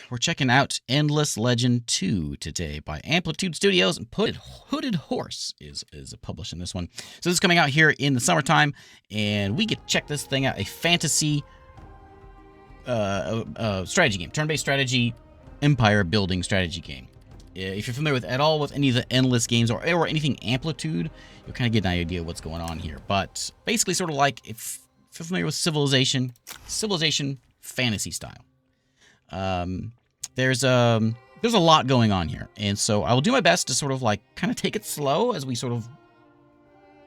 We're checking out Endless Legend 2 today by Amplitude Studios, and Hooded Horse is publishing this one. So this is coming out here in the summertime, and we get to check this thing out. A fantasy strategy game, turn-based strategy, empire building strategy game. If you're familiar at all with any of the Endless games or anything Amplitude, you'll kind of get an idea of what's going on here. But basically, sort of like if you're familiar with Civilization fantasy style. There's a lot going on here, and so I will do my best to sort of like kind of take it slow as we sort of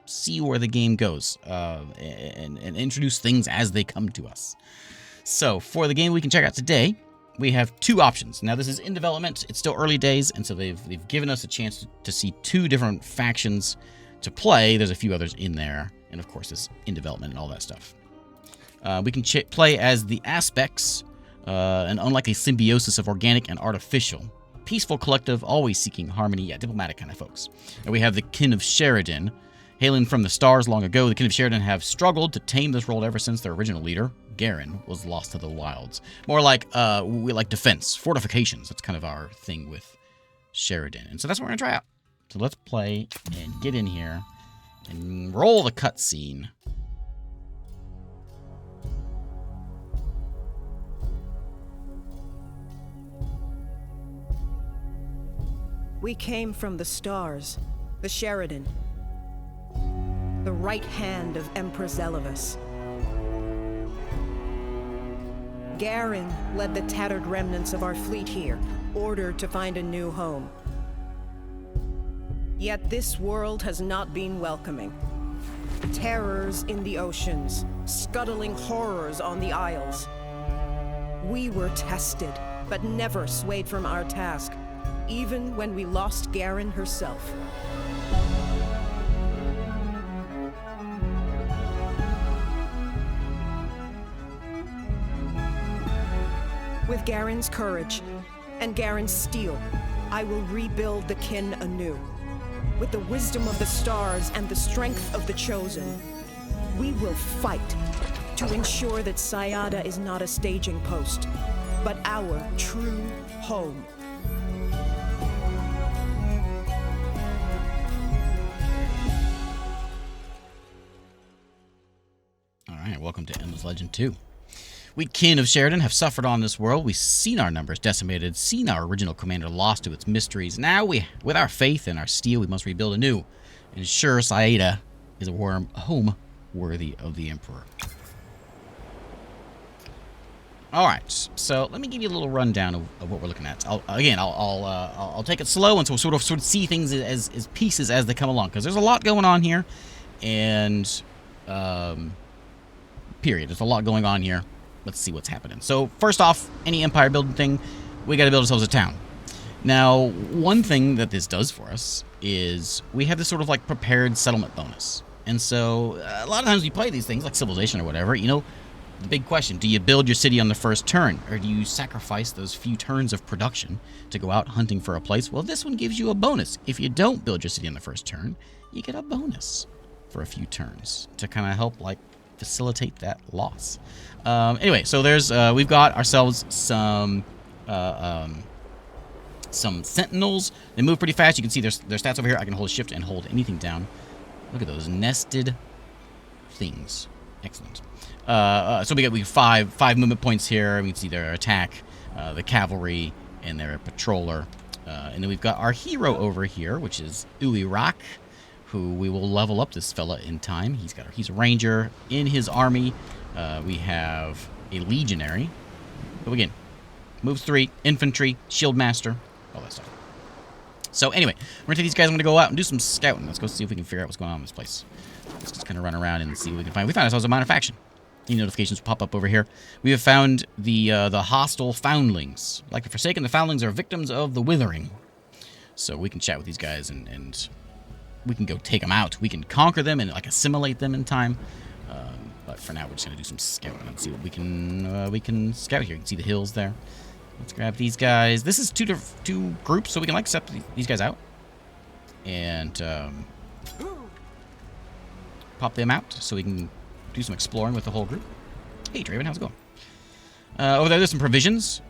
see where the game goes, and introduce things as they come to us. So for the game we can check out today, we have two options. Now this is in development; it's still early days, and so they've given us a chance to see two different factions to play. There's a few others in there, and of course it's in development and all that stuff. We can play as the Aspects. An unlikely symbiosis of organic and artificial. Peaceful collective, always seeking harmony. Yeah, diplomatic kind of folks. And we have the Kin of Sheridan. Hailing from the stars long ago, the Kin of Sheridan have struggled to tame this world ever since their original leader, Garen, was lost to the wilds. More like, we like defense, fortifications. That's kind of our thing with Sheridan. And so that's what we're going to try out. So let's play and get in here and roll the cutscene. We came from the stars, the Sheridan, the right hand of Empress Elevus. Garen led the tattered remnants of our fleet here, ordered to find a new home. Yet this world has not been welcoming. Terrors in the oceans, scuttling horrors on the isles. We were tested, but never swayed from our task. Even when we lost Garen herself. With Garen's courage and Garen's steel, I will rebuild the kin anew. With the wisdom of the stars and the strength of the chosen, we will fight to ensure that Sayada is not a staging post, but our true home. Welcome to Endless Legend 2. We Kin of Sheridan have suffered on this world. We've seen our numbers decimated, seen our original commander lost to its mysteries. Now, with our faith and our steel, we must rebuild anew. Ensure Sayada is a home worthy of the Emperor. Alright, so let me give you a little rundown of what we're looking at. I'll take it slow and so we'll sort of see things as pieces as they come along, because there's a lot going on here, and period. There's a lot going on here. Let's see what's happening. So first off, any empire building thing, we got to build ourselves a town. Now, one thing that this does for us is we have this sort of like prepared settlement bonus. And so a lot of times we play these things like Civilization or whatever, you know, the big question, do you build your city on the first turn, or do you sacrifice those few turns of production to go out hunting for a place? Well, this one gives you a bonus. If you don't build your city on the first turn, you get a bonus for a few turns to kind of help like facilitate that loss. Anyway, so there's we've got ourselves some sentinels. They move pretty fast. You can see their stats over here. I can hold shift and hold anything down. Look at those nested things. Excellent. So we got five movement points here. We can see their attack, the cavalry, and their patroller. And then we've got our hero over here, which is Uirak, who we will level up this fella in time. He's a ranger. In his army, we have a legionary. But again, moves 3, infantry, shield master, all that stuff. So anyway, we're gonna take these guys. I'm gonna go out and do some scouting. Let's go see if we can figure out what's going on in this place. Let's just kind of run around and see what we can find. We found ourselves a minor faction. Any notifications will pop up over here. We have found the hostile foundlings. Like the Forsaken, the foundlings are victims of the withering. So we can chat with these guys and we can go take them out. We can conquer them and like assimilate them in time. But for now, we're just gonna do some scouting and see what we can scout here. You can see the hills there. Let's grab these guys. This is two groups, so we can like set these guys out and pop them out, so we can do some exploring with the whole group. Hey, Draven, how's it going? Over there's some provisions.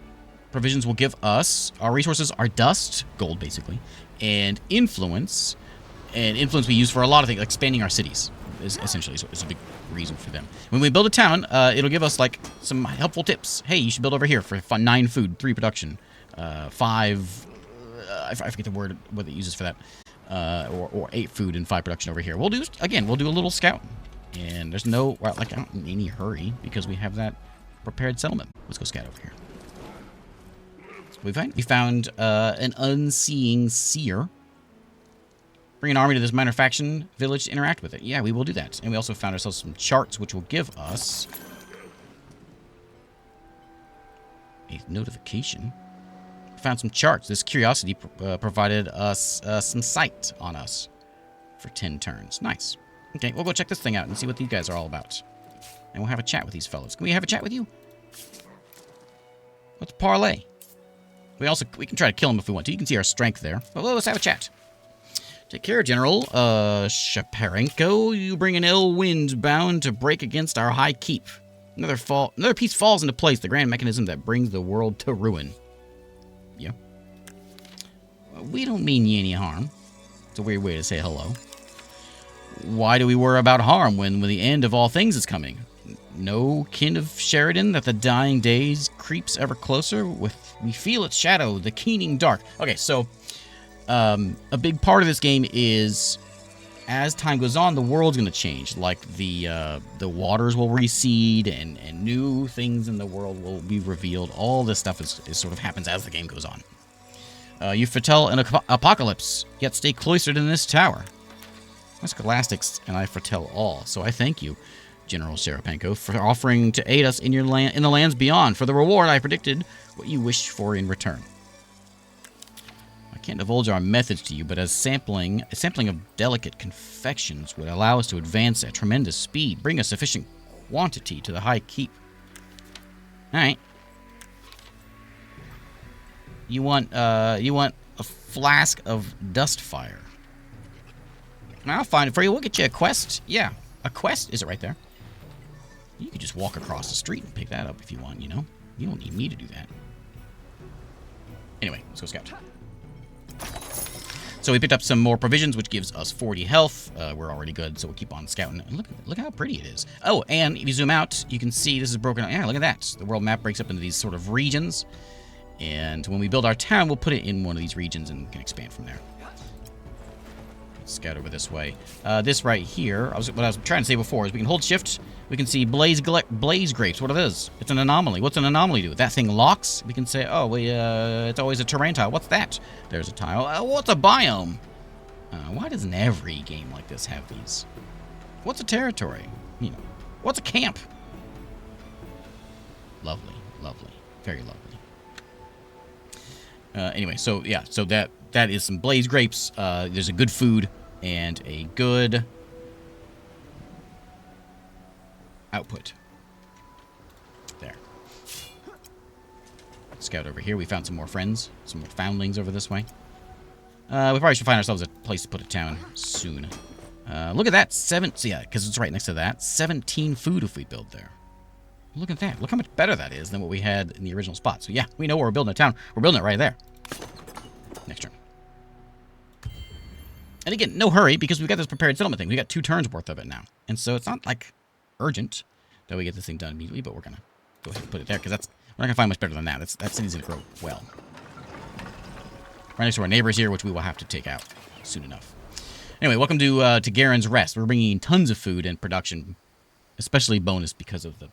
provisions will give us, our resources are dust, gold basically, and influence. And influence we use for a lot of things, like expanding our cities, is essentially so it's a big reason for them. When we build a town, it'll give us like some helpful tips. Hey, you should build over here for 9 food, 3 production, 5. I forget the word what it uses for that, or 8 food and 5 production over here. We'll do a little scout, and there's no like I'm not in any hurry because we have that prepared settlement. Let's go scout over here. We found an unseeing seer. Bring an army to this minor faction village to interact with it. Yeah, we will do that. And we also found ourselves some charts, which will give us a notification. We found some charts. This curiosity provided us some sight on us for 10 turns. Nice. Okay, we'll go check this thing out and see what these guys are all about. And we'll have a chat with these fellows. Can we have a chat with you? What's parlay? We can try to kill him if we want to. You can see our strength there. But let's have a chat. Take care, General. Shaparenko, you bring an ill wind bound to break against our high keep. Another piece falls into place, the grand mechanism that brings the world to ruin. Yeah. We don't mean you any harm. It's a weird way to say hello. Why do we worry about harm when the end of all things is coming? No kin of Sheridan that the dying days creeps ever closer? We feel its shadow, the keening dark. Okay, so a big part of this game is, as time goes on, the world's going to change. Like the waters will recede, and new things in the world will be revealed. All this stuff is sort of happens as the game goes on. You foretell an apocalypse, yet stay cloistered in this tower. My scholastics and I foretell all, so I thank you, General Sharapenko, for offering to aid us in your in the lands beyond. For the reward, I predicted what you wished for in return. I can't divulge our methods to you, but a sampling of delicate confections would allow us to advance at tremendous speed, bring a sufficient quantity to the high keep. All right. You want a flask of dust fire. I'll find it for you. We'll get you a quest. Yeah, a quest. Is it right there? You could just walk across the street and pick that up if you want, you know? You don't need me to do that. Anyway, let's go scout. So we picked up some more provisions, which gives us 40 health. We're already good, so we'll keep on scouting. And look how pretty it is. Oh, and if you zoom out, you can see this is broken out. Yeah, look at that. The world map breaks up into these sort of regions. And when we build our town, we'll put it in one of these regions and can expand from there. Let's scout over this way. This right here, what I was trying to say before is we can hold shift. We can see blaze grapes. What it is? It's an anomaly. What's an anomaly do? That thing locks. We can say, oh, it's always a terrain tile. What's that? There's a tile. What's a biome? Why doesn't every game like this have these? What's a territory? You know, what's a camp? Lovely, lovely, very lovely. Anyway, so yeah, so that is some blaze grapes. There's a good food and a good output. There. Scout over here. We found some more friends, some more foundlings over this way. We probably should find ourselves a place to put a town soon. Look at that, so yeah, because it's right next to that. 17 food if we build there. Look at that. Look how much better that is than what we had in the original spot. So yeah, we know where we're building a town. We're building it right there. Next turn. And again, no hurry, because we've got this prepared settlement thing. We got 2 turns worth of it now. And so it's not, like, urgent that we get this thing done immediately, but we're going to go ahead and put it there, because we're not going to find much better than that. That city's going to grow well. Right next to our neighbors here, which we will have to take out soon enough. Anyway, welcome to Garen's Rest. We're bringing in tons of food and production, especially bonus because of the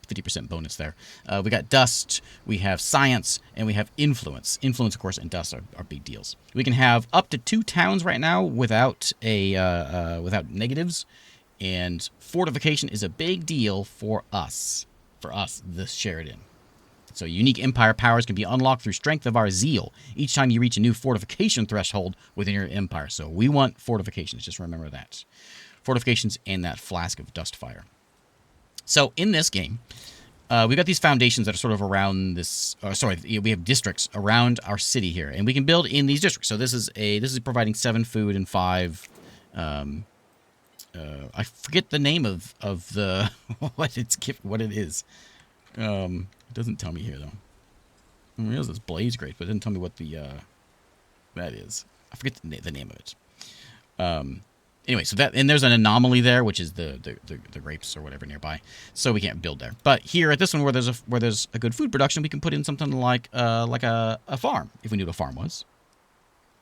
50% bonus there. We got dust, we have science, and we have influence. Influence, of course, and dust are big deals. We can have up to 2 towns right now without without negatives, and fortification is a big deal for us. The Sheridan. So unique empire powers can be unlocked through strength of our zeal each time you reach a new fortification threshold within your empire. So we want fortifications. Just remember that. Fortifications and that flask of dust fire. So in this game, we've got these foundations that are sort of around this. We have districts around our city here, and we can build in these districts. So this is providing 7 food and 5. I forget the name of the what it is. doesn't tell me here, though. I realize it's blaze grapes, but it didn't tell me what the that is. I forget the name of it. Anyway, so that, and there's an anomaly there, which is the grapes or whatever nearby, so we can't build there. But here at this one, where there's a good food production, we can put in something like a farm, if we knew what a farm was.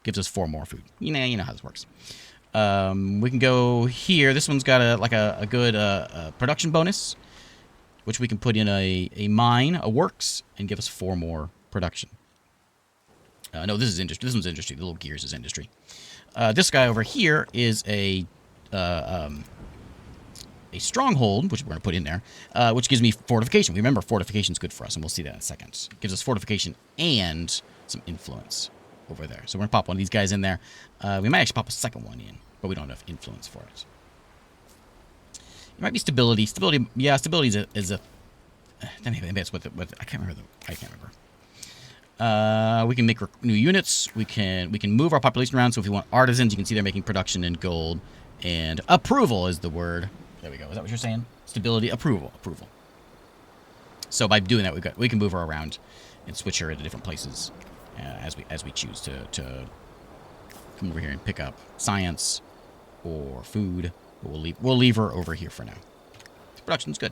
Gives us 4 more food. You know how this works. We can go here. This one's got a good production bonus, which we can put in a mine, a works, and give us 4 more production. No, this is industry. This one's industry. The little gears is industry. This guy over here is a stronghold, which we're going to put in there, which gives me fortification. Remember, fortification's good for us, and we'll see that in a second. It gives us fortification and some influence over there. So we're going to pop one of these guys in there. We might actually pop a second one in, but we don't have influence for it. It might be stability. Stability, yeah, stability is a maybe that's what I can't remember. We can make new units. We can move our population around. So if you want artisans, you can see they're making production in gold. And approval is the word. There we go. Is that what you're saying? Stability, approval. So by doing that, we can move her around and switch her into different places as we choose to come over here and pick up science or food. But we'll leave her over here for now. Production's good.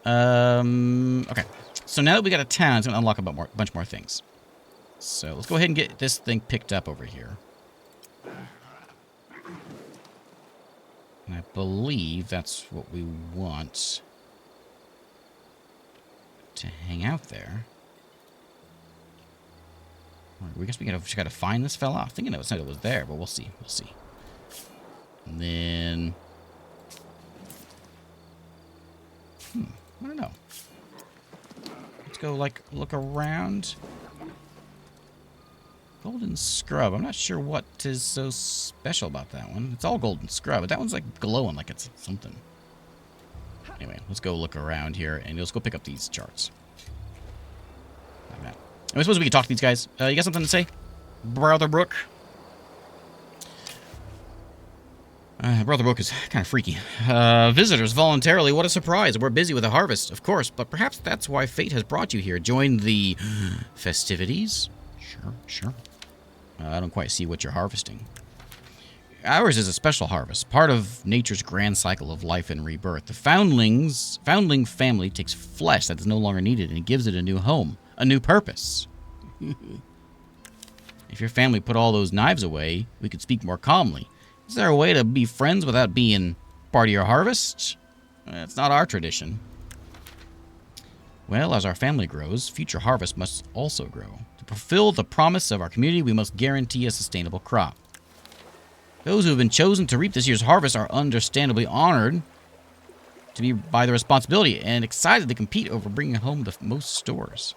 Okay. So now that we got a town, it's going to unlock a bunch more things. So let's go ahead and get this thing picked up over here. And I believe that's what we want to hang out there. I guess we just got to find this fella. I'm thinking it was there, but we'll see. We'll see. And then... I don't know. Go look around. Golden scrub. I'm not sure what is so special about that one. It's all golden scrub, but that one's like glowing like it's something. Anyway, let's go look around here and let's go pick up these charts. Like that. I suppose we can talk to these guys. You got something to say, Brother Brook? Brother Brook is kind of freaky. Visitors voluntarily, what a surprise. We're busy with the harvest, of course, but perhaps that's why fate has brought you here. Join the festivities? Sure. I don't quite see what you're harvesting. Ours is a special harvest, part of nature's grand cycle of life and rebirth. The foundling family takes flesh that is no longer needed and gives it a new home, a new purpose. If your family put all those knives away, we could speak more calmly. Is there a way to be friends without being part of your harvest? It's not our tradition. Well, as our family grows, future harvests must also grow. To fulfill the promise of our community, we must guarantee a sustainable crop. Those who have been chosen to reap this year's harvest are understandably honored by the responsibility and excited to compete over bringing home the most stores.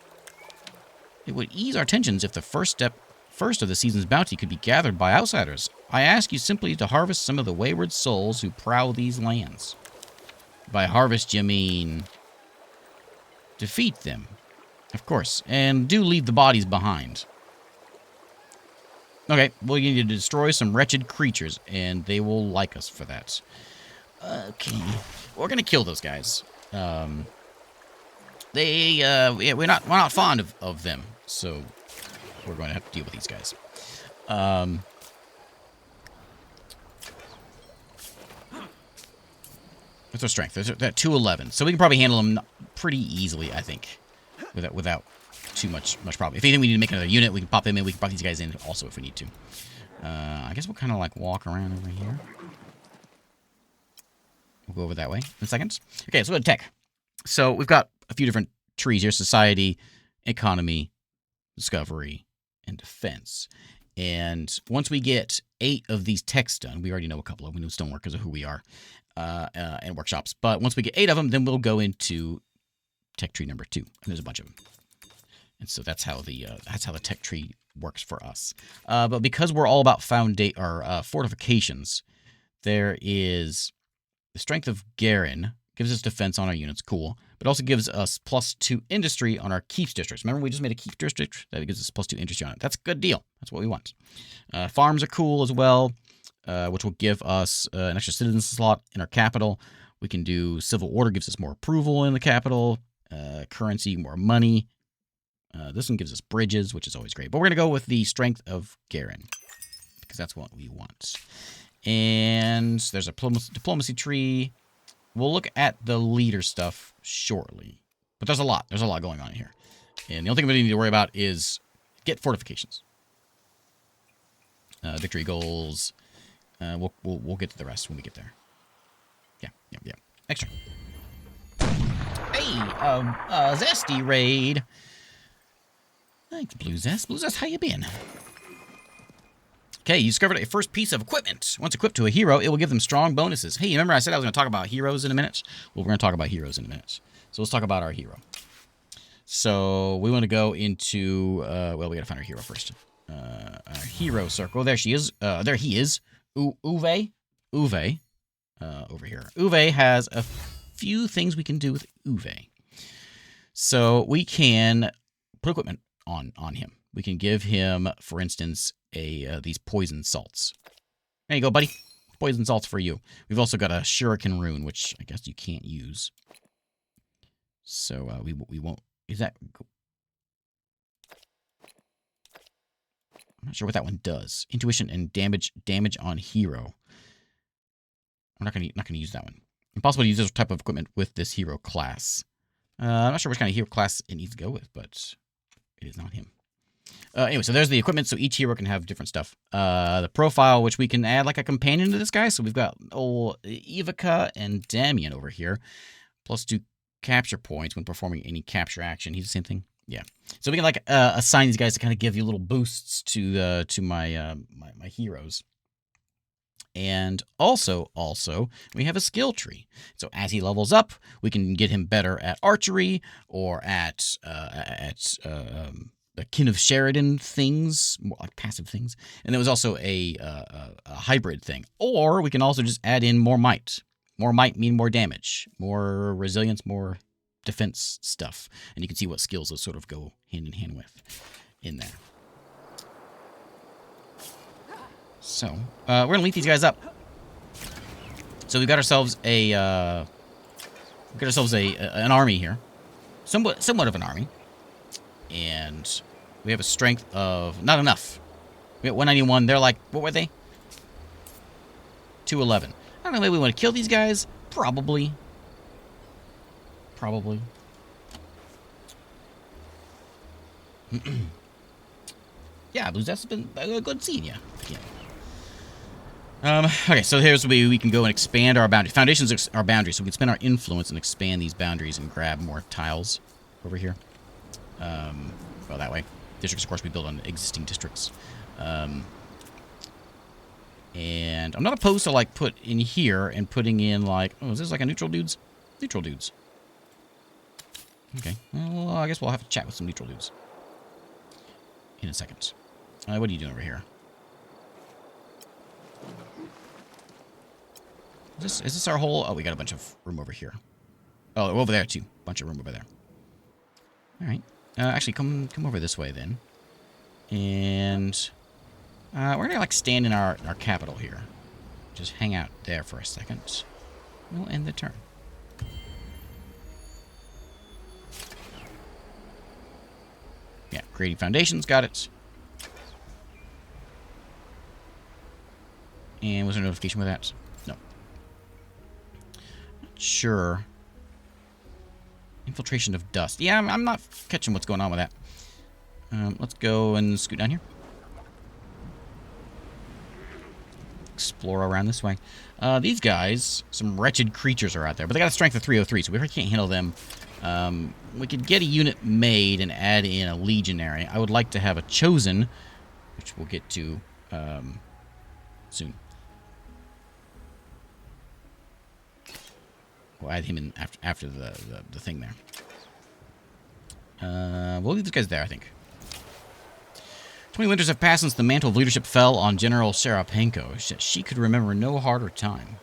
It would ease our tensions if the first of the season's bounty could be gathered by outsiders. I ask you simply to harvest some of the wayward souls who prowl these lands. By harvest, you mean defeat them, of course, and do leave the bodies behind. Okay, well, you need to destroy some wretched creatures, and they will like us for that. Okay, we're gonna kill those guys. We're not fond of them, so we're going to have to deal with these guys. What's our strength? They're at 211, so we can probably handle them pretty easily, I think, without too much problem. If anything, we need to make another unit. We can pop them in. We can pop these guys in also if we need to. I guess we'll kind of like walk around over here. We'll go over that way in a second. Okay, so we'll go to tech. So we've got a few different trees here: society, economy, discovery, and defense. And once we get 8 of these techs done, we already know a couple of them. We know stonework because of who we are, and workshops. But once we get 8 of them, then we'll go into tech tree number 2. And there's a bunch of them. And so that's how the tech tree works for us. But because we're all about fortifications, there is the strength of Garen gives us defense on our units, cool. But also gives us +2 industry on our keeps districts. Remember, we just made a keep district that gives us +2 industry on it. That's a good deal. That's what we want. Farms are cool as well, which will give us an extra citizen slot in our capital. We can do civil order, gives us more approval in the capital. currency, more money. This one gives us bridges, which is always great. But we're going to go with the strength of Garen, because that's what we want. And there's a diplomacy tree. We'll look at the leader stuff shortly. But there's a lot. There's a lot going on here. And the only thing we need to worry about is get fortifications. Victory goals. We'll get to the rest when we get there. Yeah. Extra. Hey, Zesty raid. Thanks, Blue Zest. Blue Zest, how you been? Okay, you discovered a first piece of equipment. Once equipped to a hero, it will give them strong bonuses. Hey, remember I said I was going to talk about heroes in a minute? Well, we're going to talk about heroes in a minute. So let's talk about our hero. So we want to go into, well, we got to find our hero first. Our hero circle. There she is. There he is. Uwe. Over here. Uwe has a few things we can do with Uwe. So we can put equipment on him. We can give him, for instance, these poison salts. There you go, buddy. Poison salts for you. We've also got a shuriken rune, which I guess you can't use. So we won't. Is that? I'm not sure what that one does. Intuition and damage on hero. I'm not gonna use that one. Impossible to use this type of equipment with this hero class. I'm not sure which kind of hero class it needs to go with, but it is not him. Anyway, so there's the equipment, so each hero can have different stuff. The profile, which we can add like a companion to this guy. So we've got old Ivica and Damien over here. +2 capture points when performing any capture action. He's the same thing. Yeah. So we can like assign these guys to kind of give you little boosts to my my heroes. And also, we have a skill tree. So as he levels up, we can get him better at archery or at the Kin of Sheridan things, more like passive things. And there was also a hybrid thing. Or we can also just add in more might. More might mean more damage, more resilience, more defense stuff. And you can see what skills those sort of go hand in hand with in there. So, we're going to link these guys up. So we've got ourselves an army here. Somewhat of an army. And we have a strength of not enough. We got 191. They're like, what were they? 211. I don't know, maybe we want to kill these guys? Probably. Yeah, Blue Zest has been good seeing you. Yeah. Okay, so here's where we can go and expand our boundaries. Foundations are boundaries, so we can spend our influence and expand these boundaries and grab more tiles over here. Well, that way. Districts, of course, we build on existing districts. And I'm not opposed to, like, put in here and putting in, like... Oh, is this like a neutral dudes? Neutral dudes. Okay. Well, I guess we'll have to chat with some neutral dudes. In a second. What are you doing over here? Is this our whole... Oh, we got a bunch of room over here. Oh, over there, too. Bunch of room over there. All right. Actually, come over this way, then. And... we're going to, like, stand in our capital here. Just hang out there for a second. We'll end the turn. Yeah, creating foundations, got it. And was there a notification with that? No. Not sure. Infiltration of dust. Yeah, I'm not catching what's going on with that. Let's go and scoot down here. Explore around this way. These guys, some wretched creatures are out there, but they got a strength of 303, so we really can't handle them. We could get a unit made and add in a legionary. I would like to have a chosen, which we'll get to soon. We'll add him in after the thing there. We'll leave these guys there, I think. 20 winters have passed since the mantle of leadership fell on General Serapenko. She could remember no harder time.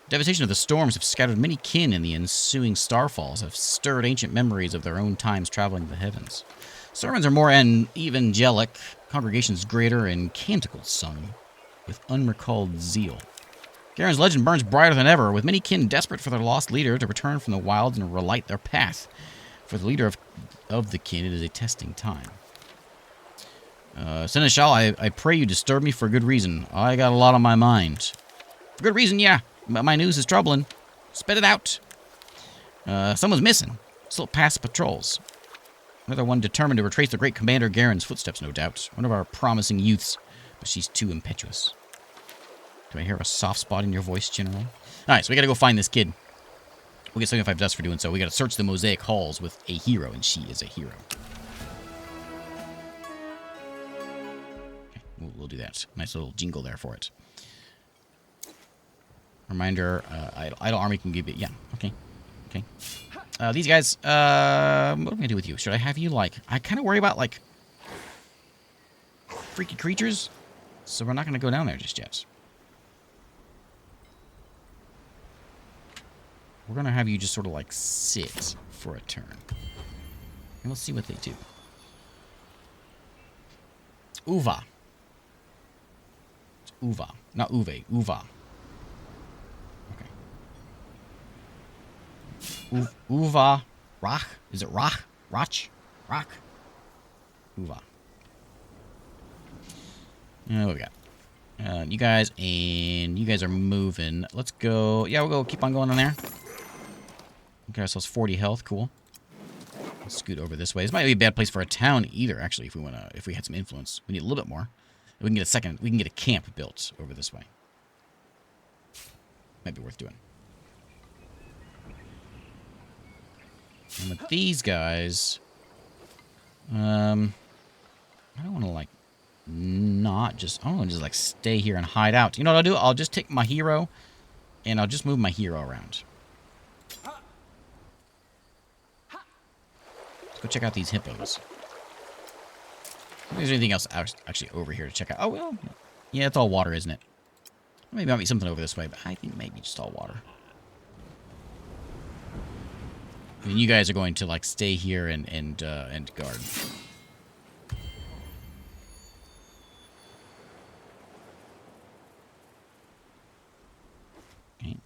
The devastation of the storms have scattered many kin, and the ensuing starfalls have stirred ancient memories of their own times traveling the heavens. Sermons are more evangelic, congregations greater, and canticles sung with unrecalled zeal. Garen's legend burns brighter than ever, with many kin desperate for their lost leader to return from the wilds and relight their path. For the leader of the kin, it is a testing time. Seneschal, I pray you disturb me for a good reason. I got a lot on my mind. For good reason, yeah. But my news is troubling. Spit it out. Someone's missing. Still past patrols. Another one determined to retrace the great Commander Garen's footsteps, no doubt. One of our promising youths, but she's too impetuous. Do I hear a soft spot in your voice, General? Alright, so we gotta go find this kid. We'll get 75 dust for doing so. We gotta search the mosaic halls with a hero, and she is a hero. Okay, we'll do that. Nice little jingle there for it. Reminder, idle army can give it... Yeah, okay. Okay. These guys, what am I gonna do with you? Should I have you, like... I kind of worry about, like... freaky creatures. So we're not gonna go down there just yet. We're going to have you just sort of like sit for a turn. And we'll see what they do. Uva. It's Uva. Not Uve. Uva. Okay. Uva. Rach. Is it Rach? Rach? Rach? Uva. What we got? You guys are moving. Let's go. Yeah, we'll go. Keep on going on there. Okay, ourselves 40 health. Cool. Let's scoot over this way. This might be a bad place for a town either, actually, if we had some influence. We need a little bit more. We can get a camp built over this way. Might be worth doing. And with these guys, I don't want to like I don't want to just like stay here and hide out. You know what I'll do? I'll just take my hero and I'll just move my hero around. Go check out these hippos. Is there anything else actually over here to check out? Oh, well. Yeah, it's all water, isn't it? Maybe there might be something over this way, but I think maybe just all water. And you guys are going to, like, stay here and guard. Okay.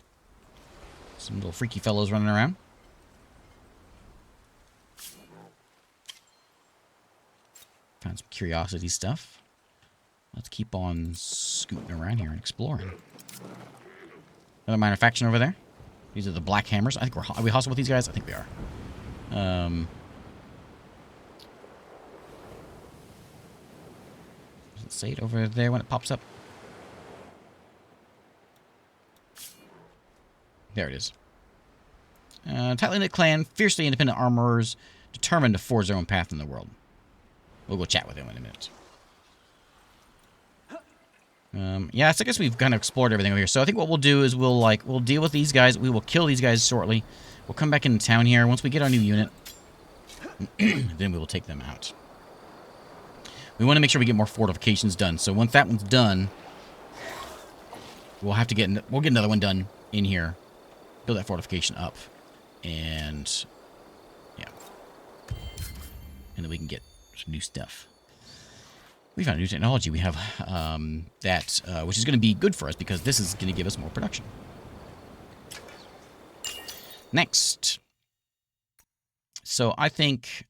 Some little freaky fellows running around. Found some curiosity stuff. Let's keep on scooting around here and exploring. Another minor faction over there. These are the Black Hammers. I think are we hostile with these guys? I think we are. Does it say it over there when it pops up? There it is. Tightly knit clan, fiercely independent armorers, determined to forge their own path in the world. We'll go chat with him in a minute. Yeah, so I guess we've kind of explored everything over here. So I think what we'll do is we'll deal with these guys. We will kill these guys shortly. We'll come back into town here. Once we get our new unit, then we will take them out. We want to make sure we get more fortifications done. So once that one's done, we'll have to we'll get another one done in here. Build that fortification up. And yeah. And then we can get some new stuff. We found a new technology. We have which is going to be good for us because this is going to give us more production. Next. So I think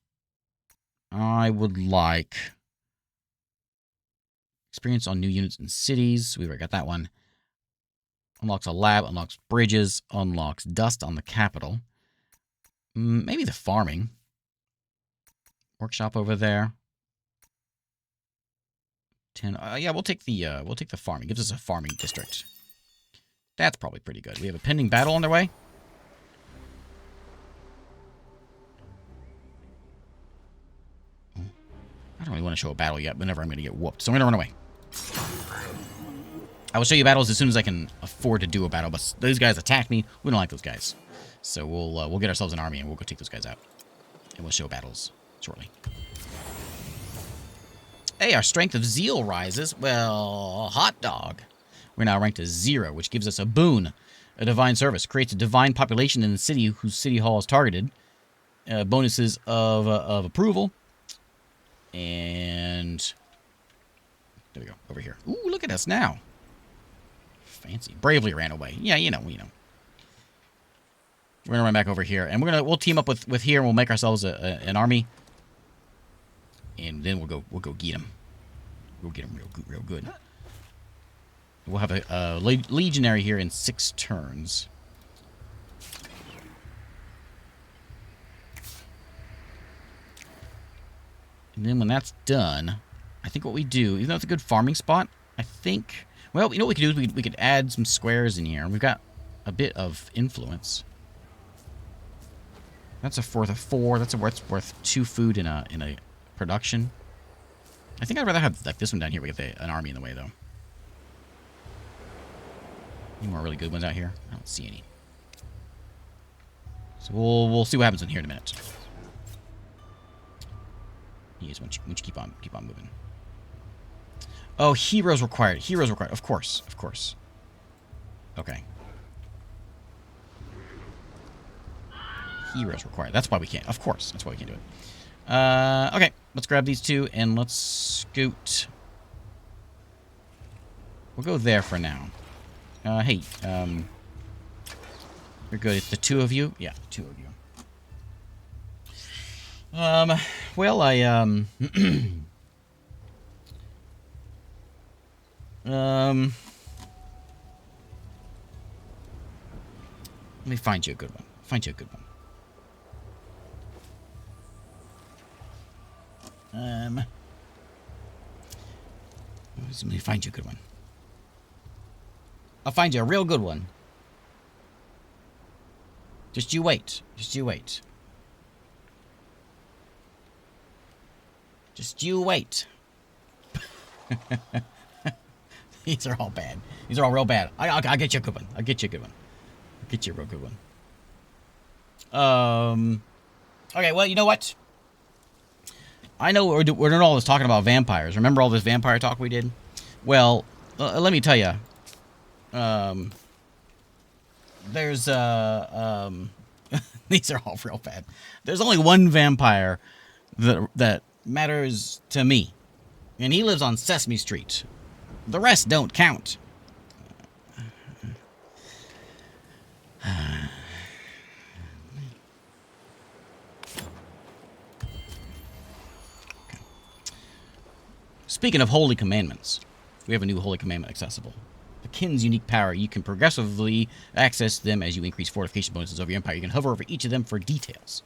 I would like experience on new units in cities. We already got that one. Unlocks a lab, unlocks bridges, unlocks dust on the capital. Maybe the farming. Workshop over there. 10. Yeah, we'll take the farming. It gives us a farming district. That's probably pretty good. We have a pending battle underway. I don't really want to show a battle yet, whenever I'm going to get whooped. So I'm going to run away. I will show you battles as soon as I can afford to do a battle, but those guys attack me. We don't like those guys. So we'll get ourselves an army and we'll go take those guys out. And we'll show battles shortly. Hey, our strength of zeal rises. Well, hot dog. We're now ranked as 0, which gives us a boon. A divine service. Creates a divine population in the city whose city hall is targeted. Bonuses of approval. And there we go. Over here. Ooh, look at us now. fancy. Bravely ran away. Yeah, you know. We're gonna run back over here, and we'll team up with here, and we'll make ourselves an army, and then we'll go get them. We'll get them real good. We'll have a legionary here in 6 turns. And then when that's done, I think what we do, even though it's a good farming spot, I think, well, you know what we could do is we could add some squares in here. We've got a bit of influence. That's worth a 4. That's worth 2 food in a production. I think I'd rather have like this one down here. We get an army in the way though. Any more really good ones out here? I don't see any. So we'll see what happens in here in a minute. Yes, once you keep on moving. Oh, heroes required. Heroes required. Of course. Okay. Heroes required. That's why we can't. Of course. That's why we can't do it. Okay. Let's grab these 2 and let's scoot. We'll go there for now. Hey. You're good. It's the 2 of you? Yeah, 2 of you. Well, let me find you a good one. Let me find you a good one. I'll find you a real good one. Just you wait. Just you wait. These are all bad. These are all real bad. I'll get you a good one. I'll get you a real good one. Okay, well, you know what? I know we're doing all this talking about vampires. Remember all this vampire talk we did? Well, let me tell you. There's, these are all real bad. There's only one vampire that matters to me. And he lives on Sesame Street. The rest don't count. Speaking of holy commandments, we have a new holy commandment accessible. The kin's unique power. You can progressively access them as you increase fortification bonuses over your empire. You can hover over each of them for details.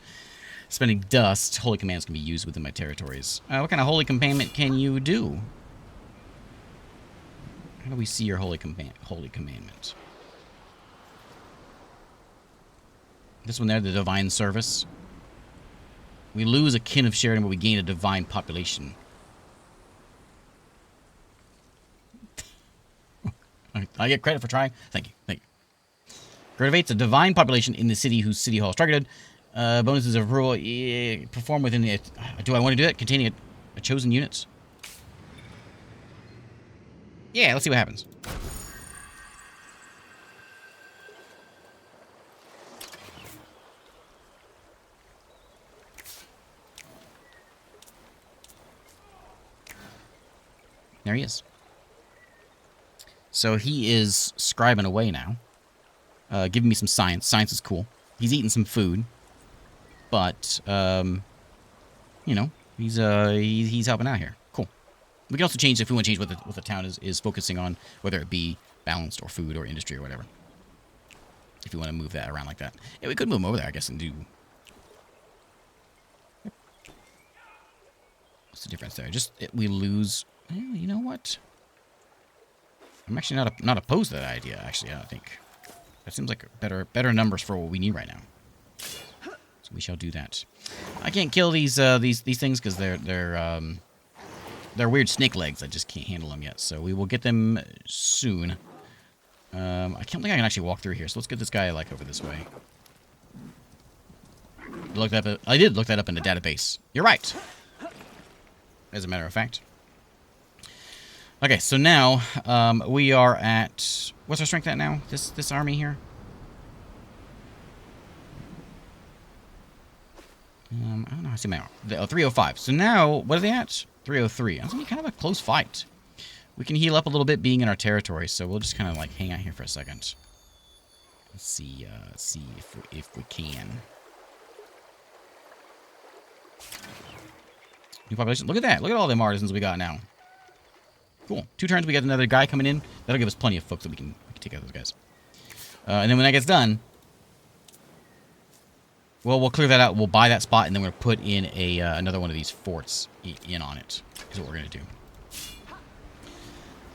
Spending dust, holy commands can be used within my territories. What kind of holy commandment can you do? How do we see your holy commandment? This one there, the divine service. We lose a kin of Sheridan, but we gain a divine population. I get credit for trying. Thank you. Cultivates a divine population in the city whose city hall is targeted. Bonuses of rule perform within the. Do I want to do it? Containing a chosen unit. Yeah, let's see what happens. There he is. So he is scribing away now. Giving me some science. Science is cool. He's eating some food. But, you know, he's helping out here. Cool. We can also change, if we want to change what the town is focusing on, whether it be balanced or food or industry or whatever. If you want to move that around like that. Yeah, we could move him over there, I guess, and do... What's the difference there? We lose... Well, you know what? I'm actually not opposed to that idea, actually, I don't think. That seems like better numbers for what we need right now. So we shall do that. I can't kill these things because they're weird snake legs. I just can't handle them yet. So we will get them soon. I can't think I can actually walk through here. So let's get this guy like over this way. I did look that up in the database. You're right. As a matter of fact. Okay, so now we are at... What's our strength at now? This army here? I don't know. I see my 305. So now, what are they at? 303. That's going to be kind of a close fight. We can heal up a little bit being in our territory, so we'll just kind of like hang out here for a second. Let's see if we can. New population. Look at that. Look at all them artisans we got now. Cool. 2 turns, we got another guy coming in. That'll give us plenty of folks that we can take out those guys. And then when that gets done, well, we'll clear that out. We'll buy that spot, and then we're going to put in a another one of these forts in on it. Is what we're going to do.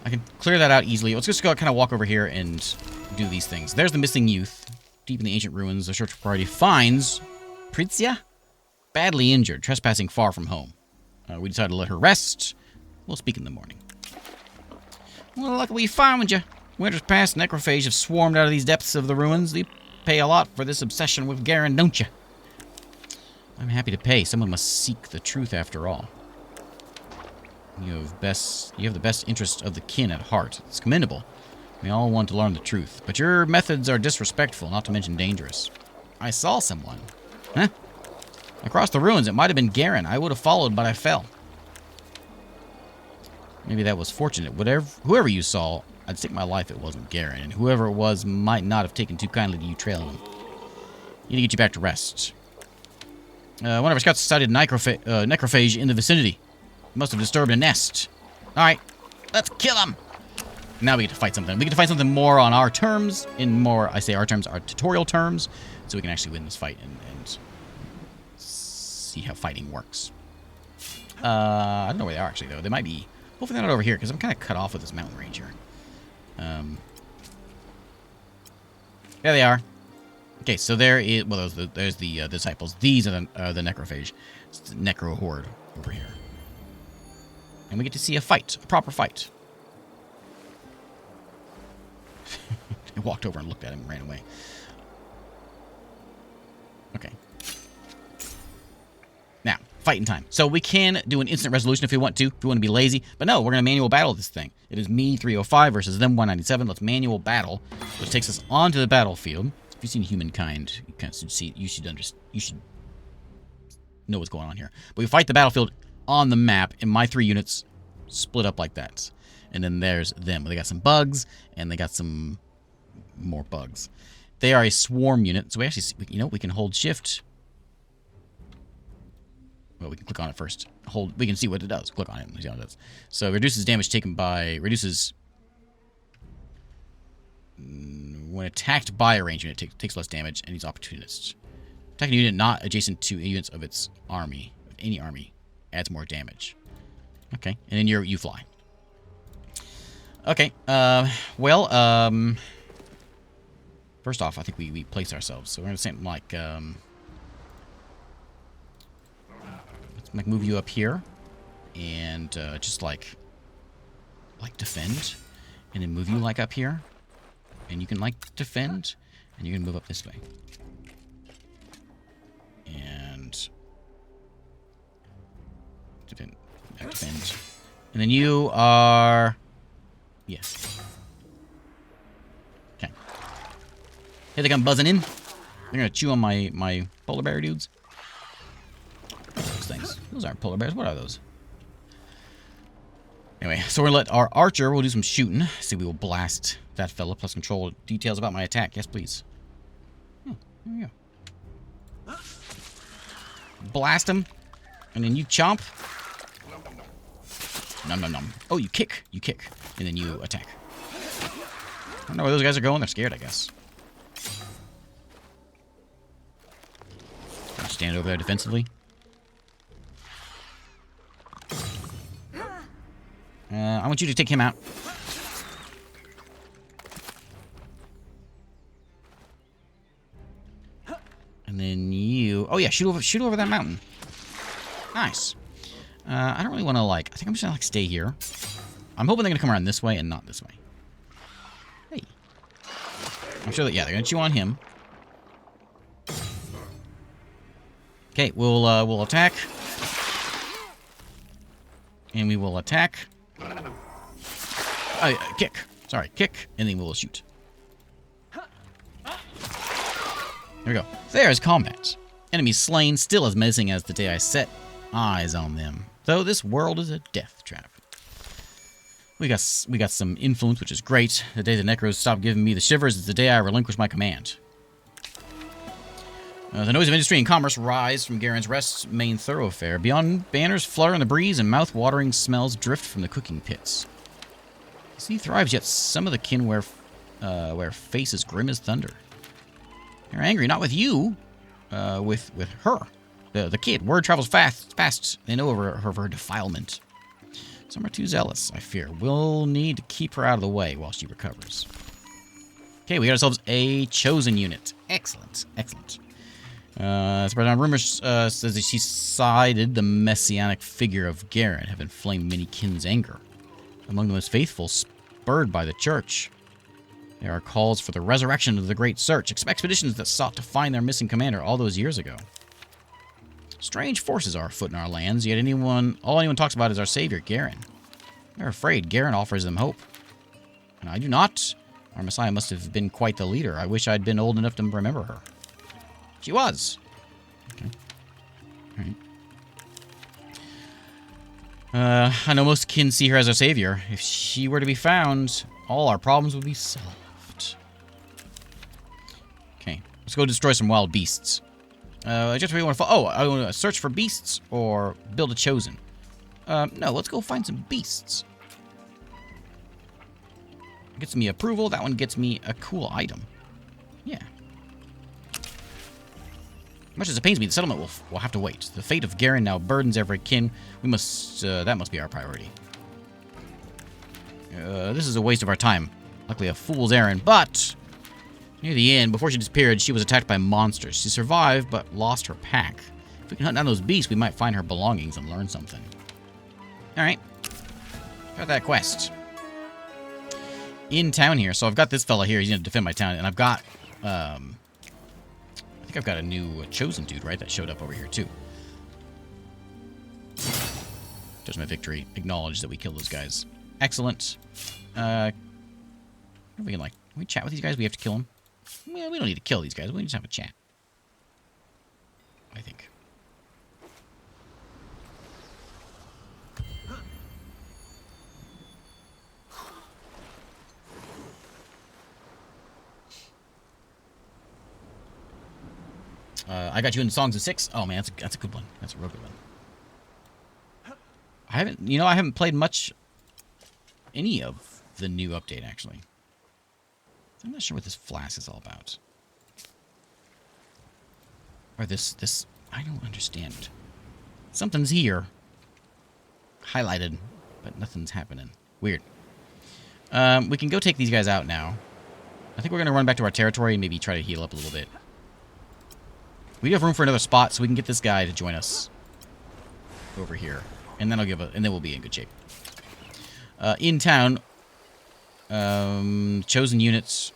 I can clear that out easily. Let's just go kind of walk over here and do these things. There's the missing youth. Deep in the ancient ruins, the search party finds Pritzia badly injured, trespassing far from home. We decided to let her rest. We'll speak in the morning. Well, lucky we found you. Winter's past, necrophage have swarmed out of these depths of the ruins. They pay a lot for this obsession with Garen, don't you? I'm happy to pay. Someone must seek the truth after all. You have the best interest of the kin at heart. It's commendable. We all want to learn the truth, but your methods are disrespectful, not to mention dangerous. I saw someone. Huh? Across the ruins, it might have been Garen. I would have followed, but I fell. Maybe that was fortunate. Whoever you saw, I'd stake my life it wasn't Garen, and whoever it was might not have taken too kindly to you trailing him. Need to get you back to rest. One of our scouts sighted necrophage in the vicinity. Must have disturbed a nest. Alright, let's kill him! Now we get to fight something. We get to fight something more on our terms. In more, I say our terms, our tutorial terms. So we can actually win this fight and see how fighting works. I don't know where they are actually, though. They might be... Hopefully they're not over here, because I'm kind of cut off with this mountain range here. There they are. Okay, so there is... Well, there's the disciples. These are the necrophage. It's the necro horde over here. And we get to see a fight. A proper fight. I walked over and looked at him and ran away. Okay. Now, fighting time. So we can do an instant resolution if we want to be lazy. But no, we're going to manual battle this thing. It is me 305 versus them 197. Let's manual battle, which takes us onto the battlefield. If you've seen Humankind, you kind of see, you should know what's going on here. But we fight the battlefield on the map, and my 3 units split up like that. And then there's them. They got some bugs, and they got some more bugs. They are a swarm unit, so we actually, we can hold shift. Well, we can click on it first. We can see what it does. Click on it and see how it does. So reduces damage taken by, when attacked by a ranged unit, takes less damage, and he's opportunist. Attacking a unit not adjacent to units of its army, of any army, adds more damage. Okay, and then you fly. Okay, first off, I think we place ourselves. So we're going to say something like, let's move you up here, and just like defend, and then move you like up here, and you can like defend, and you can move up this way, and defend, and then you are, yes. Okay. Here they come buzzing in. They're gonna chew on my polar bear dudes. Those things. Those aren't polar bears. What are those? Anyway, so we're gonna let our archer. We'll do some shooting. See, we will blast that fella. Plus control details about my attack. Yes, please. Oh, there we go. Blast him, and then you chomp. Nom nom nom. Oh, you kick. You kick, and then you attack. I don't know where those guys are going. They're scared, I guess. Stand over there defensively. I want you to take him out. And then you... Oh, yeah, shoot over that mountain. Nice. I don't really want to, I think I'm just going to, stay here. I'm hoping they're going to come around this way and not this way. Hey. I'm sure that, yeah, they're going to chew on him. Okay, we'll attack. And we will attack. Kick. Sorry, kick. And then we'll shoot. There we go. There's combat. Enemies slain, still as menacing as the day I set eyes on them. Though this world is a death trap. We got some influence, which is great. The day the Necros stop giving me the shivers is the day I relinquish my command. The noise of industry and commerce rise from Garen's Rest's main thoroughfare. Beyond, banners flutter in the breeze, and mouth-watering smells drift from the cooking pits. The city thrives, yet some of the kin wear faces grim as thunder. They're angry, not with you, with her, the kid. Word travels fast. They know of her defilement. Some are too zealous, I fear. We'll need to keep her out of the way while she recovers. Okay, we got ourselves a chosen unit. Excellent. Spread on rumors says that she sided the messianic figure of Garen, have inflamed many kin's anger. Among the most faithful, spurred by the church. There are calls for the resurrection of the Great Search, expeditions that sought to find their missing commander all those years ago. Strange forces are afoot in our lands, yet all anyone talks about is our savior, Garen. They're afraid Garen offers them hope. And I do not. Our Messiah must have been quite the leader. I wish I'd been old enough to remember her. She was. Okay. Alright. I know most kin see her as our savior. If she were to be found, all our problems would be solved. Okay. Let's go destroy some wild beasts. Just where you want to I want to search for beasts or build a chosen. No, let's go find some beasts. Gets me approval. That one gets me a cool item. Yeah. Much as it pains me, the settlement will have to wait. The fate of Garen now burdens every kin. We must, that must be our priority. This is a waste of our time. Luckily, a fool's errand, but near the end, before she disappeared, she was attacked by monsters. She survived, but lost her pack. If we can hunt down those beasts, we might find her belongings and learn something. Alright. Got that quest. In town here. So I've got this fella here. He's going to defend my town. And I've got, I think I've got a new chosen dude, right? That showed up over here, too. Just my victory. Acknowledge that we killed those guys. Excellent. We can, can we chat with these guys? We have to kill them? Well, we don't need to kill these guys. We can just have a chat. I think. I got you in Songs of Six. Oh man, that's a good one. That's a real good one. I haven't played any of the new update actually. I'm not sure what this flask is all about. Or this I don't understand. Something's here. Highlighted, but nothing's happening. Weird. We can go take these guys out now. I think we're gonna run back to our territory and maybe try to heal up a little bit. We have room for another spot, so we can get this guy to join us over here, and then and then we'll be in good shape. In town, chosen units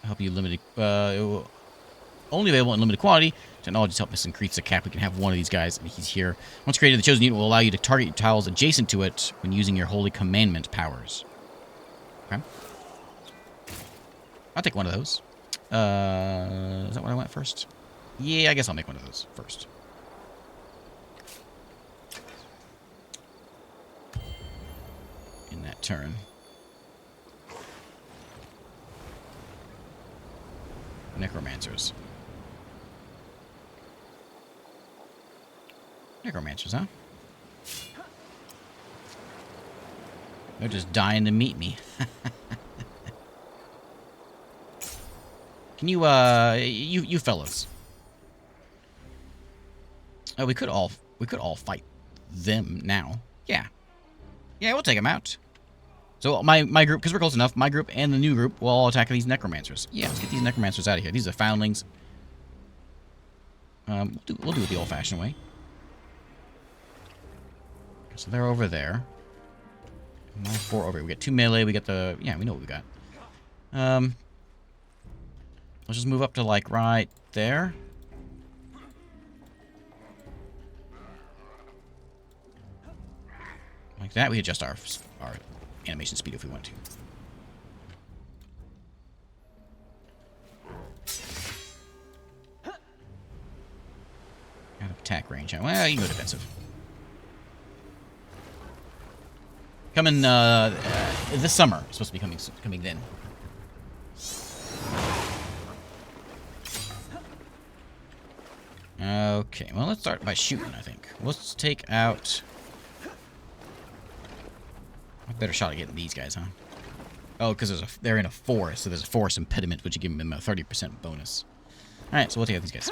help you limited. Only available in limited quantity. Technologies help us increase the cap. We can have one of these guys, and he's here. Once created, the chosen unit will allow you to target tiles adjacent to it when using your holy commandment powers. Okay. I'll take one of those. Is that what I went first? Yeah, I guess I'll make one of those first. In that turn. Necromancers. Necromancers, huh? They're just dying to meet me. Can you fellas? Oh, we could all fight them now. Yeah, we'll take them out. So my group, because we're close enough, my group and the new group will all attack these necromancers. Yeah, let's get these necromancers out of here. These are foundlings. We'll do it the old-fashioned way. So they're over there. And 4 over here. We got 2 melee. We got the... Yeah, we know what we got. Let's just move up to, like, right there. Like that. We adjust our animation speed if we want to. Out of attack range. Well, you can go defensive. Coming this summer. It's supposed to be coming then. Okay, well, let's start by shooting, I think. Let's take out... A better shot at getting these guys, huh? Oh, because they're in a forest, so there's a forest impediment, which would give them a 30% bonus. Alright, so we'll take out these guys.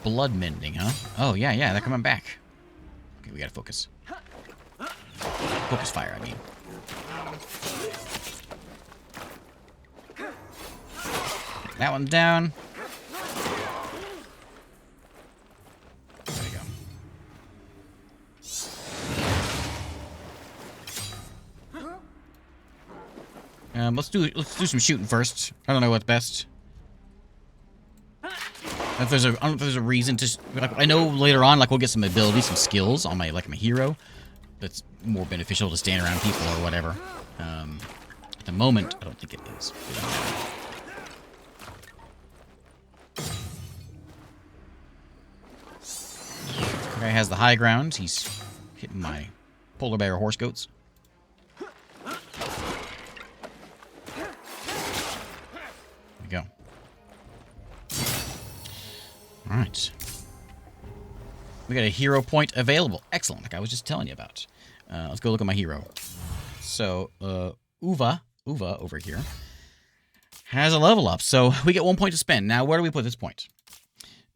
Blood mending, huh? Oh, yeah, they're coming back. Okay, we gotta focus. Focus fire, I mean. That one's down. There we go. Let's do some shooting first. I don't know what's best. I don't know if there's a reason to... Like, I know later on, like, we'll get some abilities, some skills on my hero. That's more beneficial to stand around people or whatever. At the moment, I don't think it is. The guy has the high ground. He's hitting my polar bear horse goats. There we go. Alright. We got a hero point available. Excellent, like I was just telling you about. Let's go look at my hero. So, Uva over here has a level up. So we get 1 point to spend. Now, where do we put this point?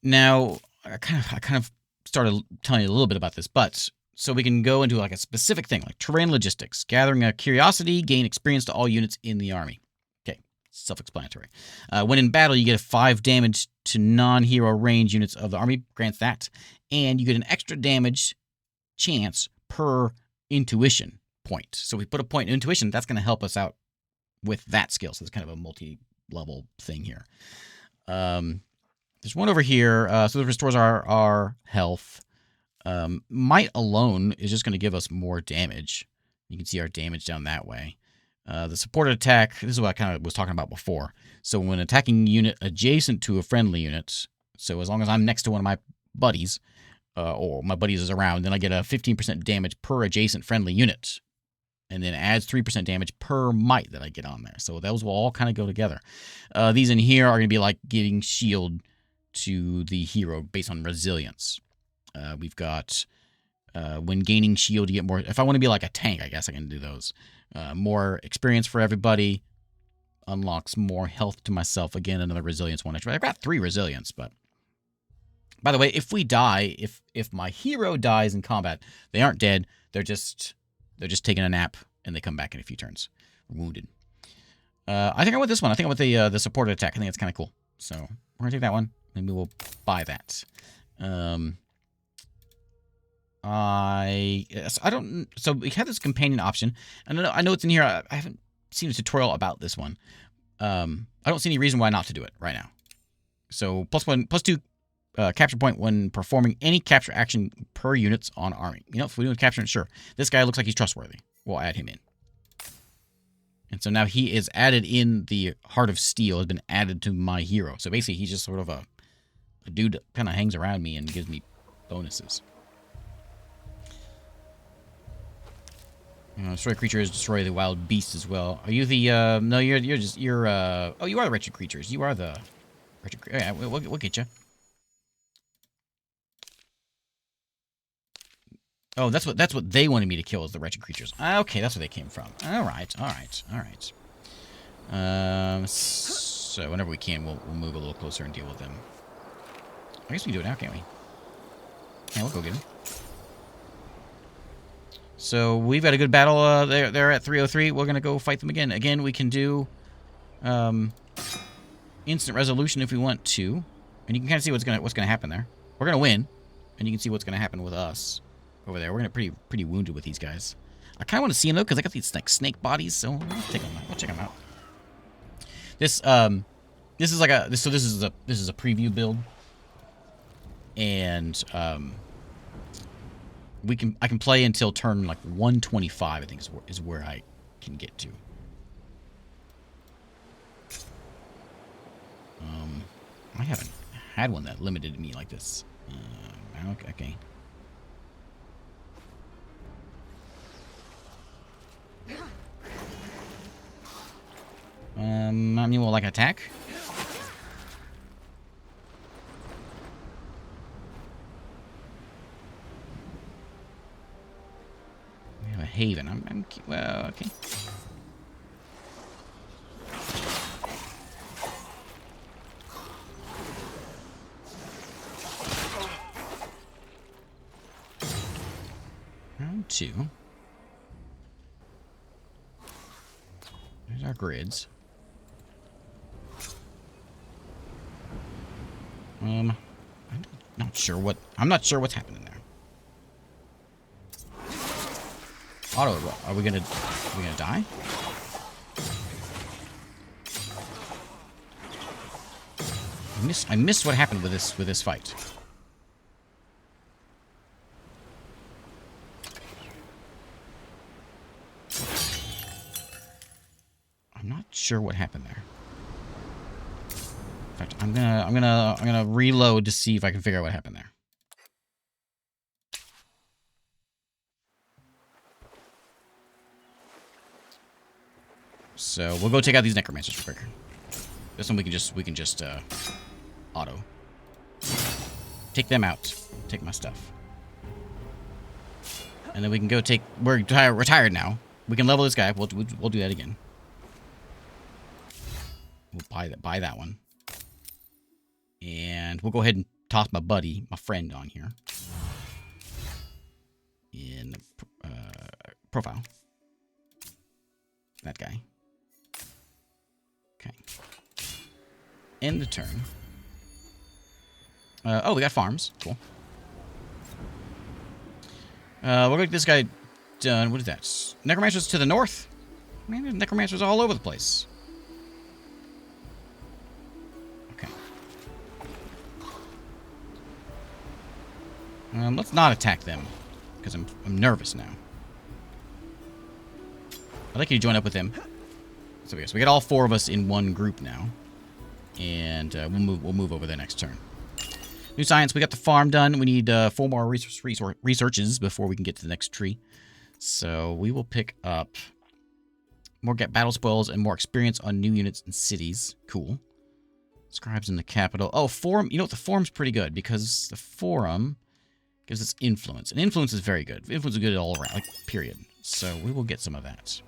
Now, I kind of started telling you a little bit about this, but so we can go into like a specific thing, like terrain logistics, gathering a curiosity, gain experience to all units in the army. Self-explanatory. When in battle, you get a 5 damage to non-hero range units of the army. Grants that. And you get an extra damage chance per intuition point. So we put a point in intuition. That's going to help us out with that skill. So it's kind of a multi-level thing here. There's one over here. So it restores our health. Might alone is just going to give us more damage. You can see our damage down that way. The supported attack, this is what I kind of was talking about before. So when attacking unit adjacent to a friendly unit, so as long as I'm next to one of my buddies, or my buddies is around, then I get a 15% damage per adjacent friendly unit. And then adds 3% damage per might that I get on there. So those will all kind of go together. These in here are going to be like giving shield to the hero based on resilience. We've got... when gaining shield, you get more... If I want to be like a tank, I guess I can do those. More experience for everybody. Unlocks more health to myself. Again, another resilience one. I've got 3 resilience, but... By the way, if we die, if my hero dies in combat, they aren't dead. They're just taking a nap, and they come back in a few turns. Wounded. I think I want this one. I think I want the supported attack. I think it's kind of cool. So, we're going to take that one. Maybe we'll buy that. So we have this companion option. And I know it's in here. I haven't seen a tutorial about this one. I don't see any reason why not to do it right now. So +2 capture point when performing any capture action per units on army. You know, if we're doing capture, sure. This guy looks like he's trustworthy. We'll add him in. And so now he is added in. The Heart of Steel has been added to my hero. So basically he's just sort of a dude that kind of hangs around me and gives me bonuses. Destroy creatures, destroy the wild beasts as well. Are you the, no, you're oh, you are the wretched creatures. You are the wretched, yeah, we'll get you. Oh, that's what they wanted me to kill, is the wretched creatures. Okay, that's where they came from. Alright. So whenever we can, we'll move a little closer and deal with them. I guess we can do it now, can't we? Yeah, we'll go get them. So we've got a good battle. They're at 303. We're gonna go fight them again. Again, we can do instant resolution if we want to, and you can kind of see what's gonna happen there. We're gonna win, and you can see what's gonna happen with us over there. We're gonna pretty wounded with these guys. I kind of want to see them though, because I got these like snake bodies. So let's take them out. We'll check them out. This is a preview build. and I can play until turn like 125. I think is where I can get to. I haven't had one that limited me like this. Okay. I mean, well, like attack. We have a haven. Well, okay. Round 2. There's our grids. I'm not sure what's happening there. Auto, are we gonna die? I missed what happened with this fight. I'm not sure what happened there. In fact, I'm gonna reload to see if I can figure out what happened there. So we'll go take out these necromancers real quick. This one we can just auto. Take them out. Take my stuff. And then we can go take. We're retired now. We can level this guy. We'll do that again. We'll buy that one. And we'll go ahead and toss my friend on here. In the profile. That guy. Okay. End the turn. Oh, we got farms. Cool. We'll get this guy done. What is that? Necromancers to the north? Man, there's necromancers all over the place. Okay. Let's not attack them, because I'm nervous now. I'd like you to join up with them. So we got all 4 of us in one group now, and we'll move over the next turn. New science. We got the farm done. We need 4 more researches before we can get to the next tree. So we will pick up more battle spoils and more experience on new units and cities. Cool. Scribes in the capital. Oh, forum. You know what? The forum's pretty good because the forum gives us influence, and influence is very good. Influence is good all around, like period. So we will get some of that.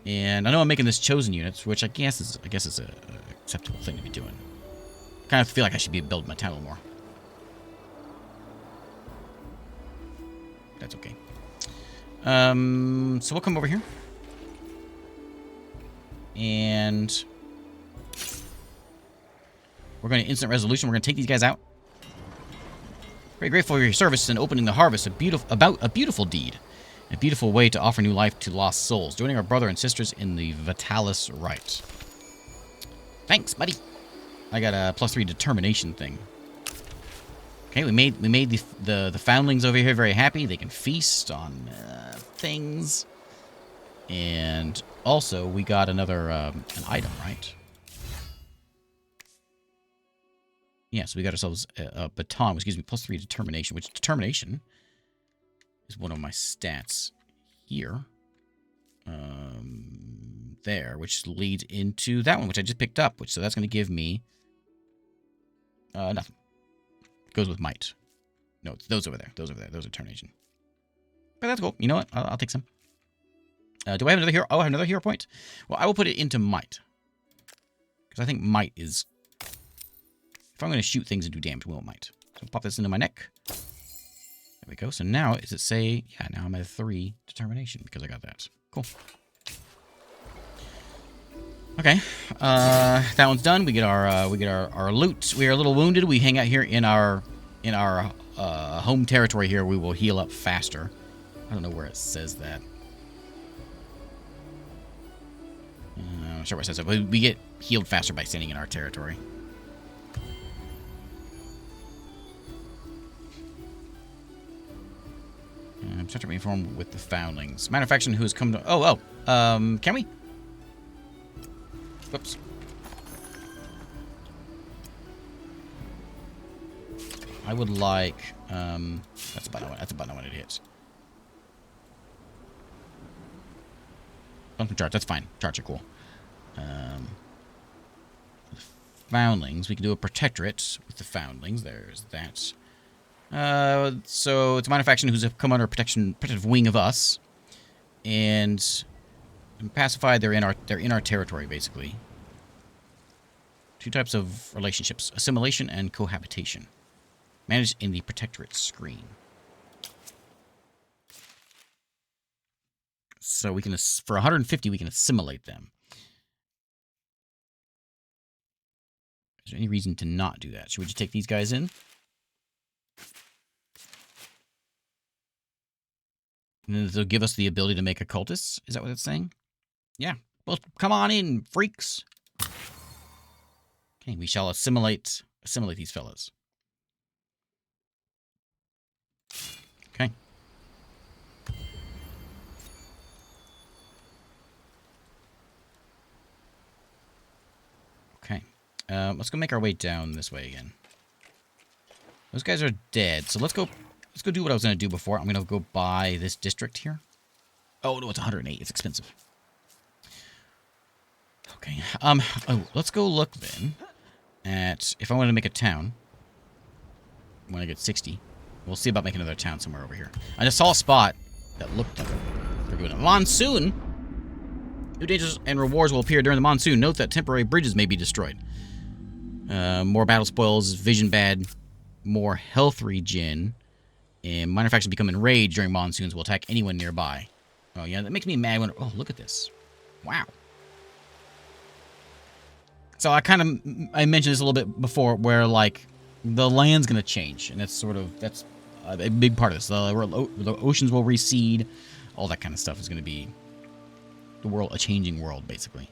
And I know I'm making this chosen units, which I guess is a acceptable thing to be doing. Kind of feel like I should be building my town a little more. That's okay. So we'll come over here. And we're going to instant resolution. We're going to take these guys out. Very grateful for your service in opening the harvest. About a beautiful deed. A beautiful way to offer new life to lost souls. Joining our brother and sisters in the Vitalis rite. Thanks, buddy. I got a +3 determination thing. Okay, we made the foundlings over here very happy. They can feast on things. And also, we got another an item, right? Yeah, so we got ourselves a baton, which gives me +3 determination, which determination is one of my stats here. There, which leads into that one, which I just picked up, so that's going to give me nothing. Goes with might. No, it's those over there. Those are determination. But that's cool. You know what? I'll take some. Do I have another hero? Oh, I have another hero point? Well, I will put it into might. Because I think might is... If I'm going to shoot things and do damage, we want might. So I'll pop this into my neck. There we go. So now, does it say... Yeah, now I'm at 3 determination because I got that. Cool. Okay. That one's done. We get our loot. We are a little wounded. We hang out here in our home territory here. We will heal up faster. I don't know where it says that. I'm not sure where it says that, but we get healed faster by standing in our territory. Start to be informed with the foundlings. Matter of fact, who has come to... can we? Whoops. I would like... that's a button I wanted to hit. Function charts, that's fine. Charts are cool. Foundlings, we can do a protectorate with the foundlings. There's that. So it's a minor faction who's come under protective wing of us, and pacified. They're in our territory basically. Two types of relationships: assimilation and cohabitation. Managed in the protectorate screen. So we can, for 150, we can assimilate them. Is there any reason to not do that? Should we just take these guys in? And then they'll give us the ability to make a cultist? Is that what it's saying? Yeah. Well, come on in, freaks. Okay, we shall assimilate these fellas. Okay. Okay. Let's go make our way down this way again. Those guys are dead, so let's go do what I was going to do before. I'm going to go buy this district here. Oh, no, it's 108. It's expensive. Okay. Let's go look then at if I want to make a town. When I get 60. We'll see about making another town somewhere over here. I just saw a spot that looked like a good one. Monsoon! New dangers and rewards will appear during the monsoon. Note that temporary bridges may be destroyed. More battle spoils, vision bad, more health regen, and minor factions become enraged during monsoons will attack anyone nearby. Oh, yeah, that makes me mad when... Oh, look at this. Wow. So I mentioned this a little bit before, where, like, the land's going to change, and that's a big part of this. The oceans will recede. All that kind of stuff is going to be a changing world, basically.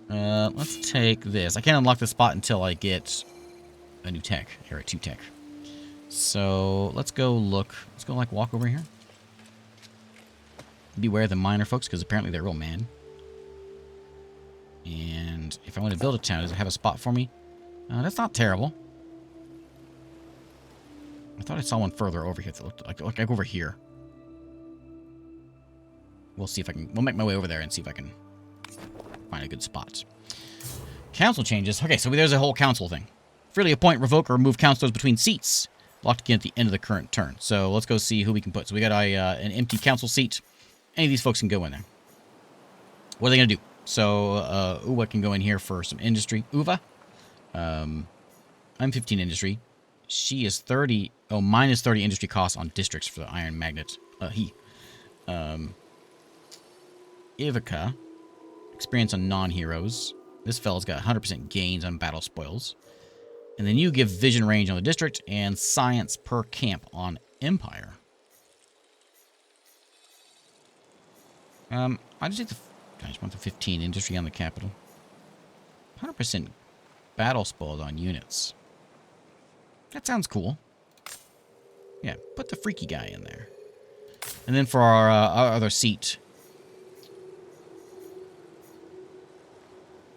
Let's take this. I can't unlock this spot until I get a new tech. Here at 2 tech. So let's go look. Let's go like walk over here. Beware of the minor folks, because apparently they're real mad. And if I want to build a town, does it have a spot for me? That's not terrible. I thought I saw one further over here that looked like over here. We'll see if I can... We'll make my way over there and see if I can find a good spot. Council changes. Okay, so there's a whole council thing. Freely appoint, revoke, or remove councilors between seats. Locked again at the end of the current turn. So let's go see who we can put. So we got an empty council seat. Any of these folks can go in there. What are they going to do? So Uwa can go in here for some industry. Uva? I'm 15 industry. She is 30. Oh, minus 30 industry costs on districts for the iron magnet. Ivica. Experience on non-heroes. This fella's got 100% gains on battle spoils. And then you give vision range on the district and science per camp on empire. I just want the 15 industry on the capital. 100% battle spoils on units. That sounds cool. Yeah, put the freaky guy in there. And then for our other seat.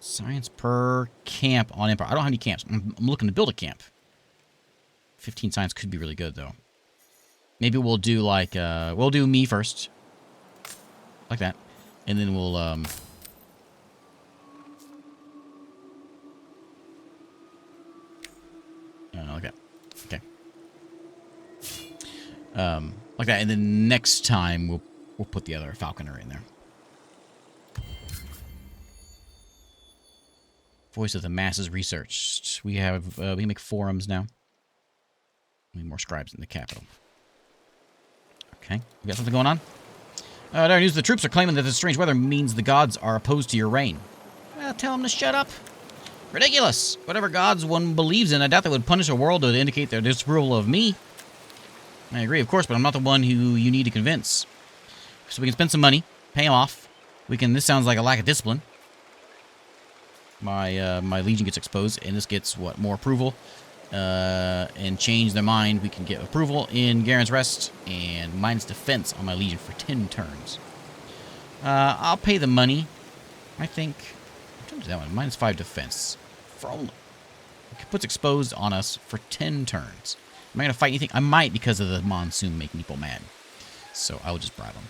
Science per camp on empire. I don't have any camps. I'm looking to build a camp. 15 science could be really good, though. Maybe we'll do, like, we'll do me first. Like that. And then we'll, like that. Okay. Like that. And then next time, we'll put the other falconer in there. Voice of the masses researched. We have, we can make forums now. We need more scribes in the capital. Okay. We got something going on? There news the troops are claiming that this strange weather means the gods are opposed to your reign. Well, tell them to shut up. Ridiculous. Whatever gods one believes in, I doubt they would punish a world to indicate their disapproval of me. I agree, of course, but I'm not the one who you need to convince. So we can spend some money, pay them off. This sounds like a lack of discipline. My legion gets exposed, and this gets, what, more approval? and change their mind, we can get approval in Garen's Rest and minus defense on my Legion for 10 turns. I'll pay the money, I think. I'm trying to do that one. Minus 5 defense. For only... It puts exposed on us for 10 turns. Am I going to fight anything? I might because of the monsoon making people mad. So I will just bribe them.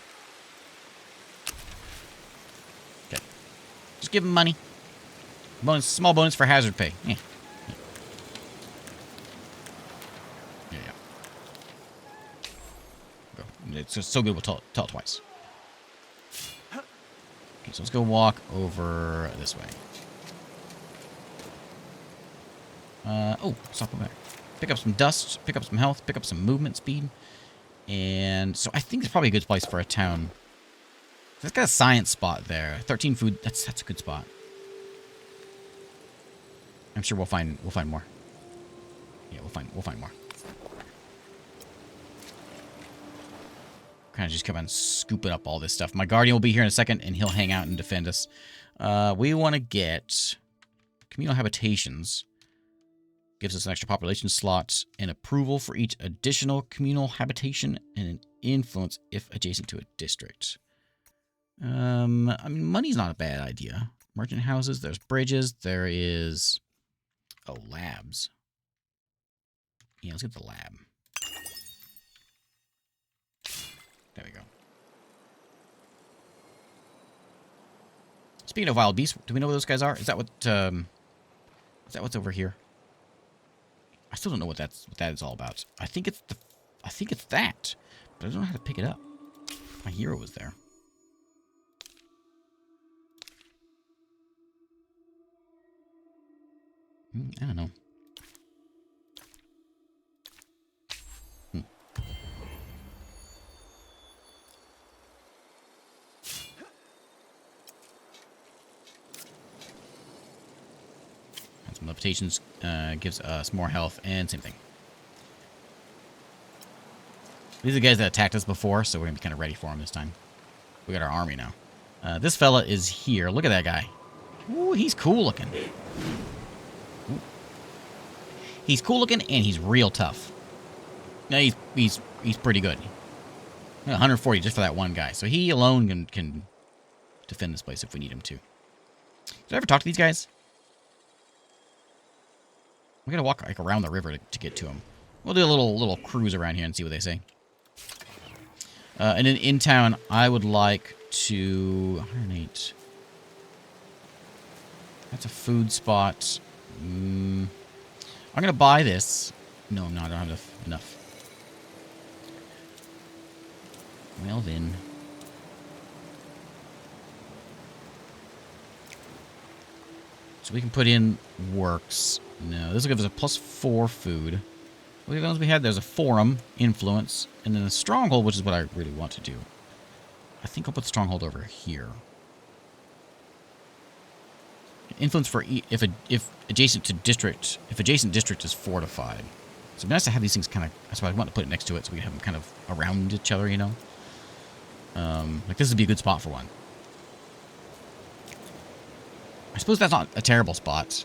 Okay. Just give them money. Bonus, small bonus for hazard pay. Yeah. It's just so good we'll tell it twice. Okay, so let's go walk over this way. Oh, stop over there. Pick up some dust, pick up some health, pick up some movement speed. And so I think it's probably a good place for a town. It's got a science spot there. 13 food, that's a good spot. I'm sure we'll find more. Yeah, we'll find more. Kind of just keep on scooping up all this stuff. My Guardian will be here in a second, and he'll hang out and defend us. We want to get communal habitations. Gives us an extra population slot, and approval for each additional communal habitation, and an influence if adjacent to a district. I mean, money's not a bad idea. Merchant houses, there's bridges, there is... Oh, labs. Yeah, let's get the lab. There we go. Speaking of wild beasts, do we know what those guys are? Is that what's over here? I still don't know what that is all about. I think it's that, but I don't know how to pick it up. My hero was there. I don't know. Some levitations gives us more health and same thing. These are the guys that attacked us before, so we're going to be kind of ready for them this time. We got our army now. This fella is here. Look at that guy. Ooh, he's cool looking. Ooh. He's cool looking and he's real tough. No, he's pretty good. 140 just for that one guy. So he alone can defend this place if we need him to. Did I ever talk to these guys? We gotta walk like around the river to get to them. We'll do a little cruise around here and see what they say. And then in town, I would like to 108. That's a food spot. I'm gonna buy this. No, I'm not. I don't have enough. Well then. So we can put in works. No, this will give us a +4 food. What are the ones we had? There's a forum, influence, and then a stronghold, which is what I really want to do. I think I'll put stronghold over here. Influence for if adjacent district is fortified. So it'd be nice to have these things kind of. That's why I want to put it next to it, so we have them kind of around each other, you know. Like this would be a good spot for one. I suppose that's not a terrible spot.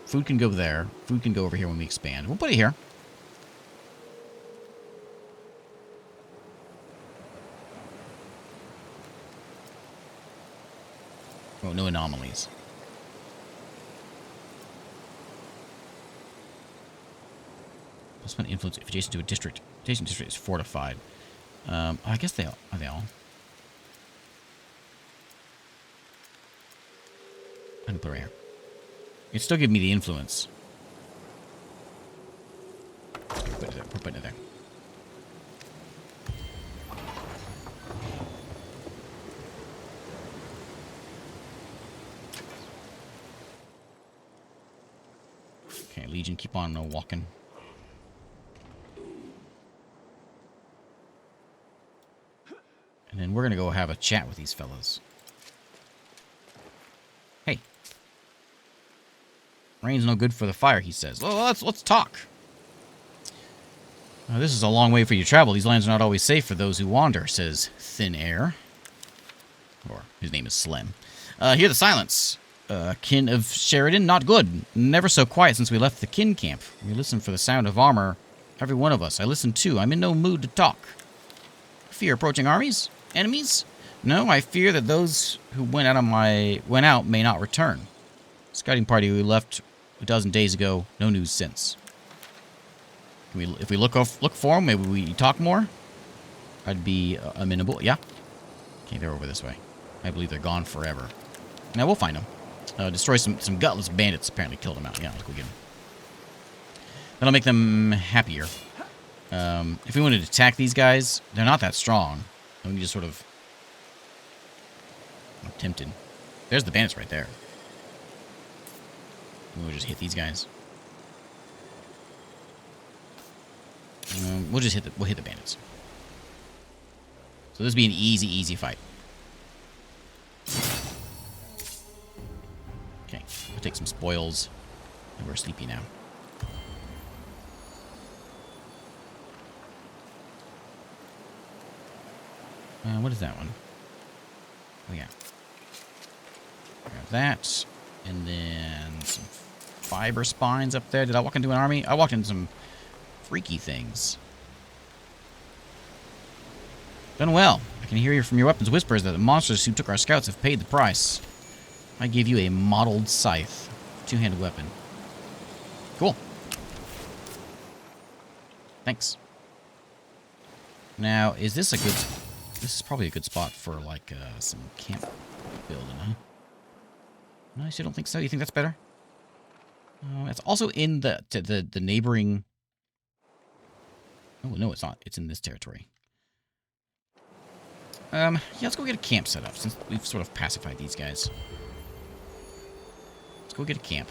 Food can go there. Food can go over here when we expand. We'll put it here. Oh, no anomalies. +1 influence if adjacent to a district. Adjacent district is fortified. I guess they are. Are they all? I'm gonna put it right here. It still give me the influence. We're putting it there. Okay, Legion, keep on walking. And then we're gonna go have a chat with these fellas. Hey. Rain's no good for the fire, he says. Well, let's talk. This is a long way for you to travel. These lands are not always safe for those who wander, says Thin Air. Or his name is Slim. Hear the silence. Kin of Sheridan, not good. Never so quiet since we left the kin camp. We listen for the sound of armor. Every one of us. I listen too. I'm in no mood to talk. Fear approaching armies? Enemies? No, I fear that those who went out may not return. Scouting party we left a dozen days ago. No news since. If we look for them, maybe we talk more? I'd be amenable. Yeah. Okay, they're over this way. I believe they're gone forever. Now we'll find them. Destroy some gutless bandits. Apparently killed them out. Yeah, let's go get them. That'll make them happier. If we wanted to attack these guys, they're not that strong. We can just sort of... I'm tempted. There's the bandits right there. We'll just hit these guys. We'll hit the bandits. So this will be an easy fight. Okay, we'll take some spoils. And we're sleepy now. What is that one? Oh, yeah. Grab that. And then some fiber spines up there. Did I walk into an army? I walked into some freaky things. Done well. I can hear from your weapons whispers that the monsters who took our scouts have paid the price. I gave you a mottled scythe. Two-handed weapon. Cool. Thanks. Now, is this a good... This is probably a good spot for, like, some camp building, huh? No, I still don't think so. You think that's better? It's also in the neighboring... Oh, no, it's not. It's in this territory. Yeah, let's go get a camp set up, since we've sort of pacified these guys. Let's go get a camp.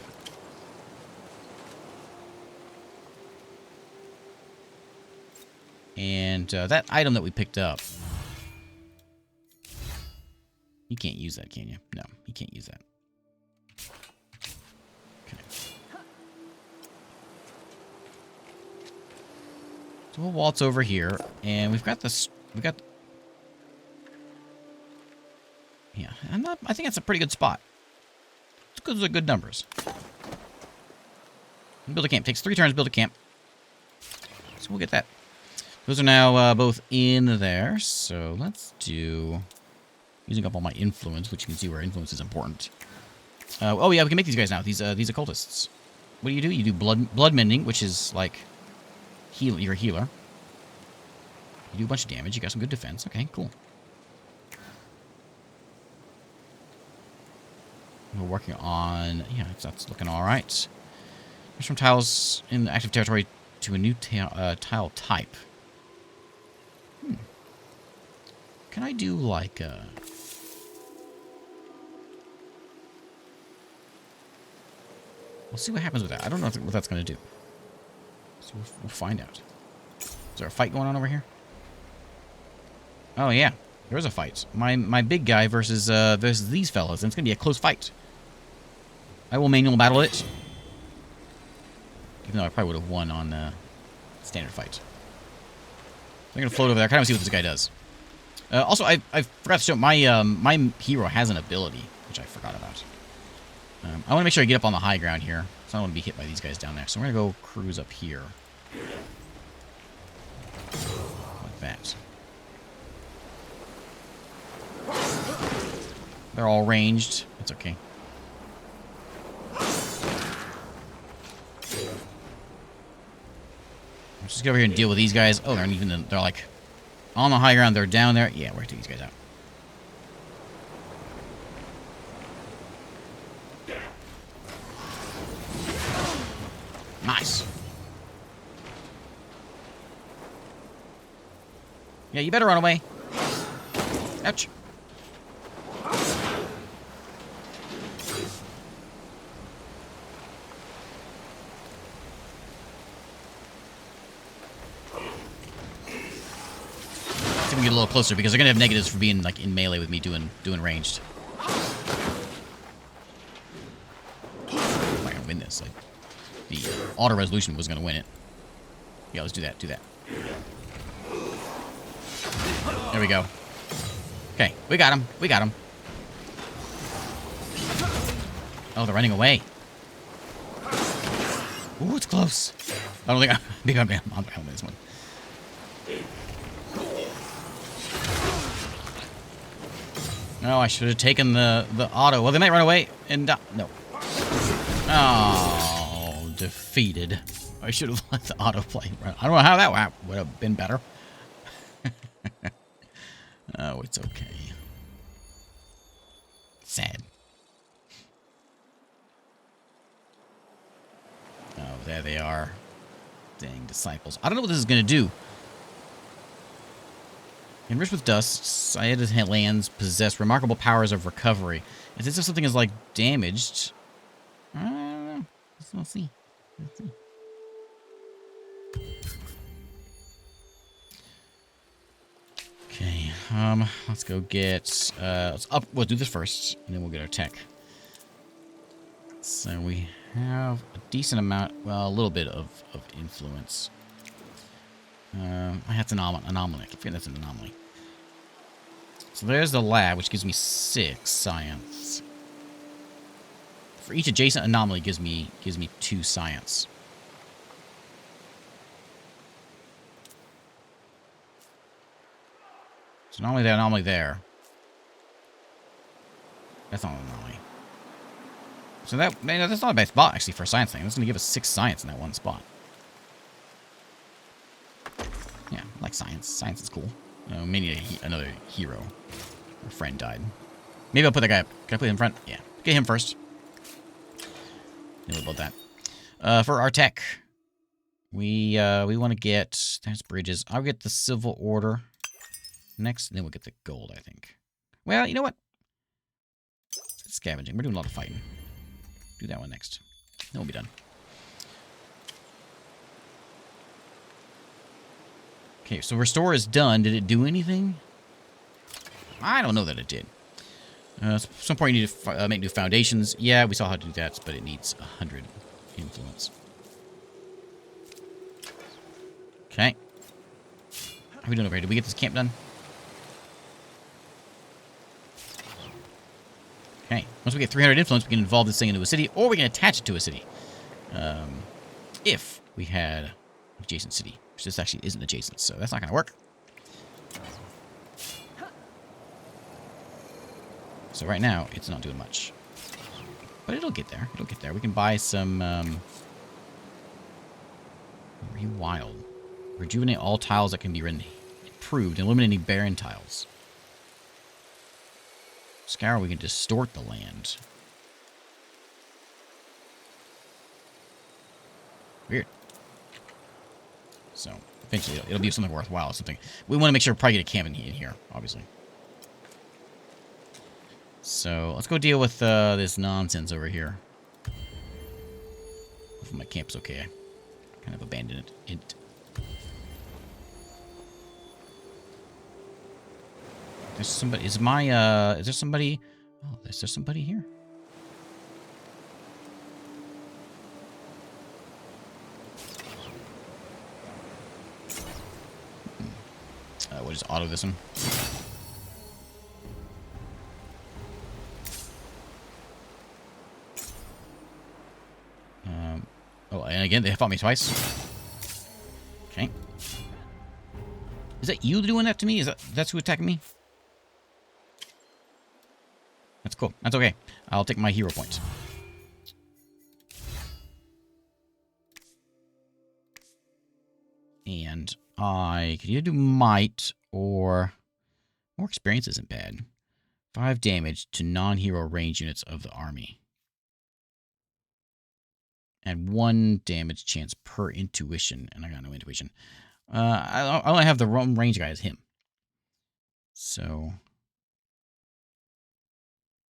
And that item that we picked up... You can't use that, can you? No, you can't use that. Okay. So we'll waltz over here, and we've got this... Yeah, I think that's a pretty good spot. Those are good numbers. Build a camp. Takes 3 turns to build a camp. So we'll get that. Those are now both in there, so let's do... Using up all my influence, which you can see where influence is important. Oh yeah, we can make these guys now. These occultists. What do? You do blood mending, which is like you're a healer. You do a bunch of damage. You got some good defense. Okay, cool. We're working on... Yeah, that's looking all right. There's some tiles in the active territory to a new tile type. Can I do like a... We'll see what happens with that. I don't know what that's going to do. So we'll find out. Is there a fight going on over here? Oh, yeah. There is a fight. My big guy versus these fellas. And it's going to be a close fight. I will manual battle it. Even though I probably would have won on standard fight. I'm going to float over there. I kind of see what this guy does. Also, I forgot to show my hero has an ability, which I forgot about. I want to make sure I get up on the high ground here, so I don't want to be hit by these guys down there. So we're going to go cruise up here. Like that. They're all ranged. It's okay. Let's just go over here and deal with these guys. Oh, they're like on the high ground. They're down there. Yeah, we're going to take these guys out. Nice. Yeah, you better run away. Ouch. See if we can get a little closer because they're gonna have negatives for being like in melee with me doing ranged. I'm not gonna win this. Like, the auto resolution was gonna win it. Yeah, let's do that. Do that. There we go. Okay, we got him. We got him. Oh, they're running away. Ooh, it's close. I don't think I'm on this one. No, I should have taken the auto. Well, they might run away and no. Oh, defeated. I should have let the auto play. I don't know how that would have been better. Oh, it's okay. Sad. Oh, there they are. Dang disciples. I don't know what this is going to do. Enriched with dust, Sayada's lands possess remarkable powers of recovery. If this is something is like damaged, I don't know. We'll see. Let's see. Okay, let's go get, we'll do this first, and then we'll get our tech. So we have a decent amount, well, a little bit of influence. That's an anomaly. I forget that's an anomaly. So there's the lab, which gives me 6 science. For each adjacent anomaly, gives me 2 science. So not only that anomaly there. That's not an anomaly. So that's not a bad spot actually for a science thing. That's going to give us 6 science in that one spot. Yeah, I like science. Science is cool. Maybe another hero. Our friend died. Maybe I'll put that guy up. Can I put him in front? Yeah. Get him first. Then we'll build that. For our tech, we want to get... There's bridges. I'll get the civil order next, and then we'll get the gold, I think. Well, you know what? Scavenging. We're doing a lot of fighting. Do that one next. Then we'll be done. Okay, so restore is done. Did it do anything? I don't know that it did. At some point you need to make new foundations. Yeah, we saw how to do that, but it needs 100 influence. Okay. How are we doing over here? Did we get this camp done? Okay. Once we get 300 influence, we can involve this thing into a city, or we can attach it to a city. If we had an adjacent city. Which this actually isn't adjacent, so that's not going to work. So right now, it's not doing much. But it'll get there. It'll get there. We can buy some... Rewild. Rejuvenate all tiles that can be improved, eliminating barren tiles. Scour, we can distort the land. Weird. So, eventually, it'll be something worthwhile. Something we want to make sure we probably get a camp in here, obviously. So, let's go deal with this nonsense over here. Hopefully my camp's okay. I kind of abandoned it. There's somebody. Is there somebody? Oh, is there somebody here? We'll just auto this one. Oh, and again, they fought me twice. Okay. Is that you doing that to me? That's who attacking me? That's cool. That's okay. I'll take my hero point. And I could either do might or more experience isn't bad. 5 damage to non-hero range units of the army. And 1 damage chance per intuition. And I got no intuition. I only have the wrong range guy as him. So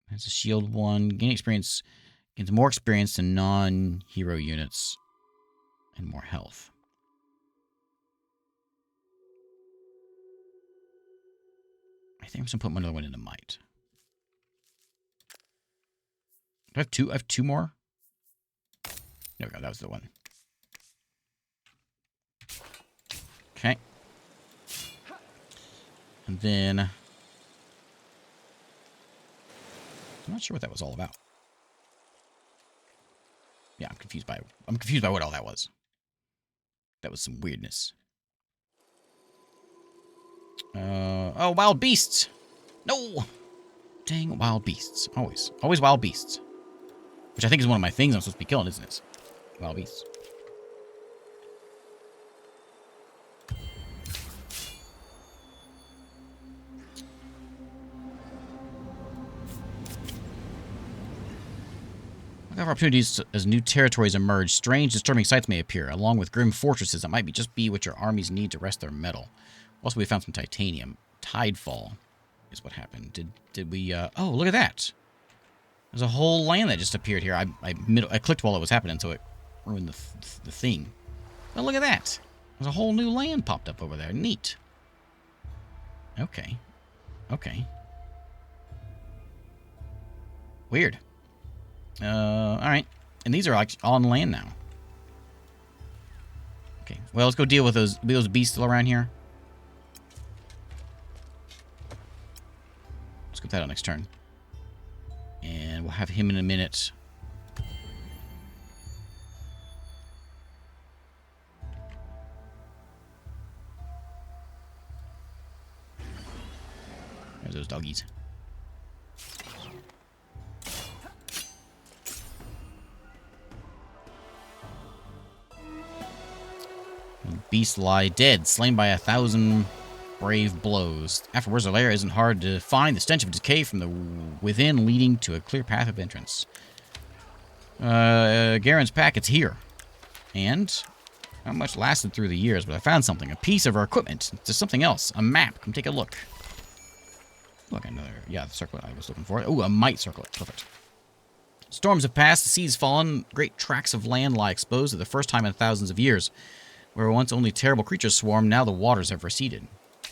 that's a shield 1. Gain experience. Gains more experience to non-hero units. And more health. I think I'm just going to put another one into might. Do I have 2? I have 2 more? There we go. That was the one. Okay. And then... I'm not sure what that was all about. Yeah, I'm confused by what all that was. That was some weirdness. Oh, wild beasts! No! Dang wild beasts. Always. Always wild beasts. Which I think is one of my things I'm supposed to be killing, isn't it? Wild beasts. Look out for opportunities as new territories emerge. Strange, disturbing sights may appear, along with grim fortresses that might just be what your armies need to rest their metal. Also, we found some titanium. Tidefall is what happened. Did we, oh, look at that. There's a whole land that just appeared here. I clicked while it was happening, so it ruined the thing. Oh, look at that. There's a whole new land popped up over there. Neat. Okay. Okay. Weird. Alright. And these are like on land now. Okay. Well, let's go deal with those beasts still around here. Let's get that on next turn. And we'll have him in a minute. There's those doggies. Beasts lie dead, slain by 1,000 brave blows. Afterwards, the lair isn't hard to find. The stench of decay from the within leading to a clear path of entrance. Garen's pack, it's here. And not much lasted through the years, but I found something. A piece of our equipment. There's something else. A map. Come take a look. Look, another... Yeah, the circlet I was looking for. Oh, a might circlet. Perfect. Storms have passed. The seas fallen. Great tracts of land lie exposed for the first time in thousands of years. Where once only terrible creatures swarmed, now the waters have receded. The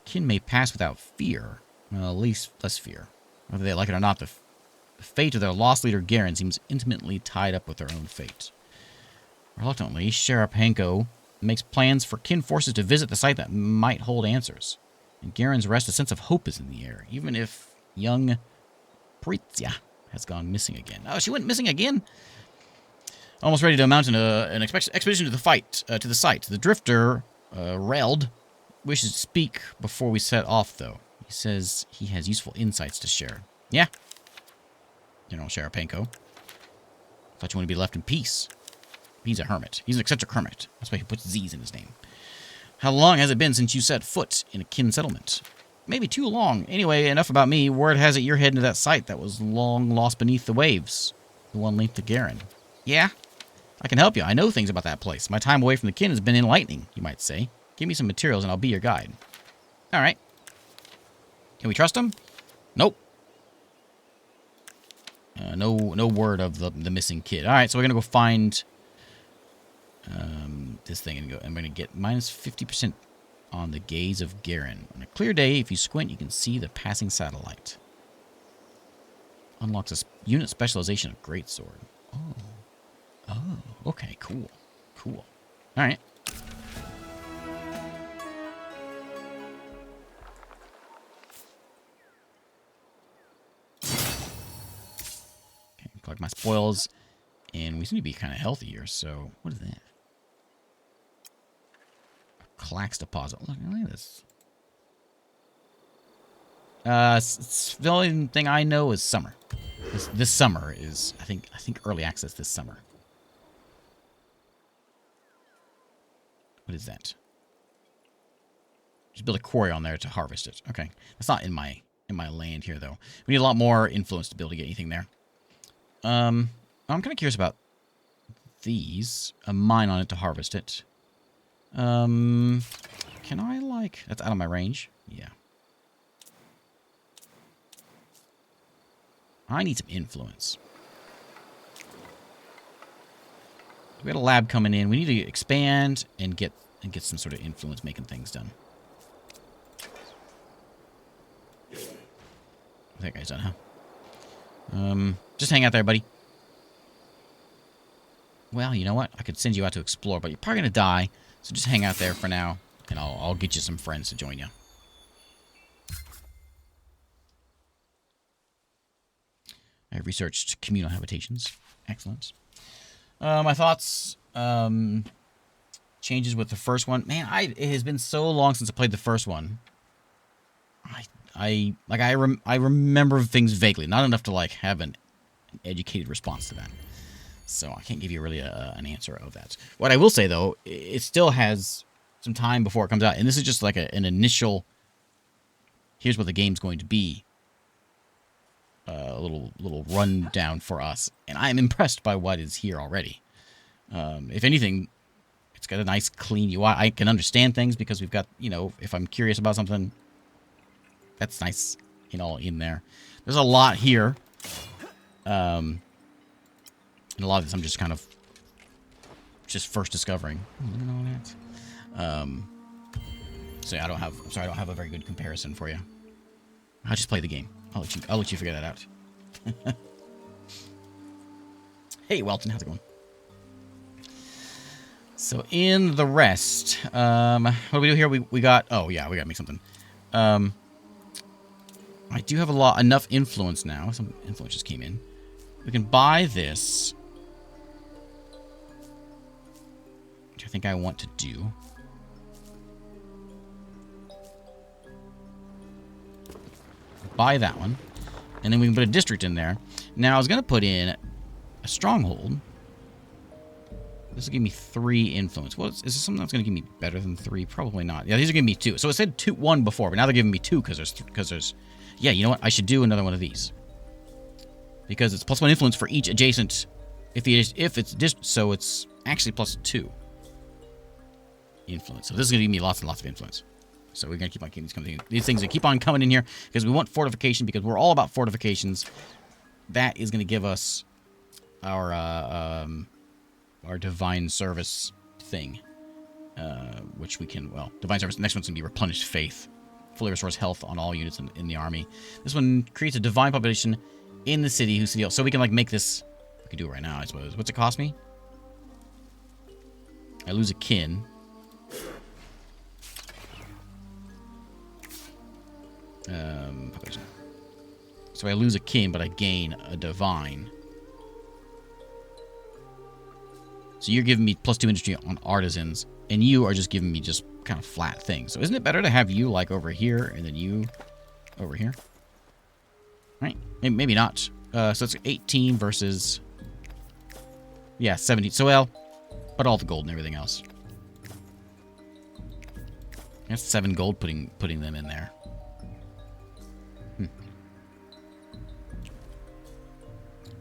kin may pass without fear. Well, at least less fear. Whether they like it or not, the fate of their lost leader Garen seems intimately tied up with their own fate. Reluctantly, Sharapenko makes plans for kin forces to visit the site that might hold answers. In Garen's rest, a sense of hope is in the air, even if young Pritzia has gone missing again. Oh, she went missing again? Almost ready to mount an expedition to the site. The drifter, Reld, wishes to speak before we set off, though. He says he has useful insights to share. Yeah. General Sharapenko. Thought you wanted to be left in peace. He's a hermit. He's an eccentric hermit. That's why he puts Z's in his name. How long has it been since you set foot in a kin settlement? Maybe too long. Anyway, enough about me. Word has it you're heading to that site that was long lost beneath the waves. The one linked to Garen. Yeah? I can help you. I know things about that place. My time away from the kin has been enlightening, you might say. Give me some materials and I'll be your guide. All right. Can we trust him? Nope. No word of the missing kid. All right, so we're going to go find this thing. And I'm going to get minus 50% on the gaze of Garen. On a clear day, if you squint, you can see the passing satellite. Unlocks a unit specialization of greatsword. Oh. Oh, okay, cool. Cool. All right. Okay, collect my spoils. And we seem to be kind of healthy here, so what is that? A Clax deposit. Look at this. The only thing I know is summer. This summer is, I think early access this summer. What is that? Just build a quarry on there to harvest it. Okay. That's not in my land here, though. We need a lot more influence to be able to get anything there. I'm kind of curious about these. A mine on it to harvest it. Can I, like... That's out of my range? Yeah. I need some influence. We got a lab coming in. We need to expand and get some sort of influence making things done. That guy's done, huh? Just hang out there, buddy. Well, you know what? I could send you out to explore, but you're probably gonna die. So just hang out there for now, and I'll get you some friends to join you. I have researched communal habitations. Excellent. My thoughts, changes with the first one. Man, it has been so long since I played the first one. I remember things vaguely, not enough to like have an educated response to that. So I can't give you really an answer of that. What I will say though, it still has some time before it comes out, and this is just like an initial. Here's what the game's going to be. A little rundown for us, and I am impressed by what is here already. If anything, it's got a nice clean UI. I can understand things because we've got, you know, if I'm curious about something, that's nice, you know, in there. There's a lot here, and a lot of this I'm just kind of first discovering. Look at all that. So yeah, I don't have a very good comparison for you. I'll just play the game. I'll let you figure that out. Hey, Welton, how's it going? So in the rest, what do we do here? We got. Oh yeah, we gotta make something. I do have enough influence now. Some influence just came in. We can buy this, which I think I want to do. Buy that one, and then we can put a district in there. Now I was gonna put in a stronghold. This will give me 3 influence. Well, is this something that's gonna give me better than 3? Probably not. Yeah, these are giving me 2. So it said 1 before, but now they're giving me 2 because there's. Yeah, you know what? I should do another one of these because it's +1 influence for each adjacent. If it's so it's actually +2 influence. So this is gonna give me lots and lots of influence. So we're going to keep on keeping these things that keep on coming in here because we want fortification, because we're all about fortifications. That is going to give us our divine service thing, which we can, well, divine service. The next one's going to be replenished faith. Fully restores health on all units in the army. This one creates a divine population in the city whose city. So we can like make this. We can do it right now, I suppose. What's it cost me? I lose a kin. So I lose a kin, but I gain a divine. So you're giving me +2 industry on artisans, and you are just giving me just kind of flat things. So isn't it better to have you like over here and then you over here? Right? Maybe not. So it's 18 versus, yeah, 17. So well, but all the gold and everything else. That's 7 gold putting them in there.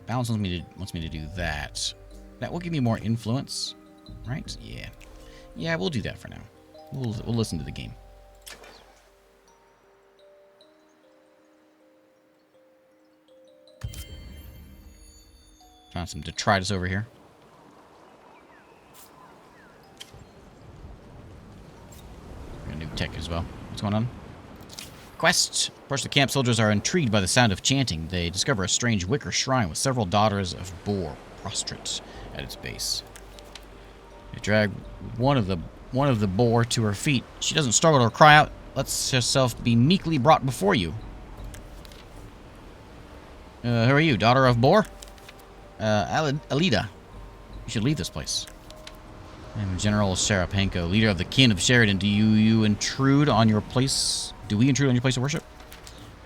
Balance wants me to do that. That will give me more influence, right? Yeah. Yeah, we'll do that for now. We'll listen to the game. Found some detritus over here. Got a new tech as well. What's going on? Quest. Approach the camp. Soldiers are intrigued by the sound of chanting. They discover a strange wicker shrine with several daughters of Boar prostrate at its base. They drag one of the boar to her feet. She doesn't struggle or cry out. Lets herself be meekly brought before you. Who are you, daughter of Boar? Alida. You should leave this place. I'm General Sharapenko, leader of the kin of Sheridan. Do you intrude on your place? Do we intrude on your place of worship?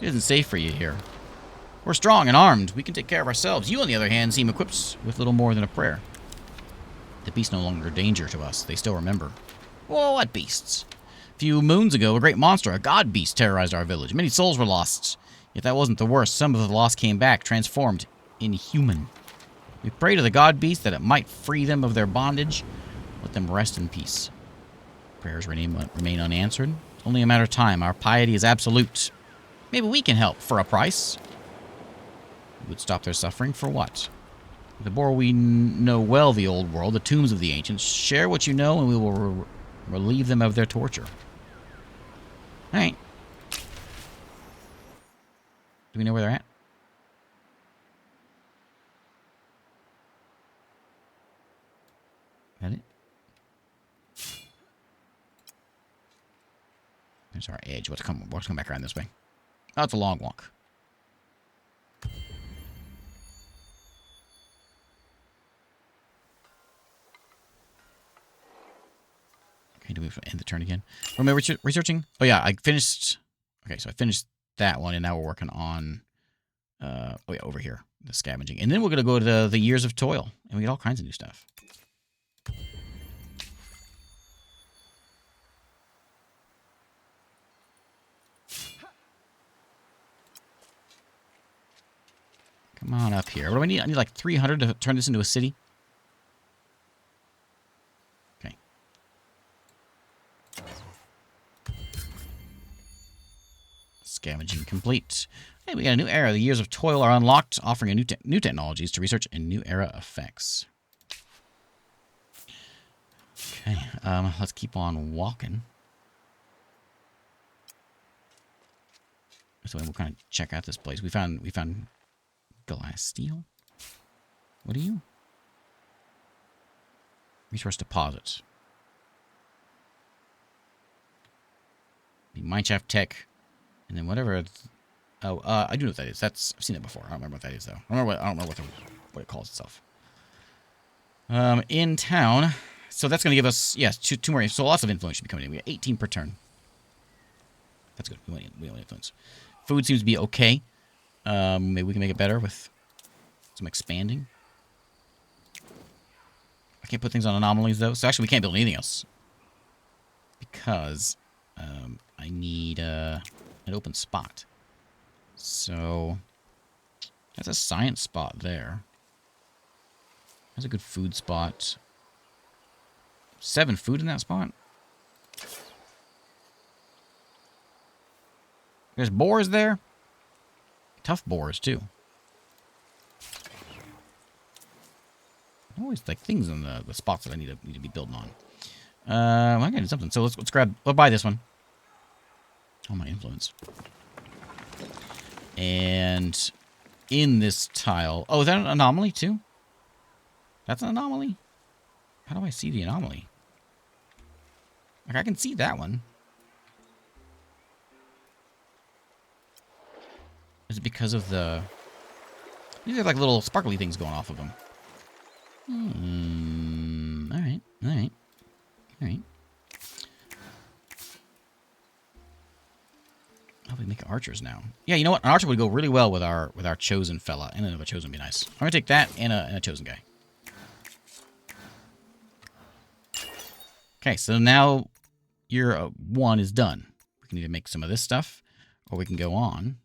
It isn't safe for you here. We're strong and armed. We can take care of ourselves. You, on the other hand, seem equipped with little more than a prayer. The beasts no longer a danger to us. They still remember. Whoa, what beasts? A few moons ago, a great monster, a god beast, terrorized our village. Many souls were lost. Yet that wasn't the worst. Some of the lost came back, transformed inhuman. We pray to the god beast that it might free them of their bondage. Let them rest in peace. Prayers remain unanswered. It's only a matter of time. Our piety is absolute. Maybe we can help for a price. We would stop their suffering for what? The Boar we know well the old world, the tombs of the ancients. Share what you know and we will relieve them of their torture. Alright. Do we know where they're at? Is that it? There's our edge. Let's come back around this way. Oh, it's a long walk. Okay, do we end the turn again? Or am I researching? Oh, yeah, I finished... Okay, so I finished that one, and now we're working on... oh, yeah, over here. The scavenging. And then we're going to go to the Years of Toil, and we get all kinds of new stuff. Come on up here. What do I need? I need like 300 to turn this into a city. Okay. Scavenging complete. Hey, we got a new era. The Years of Toil are unlocked, offering a new technologies to research and new era effects. Okay, let's keep on walking. So we'll kind of check out this place. We found glass steel. What are you? Resource deposit. The mineshaft tech, and then whatever. Oh, I do know what that is. I've seen it before. I don't remember what that is though. I don't know what it calls itself. In town. So that's going to give us two more. So lots of influence should be coming in. We got 18 per turn. That's good. We want influence. Food seems to be okay. Maybe we can make it better with some expanding. I can't put things on anomalies, though. So actually, we can't build anything else. Because I need an open spot. So that's a science spot there. That's a good food spot. 7 food in that spot. There's boars there. Tough boars, too. Always like things in the spots that I need to be building on. I gotta do something. So let's grab. We'll buy this one. Oh, my influence. And in this tile. Oh, is that an anomaly too? That's an anomaly. How do I see the anomaly? Like I can see that one. Is it because of the... These are like little sparkly things going off of them. Alright. Oh, we make archers now. Yeah, you know what? An archer would go really well with our chosen fella. And then a chosen would be nice. I'm gonna take that and a chosen guy. Okay, so now your 1 is done. We can either make some of this stuff, or we can go on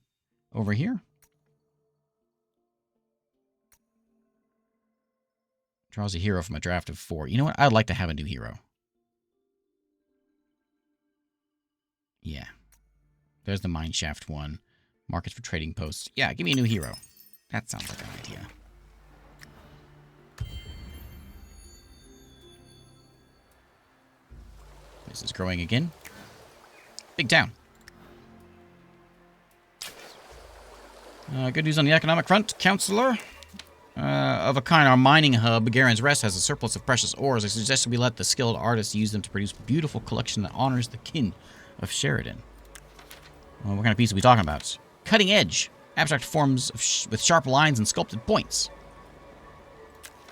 over here. Draws a hero from a draft of 4. You know what? I'd like to have a new hero. Yeah. There's the mineshaft one. Markets for trading posts. Yeah, give me a new hero. That sounds like an idea. This is growing again. Big town. Good news on the economic front, Counselor. Of a kind, our mining hub, Garen's Rest, has a surplus of precious ores. I suggest we let the skilled artists use them to produce a beautiful collection that honors the kin of Sheridan. Well, what kind of piece are we talking about? Cutting edge. Abstract forms with sharp lines and sculpted points.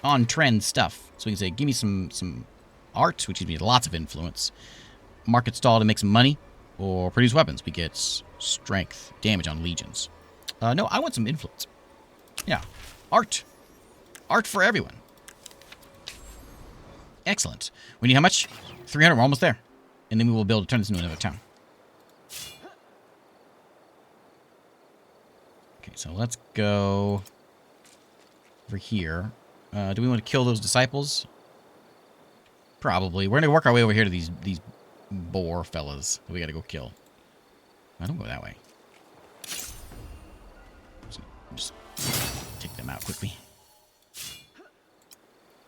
On-trend stuff. So we can say, give me some art, which gives me lots of influence. Market stall to make some money. Or produce weapons. We get strength, damage on legions. No, I want some influence. Yeah. Art. Art for everyone. Excellent. We need how much? 300. We're almost there. And then we will be able to turn this into another town. Okay, so let's go over here. Do we want to kill those disciples? Probably. We're going to work our way over here to these boar fellas that we got to go kill. I don't go that way. Just take them out quickly.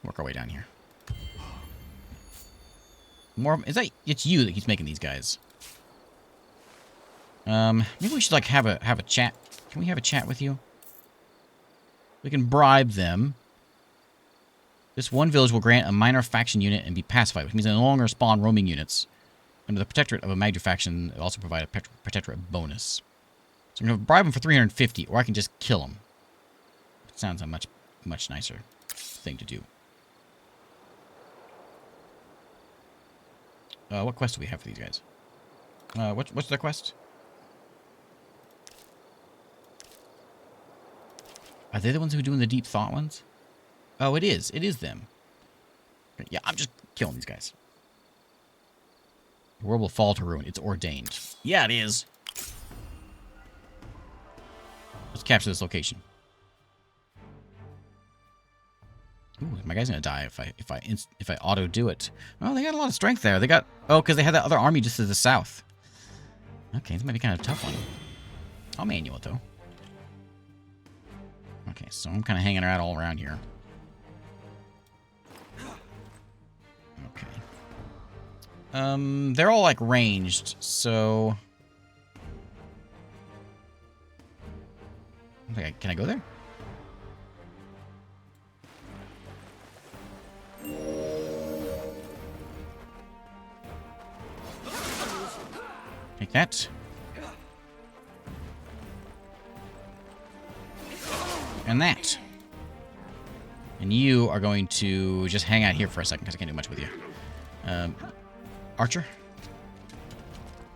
Work our way down here. More. Is that? It's you that keeps making these guys. Maybe we should like have a chat. Can we have a chat with you? We can bribe them. This one village will grant a minor faction unit and be pacified, which means they no longer spawn roaming units. Under the protectorate of a major faction, they also provide a protectorate bonus. So I'm going to bribe them for 350, or I can just kill them. It sounds a much nicer thing to do. What quest do we have for these guys? What's their quest? Are they the ones who are doing the deep thought ones? Oh, it is. It is them. Yeah, I'm just killing these guys. The world will fall to ruin. It's ordained. Yeah, it is. Let's capture this location. Ooh, my guy's gonna die if I auto do it. Oh, they got a lot of strength there. They got because they had that other army just to the south. Okay, this might be kind of a tough one. I'll manual it though. Okay, so I'm kind of hanging out all around here. Okay. They're all like ranged, so. Okay, can I go there? Take that. And that. And you are going to just hang out here for a second because I can't do much with you. Archer.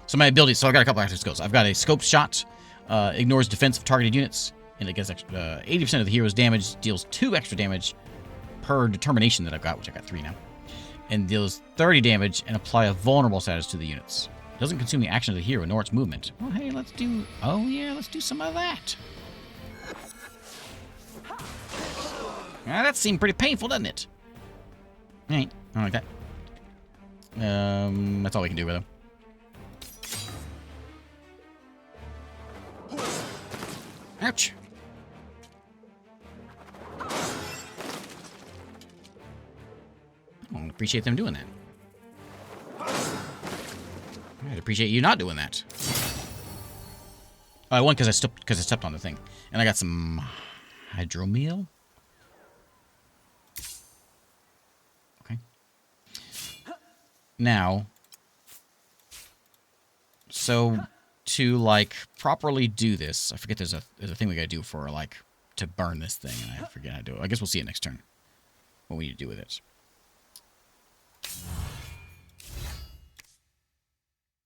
So my abilities, so I've got a couple active skills. I've got a scoped shot, ignores defense of targeted units, and it gets 80% of the hero's damage, deals 2 extra damage per determination that I've got, which I got 3 now, and deals 30 damage and apply a vulnerable status to the units. Doesn't consume the action of the hero nor its movement. Well, hey, let's do some of that. That seemed pretty painful, doesn't it? Alright, I don't like that. That's all we can do with him. Ouch. I don't appreciate them doing that. I'd appreciate you not doing that. I won because I stepped on the thing, and I got some hydromeal. Okay. Now, so to like properly do this, I forget there's a thing we gotta do for like to burn this thing, and I forget how to do it. I guess we'll see it next turn. What we need to do with it.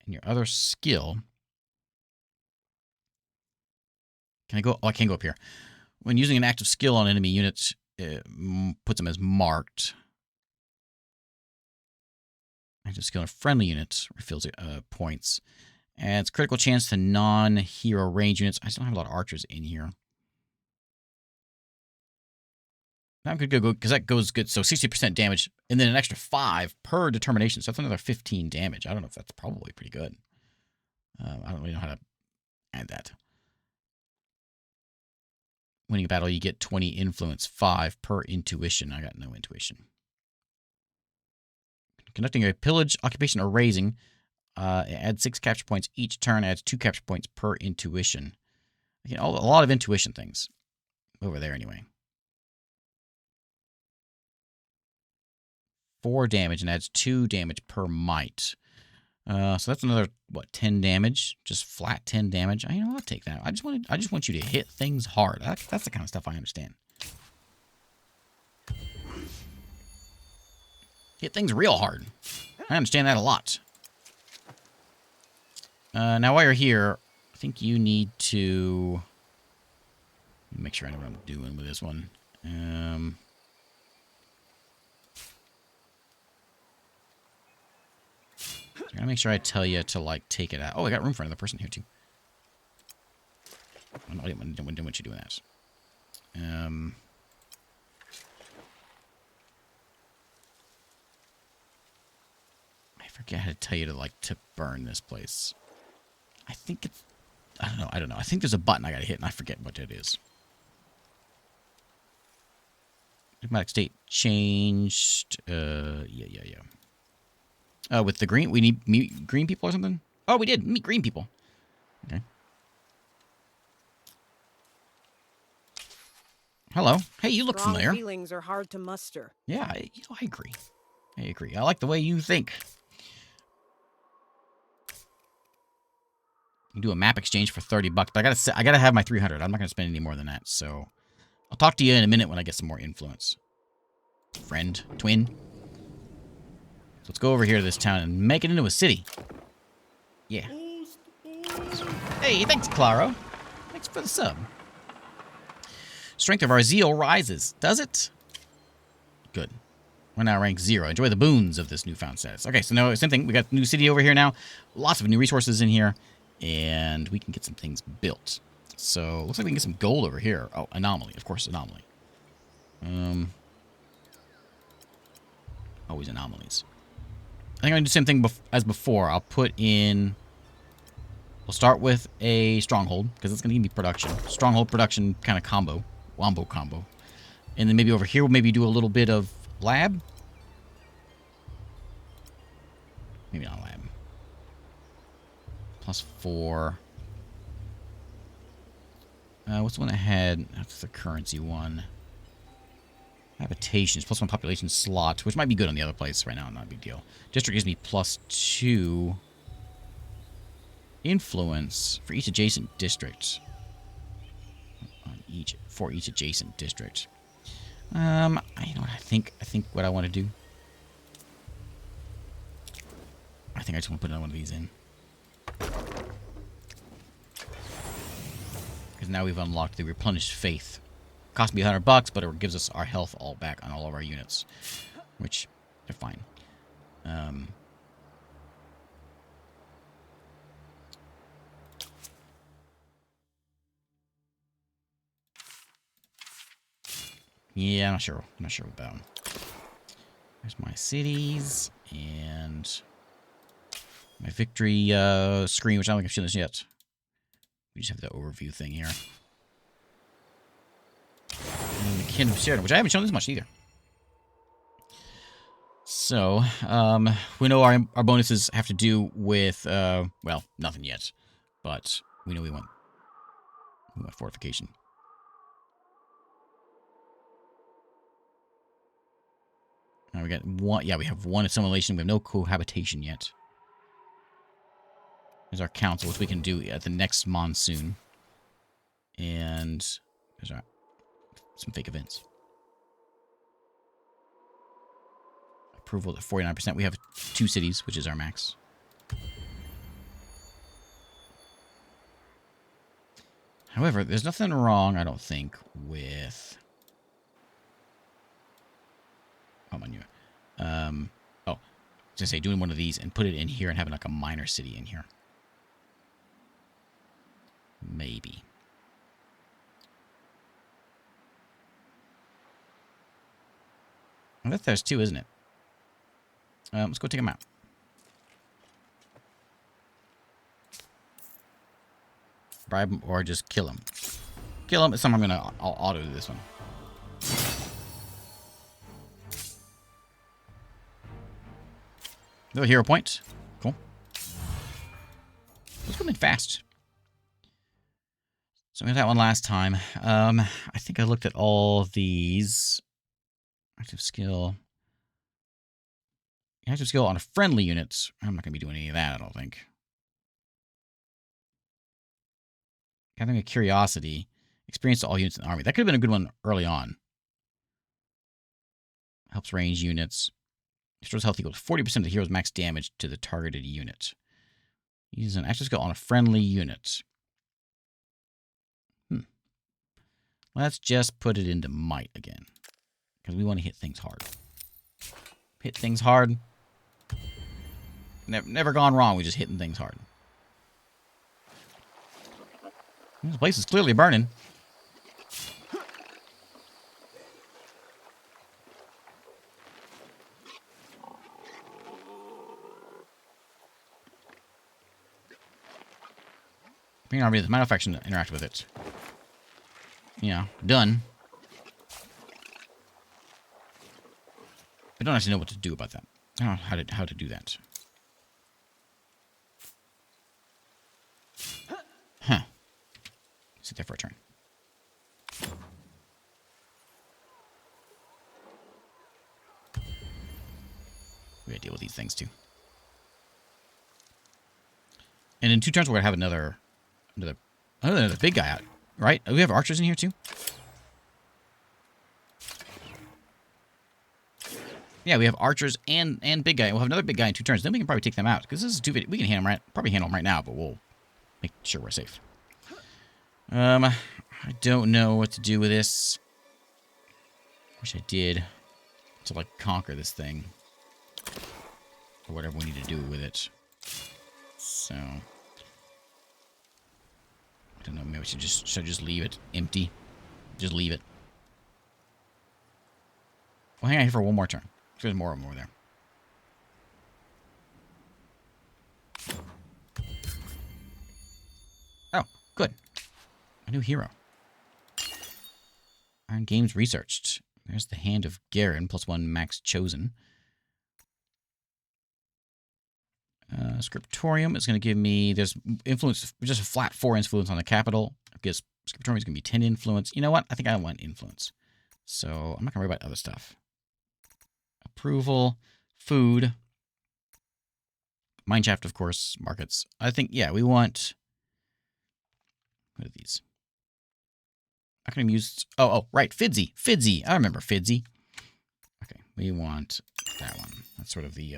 And your other skill. Can I go? Oh, I can't go up here. When using an active skill on enemy units, it puts them as marked. Active skill on friendly units refills points. Adds critical chance to non-hero range units. I still don't have a lot of archers in here. That could go because that goes good. So 60% damage, and then an extra 5 per determination. So that's another 15 damage. I don't know if that's probably pretty good. I don't really know how to add that. Winning a battle, you get 20 influence, 5 per intuition. I got no intuition. Conducting a pillage, occupation, or raising. Add 6 capture points each turn. Adds 2 capture points per intuition. Again, a lot of intuition things over there anyway. 4 damage and adds 2 damage per might. So that's another, what, 10 damage? Just flat 10 damage. I'll take that. I just want you to hit things hard. That's the kind of stuff I understand. Hit things real hard. I understand that a lot. Now while you're here, I think you need to make sure I know what I'm doing with this one. I gotta make sure I tell you to, like, take it out. Oh, I got room for another person here, too. I didn't want you doing that. I forget how to tell you to, like, to burn this place. I think it's... I don't know. I think there's a button I gotta hit, and I forget what it is. Diplomatic state changed. Yeah. With the green, we need meet green people or something? Oh, we did meet green people. Okay. Hello. Hey, you look familiar. Feelings are hard to muster. Yeah, I agree. I like the way you think. You can do a map exchange for $30, but I gotta have my 300. I'm not gonna spend any more than that. So I'll talk to you in a minute when I get some more influence. Friend, twin. let's go over here to this town and make it into a city. Yeah. Hey, thanks, Claro. Thanks for the sub. Strength of our zeal rises. Does it? Good. We're now rank 0. Enjoy the boons of this newfound status. Okay, so now, same thing. We got new city over here now. Lots of new resources in here. And we can get some things built. So, looks like we can get some gold over here. Oh, anomaly. Of course, anomaly. Always anomalies. I think I'm going to do the same thing as before. I'll put in... We'll start with a stronghold, because it's going to give me production. Stronghold production kind of combo. Wombo combo. And then maybe over here, we'll maybe do a little bit of lab. Maybe not lab. +4. What's the one I had? That's the currency one. Habitations, +1 population slot, which might be good on the other place right now. Not a big deal. District gives me +2 influence for each adjacent district. For each adjacent district. You know what I think what I want to do. I think I just want to put another one of these in. Because now we've unlocked the replenished faith. Cost me $100, but it gives us our health all back on all of our units, which they're fine. Yeah, I'm not sure. I'm not sure with that one. There's my cities and my victory screen, which I don't think I've shown this yet. We just have the overview thing here. And the Kingdom of Sheridan, which I haven't shown this much either. So, we know our bonuses have to do with, well, nothing yet. But we know we want fortification. We got one. Yeah, we have one assimilation. We have no cohabitation yet. There's our council, which we can do at the next monsoon. And there's our some fake events. Approval at 49%. We have 2 cities, which is our max. However, there's nothing wrong, I don't think, with... Oh, my new. Oh, I was gonna say doing one of these and put it in here and having like a minor city in here. Maybe. I bet there's 2, isn't it? Let's go take them out. Bribe him or just kill him. Kill him. It's something I'll auto do this one. Another hero point. Cool. Let's come in fast. So we had that one last time. I think I looked at all these. Active skill. Active skill on a friendly unit. I'm not going to be doing any of that, I don't think. Having a curiosity. Experience to all units in the army. That could have been a good one early on. Helps range units. Restores health equal to 40% of the hero's max damage to the targeted unit. Use an active skill on a friendly unit. Let's just put it into might again. Because we want to hit things hard. Hit things hard. Never gone wrong with just hitting things hard. This place is clearly burning. Bring army the minor faction to interact with it. Yeah, done. I don't actually know what to do about that. I don't know how to do that. Huh. Sit there for a turn. We gotta deal with these things too. And in 2 turns we're gonna have another big guy out, right? We have archers in here too. Yeah, we have archers and big guy. We'll have another big guy in 2 turns. Then we can probably take them out. Because this is 250. We can probably handle them right now, but we'll make sure we're safe. I don't know what to do with this. Wish I did. To, like, conquer this thing. Or whatever we need to do with it. So... I don't know, maybe should I just leave it empty? Just leave it. Well, hang on here for one more turn. There's more of them over there. Oh, good. A new hero. Iron Games researched. There's the Hand of Garen, +1 max chosen. Scriptorium is going to give me, there's influence, just a flat 4 influence on the capital. I guess Scriptorium is going to be 10 influence. You know what? I think I want influence. So I'm not going to worry about other stuff. Approval, food, mineshaft, of course, markets. I think, yeah, we want, what are these? I can use, oh, right, Fidzy. I remember Fidzy. Okay, we want that one. That's sort of the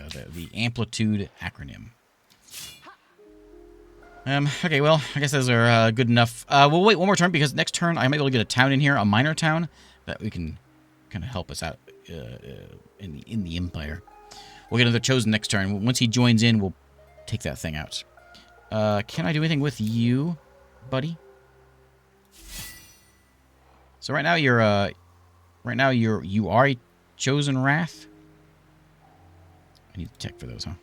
amplitude acronym. Okay, well, I guess those are good enough. We'll wait one more turn because next turn I might be able to get a town in here, a minor town, that we can kind of help us out in the Empire. We'll get another chosen next turn. Once he joins in, we'll take that thing out. Can I do anything with you, buddy? So right now you are a chosen wrath. I need to check for those, huh?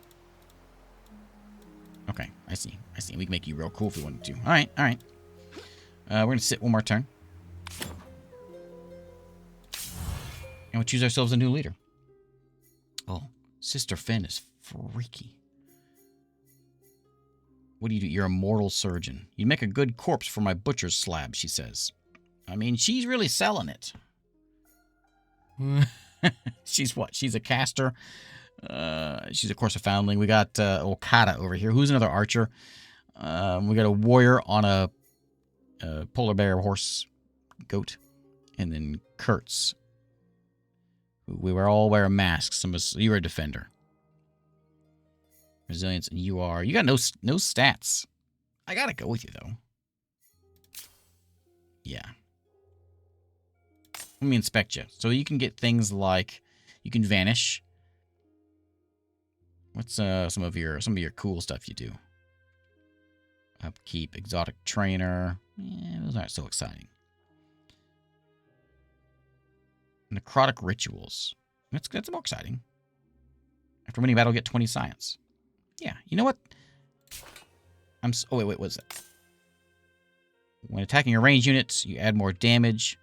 Okay, I see. We can make you real cool if we wanted to. All right. We're gonna sit one more turn, and we'll choose ourselves a new leader. Oh, Sister Fen is freaky. What do? You're a mortal surgeon. You make a good corpse for my butcher's slab, she says. I mean, she's really selling it. She's what? She's a caster. She's, of course, a foundling. We got Okada over here, who's another archer. We got a warrior on a polar bear horse goat. And then Kurtz. We were all wearing masks. You're a defender. Resilience, and you got no stats. I gotta go with you, though. Yeah. Let me inspect you. So you can get things like, you can vanish. What's some of your cool stuff you do? Upkeep, exotic trainer. Those aren't so exciting. Necrotic rituals. That's more exciting. After winning battle, get 20 science. Yeah, you know what? Oh wait, what's that? When attacking a ranged unit, you add more damage.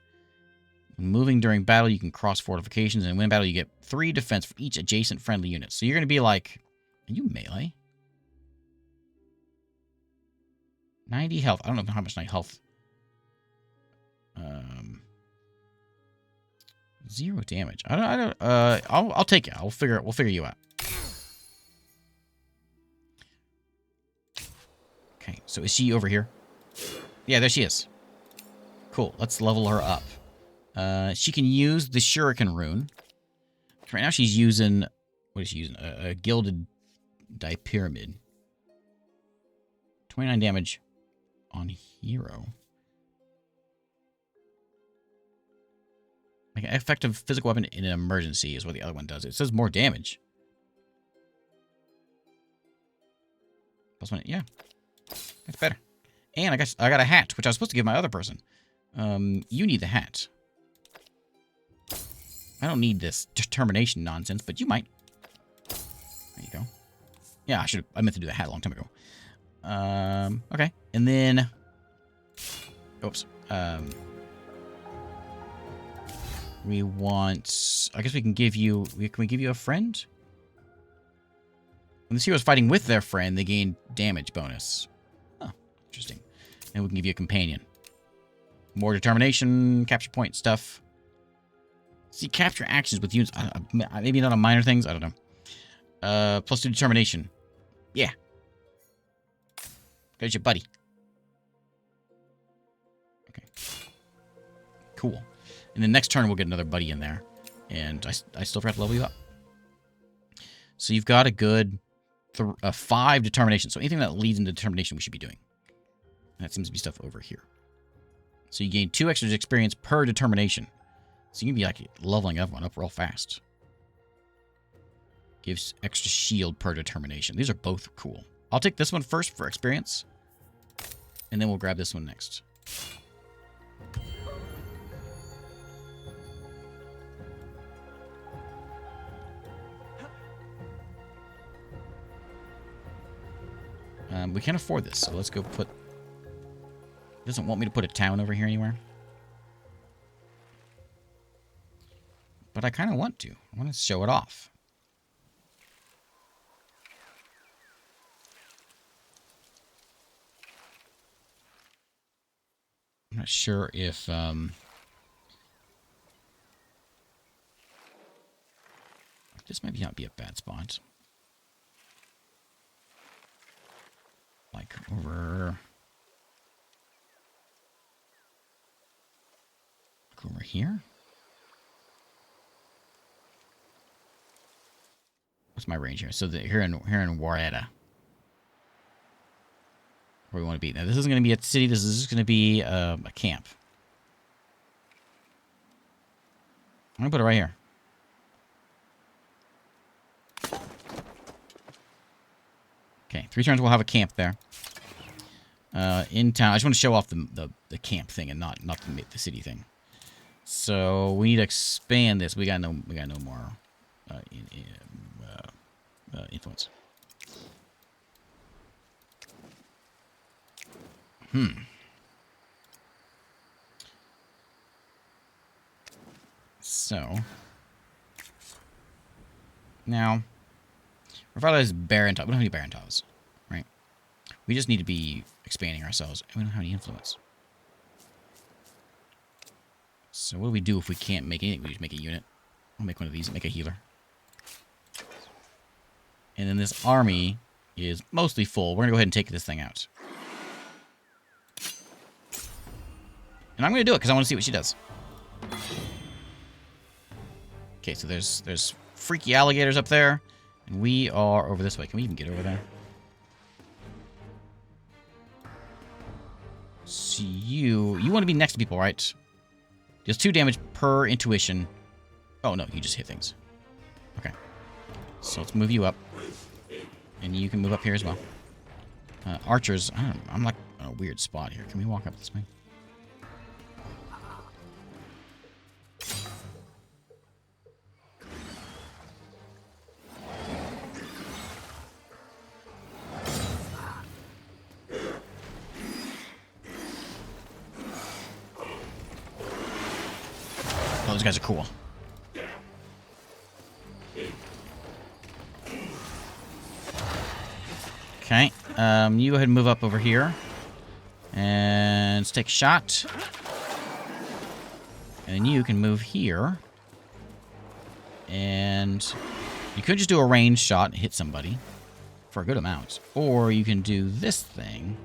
When moving during battle, you can cross fortifications, and when in battle, you get 3 defense for each adjacent friendly unit. So you're going to be like, are you melee? 90 health. I don't know how much 90 health. 0 damage. I'll take it. We'll figure you out. Okay, so is she over here? Yeah, there she is. Cool. Let's level her up. She can use the Shuriken rune. Right now she's using... What is she using? A gilded dipyramid. 29 damage on hero. Make an effective physical weapon in an emergency is what the other one does. It says more damage. +1, yeah. That's better. And I got a hat, which I was supposed to give my other person. You need the hat. I don't need this determination nonsense, but you might. There you go. Yeah, I meant to do the hat a long time ago. Okay. And then... Oops. We want... I guess we can give you... Can we give you a friend? When the hero's fighting with their friend, they gain damage bonus. Oh, interesting. And we can give you a companion. More determination, capture point stuff. See, capture actions with units. Maybe not on minor things. I don't know. +2 determination. Yeah. There's your buddy. Okay. Cool. And then next turn, we'll get another buddy in there. And I still forgot to level you up. So you've got a good 5 determination. So anything that leads into determination we should be doing. And that seems to be stuff over here. So you gain 2 extra experience per determination. So you can be like leveling everyone up real fast. Gives extra shield per determination. These are both cool. I'll take this one first for experience. And then we'll grab this one next. We can't afford this, so let's go put... It doesn't want me to put a town over here anywhere. But I kind of want to. I want to show it off. I'm not sure if... This might not be a bad spot. Like over here? What's my range here? So here in Waretta. Where we want to be. Now this isn't going to be a city, this is just going to be a camp. I'm going to put it right here. Okay, 3 turns we'll have a camp there. In town, I just want to show off the camp thing and not the city thing. So we need to expand this. We got no more influence. So now, revitalize barren tiles. We don't have any barren tiles, right? We just need to be expanding ourselves. And we don't have any influence. So what do we do if we can't make anything? We just make a unit. I'll make one of these, make a healer. And then this army is mostly full. We're going to go ahead and take this thing out. And I'm going to do it because I want to see what she does. Okay, so there's freaky alligators up there. And we are over this way. Can we even get over there? So you want to be next to people, right? Deals 2 damage per intuition. Oh, no, you just hit things. Okay. So let's move you up. And you can move up here as well. Archers, I'm like in a weird spot here. Can we walk up this way? Oh, those guys are cool. Okay, you go ahead and move up over here. And let's take a shot. And you can move here. And you could just do a ranged shot and hit somebody for a good amount. Or you can do this thing.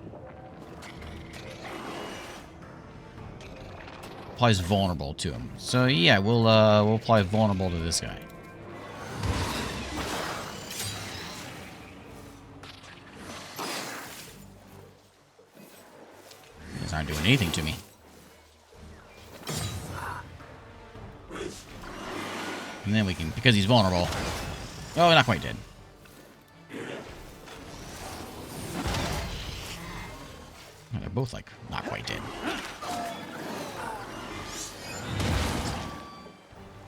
Applies vulnerable to him. So yeah, we'll apply vulnerable to this guy. These aren't doing anything to me. And then we can, because he's vulnerable. Oh, not quite dead. Oh, they're both like not quite dead.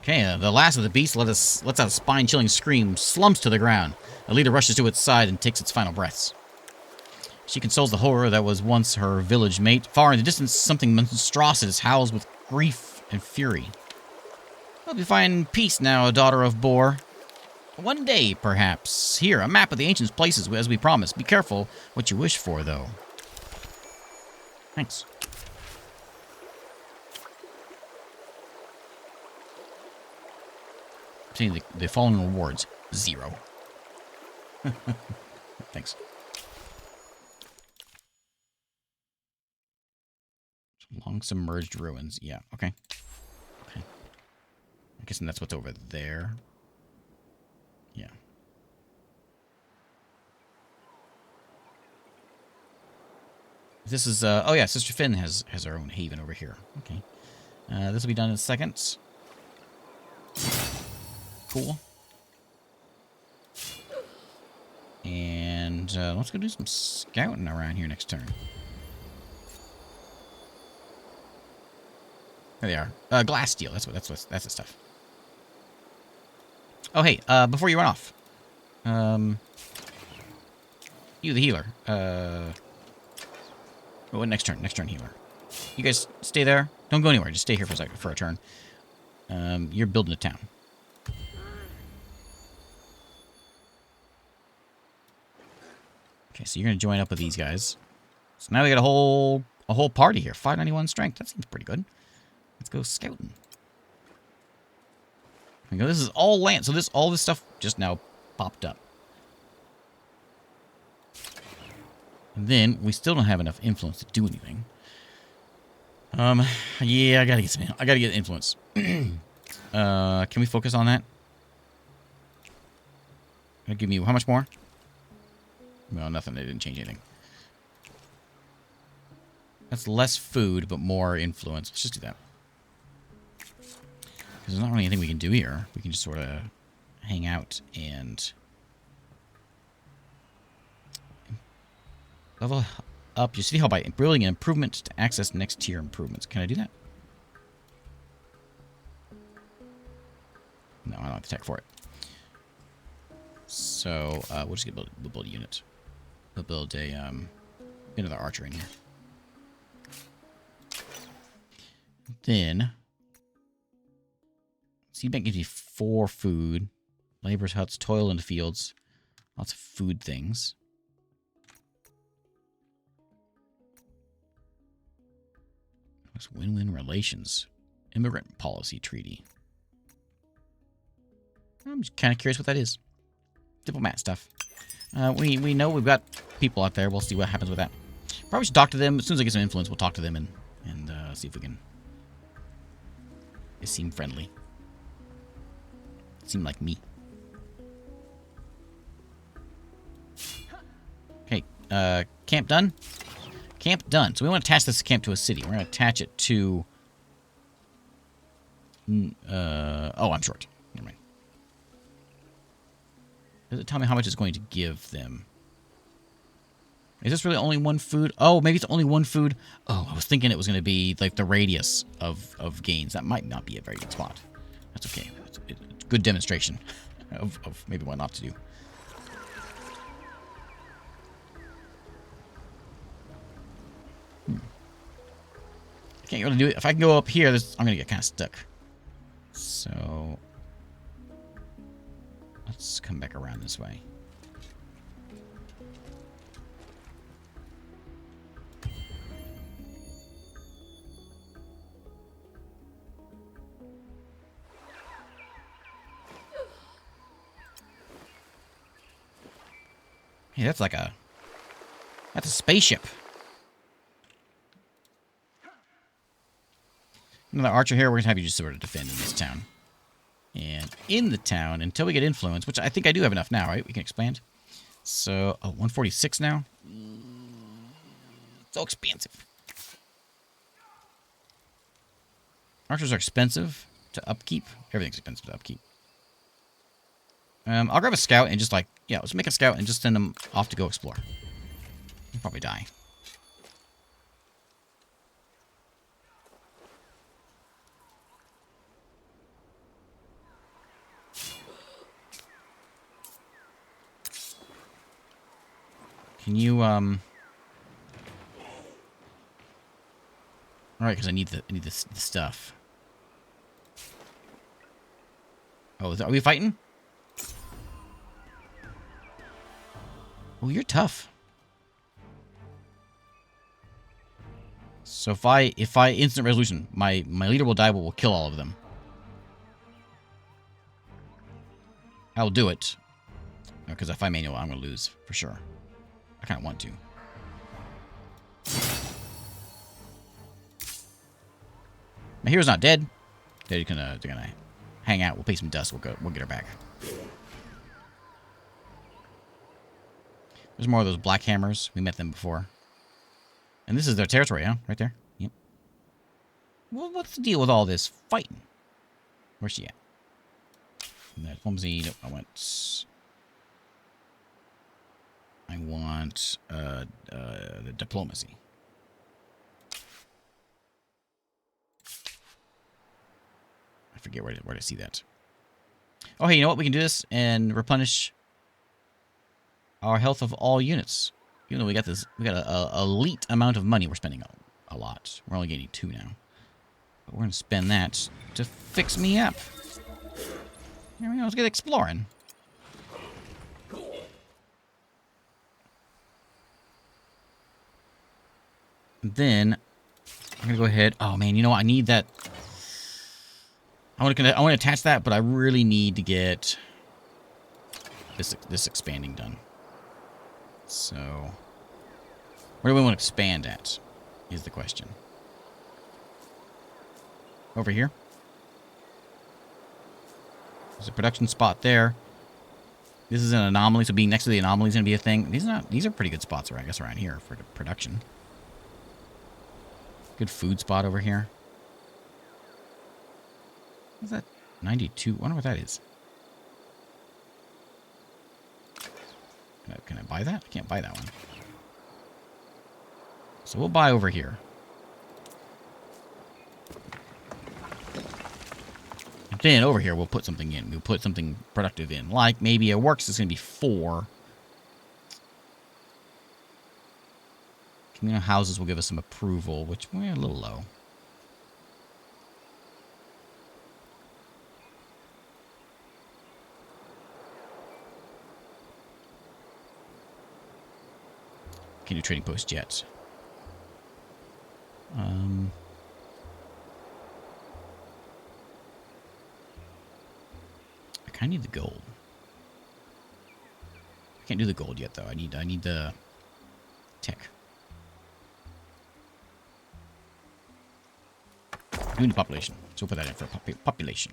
Okay, the last of the beasts lets out a spine-chilling scream, slumps to the ground. A leader rushes to its side and takes its final breaths. She consoles the horror that was once her village mate. Far in the distance, something monstrous howls with grief and fury. Hope you find peace now, daughter of Bor. One day, perhaps. Here, a map of the ancient places, as we promised. Be careful what you wish for, though. Thanks. See the following rewards: 0. Thanks. Long submerged ruins. Yeah. Okay. Okay. I'm guessing that's what's over there. Yeah. This is, oh yeah, Sister Finn has her own haven over here. Okay. This will be done in a second. Cool. And let's go do some scouting around here next turn. There they are. Glass steel. That's the stuff. Oh hey, before you run off, you the healer. What next turn? Next turn healer. You guys stay there. Don't go anywhere. Just stay here for a second for a turn. You're building a town. Okay, so you're gonna join up with these guys. So now we got a whole party here. 591 strength. That seems pretty good. Let's go scouting. There we go. This is all land. So all this stuff just now popped up. And then we still don't have enough influence to do anything. Yeah, I gotta get influence. Can we focus on that? It'll give me how much more? Well, nothing. They didn't change anything. That's less food, but more influence. Let's just do that. Because there's not really anything we can do here. We can just sort of hang out and level up your city hall by building an improvement to access next tier improvements. Can I do that? No, I don't have the tech for it. So we'll just we'll build a unit. We'll build a another archer in here. Then seed bank gives you 4 food. Laborers' huts, toil in the fields. Lots of food things. What's win-win relations? Immigrant policy treaty. I'm just kind of curious what that is. Diplomat stuff. We know we've got people out there. We'll see what happens with that. Probably should talk to them. As soon as I get some influence, we'll talk to them and see if we can. They seem friendly. Seem like me. Okay, camp done? Camp done. So we want to attach this camp to a city. We're going to attach it to... oh, I'm short. Never mind. Does it tell me how much it's going to give them? Is this really only one food? Oh, maybe it's only one food. Oh, I was thinking it was going to be like the radius of gains. That might not be a very good spot. That's okay. It's a good demonstration of maybe what not to do. I can't really do it. If I can go up here, I'm going to get kind of stuck. So let's come back around this way. Hey, that's a spaceship. Another archer here. We're going to have you just sort of defend in this town. And in the town, until we get influence, which I think I do have enough now, right? We can expand. So, oh, 146 now? So expensive. Archers are expensive to upkeep. Everything's expensive to upkeep. I'll grab a scout and just let's make a scout and just send them off to go explore. He'll probably die. Can you, Alright, because I need the stuff. Oh, are we fighting? Oh, you're tough. So if I instant resolution, my leader will die, but we'll kill all of them. I'll do it. Because if I manual, I'm going to lose, for sure. I kind of want to. My hero's not dead. They're gonna hang out. We'll pay some dust. We'll get her back. There's more of those black hammers. We met them before. And this is their territory, huh? Right there. Yep. Well, what's the deal with all this fighting? Where's she at? That flimsy. Nope, I want the diplomacy. I forget where to see that. Oh, hey, you know what? We can do this and replenish our health of all units. Even though we got a elite amount of money, we're spending a lot. We're only getting 2 now. But we're going to spend that to fix me up. Here we go. Let's get exploring. And then I'm going to go ahead. Oh, man, you know what? I need that. I want to attach that, but I really need to get this expanding done. So, where do we want to expand at, is the question. Over here. There's a production spot there. This is an anomaly, so being next to the anomaly is going to be a thing. These are pretty good spots, I guess, around here for the production. Good food spot over here. What's that? 92. I wonder what that is. Can I buy that? I can't buy that one. So we'll buy over here. And then over here we'll put something in. We'll put something productive in. Like maybe a works is going to be 4. Communal houses will give us some approval, which we're a little low. Can do trading post yet. I kind of need the gold. I can't do the gold yet though. I need the tech. We need population. So we'll put that in for population.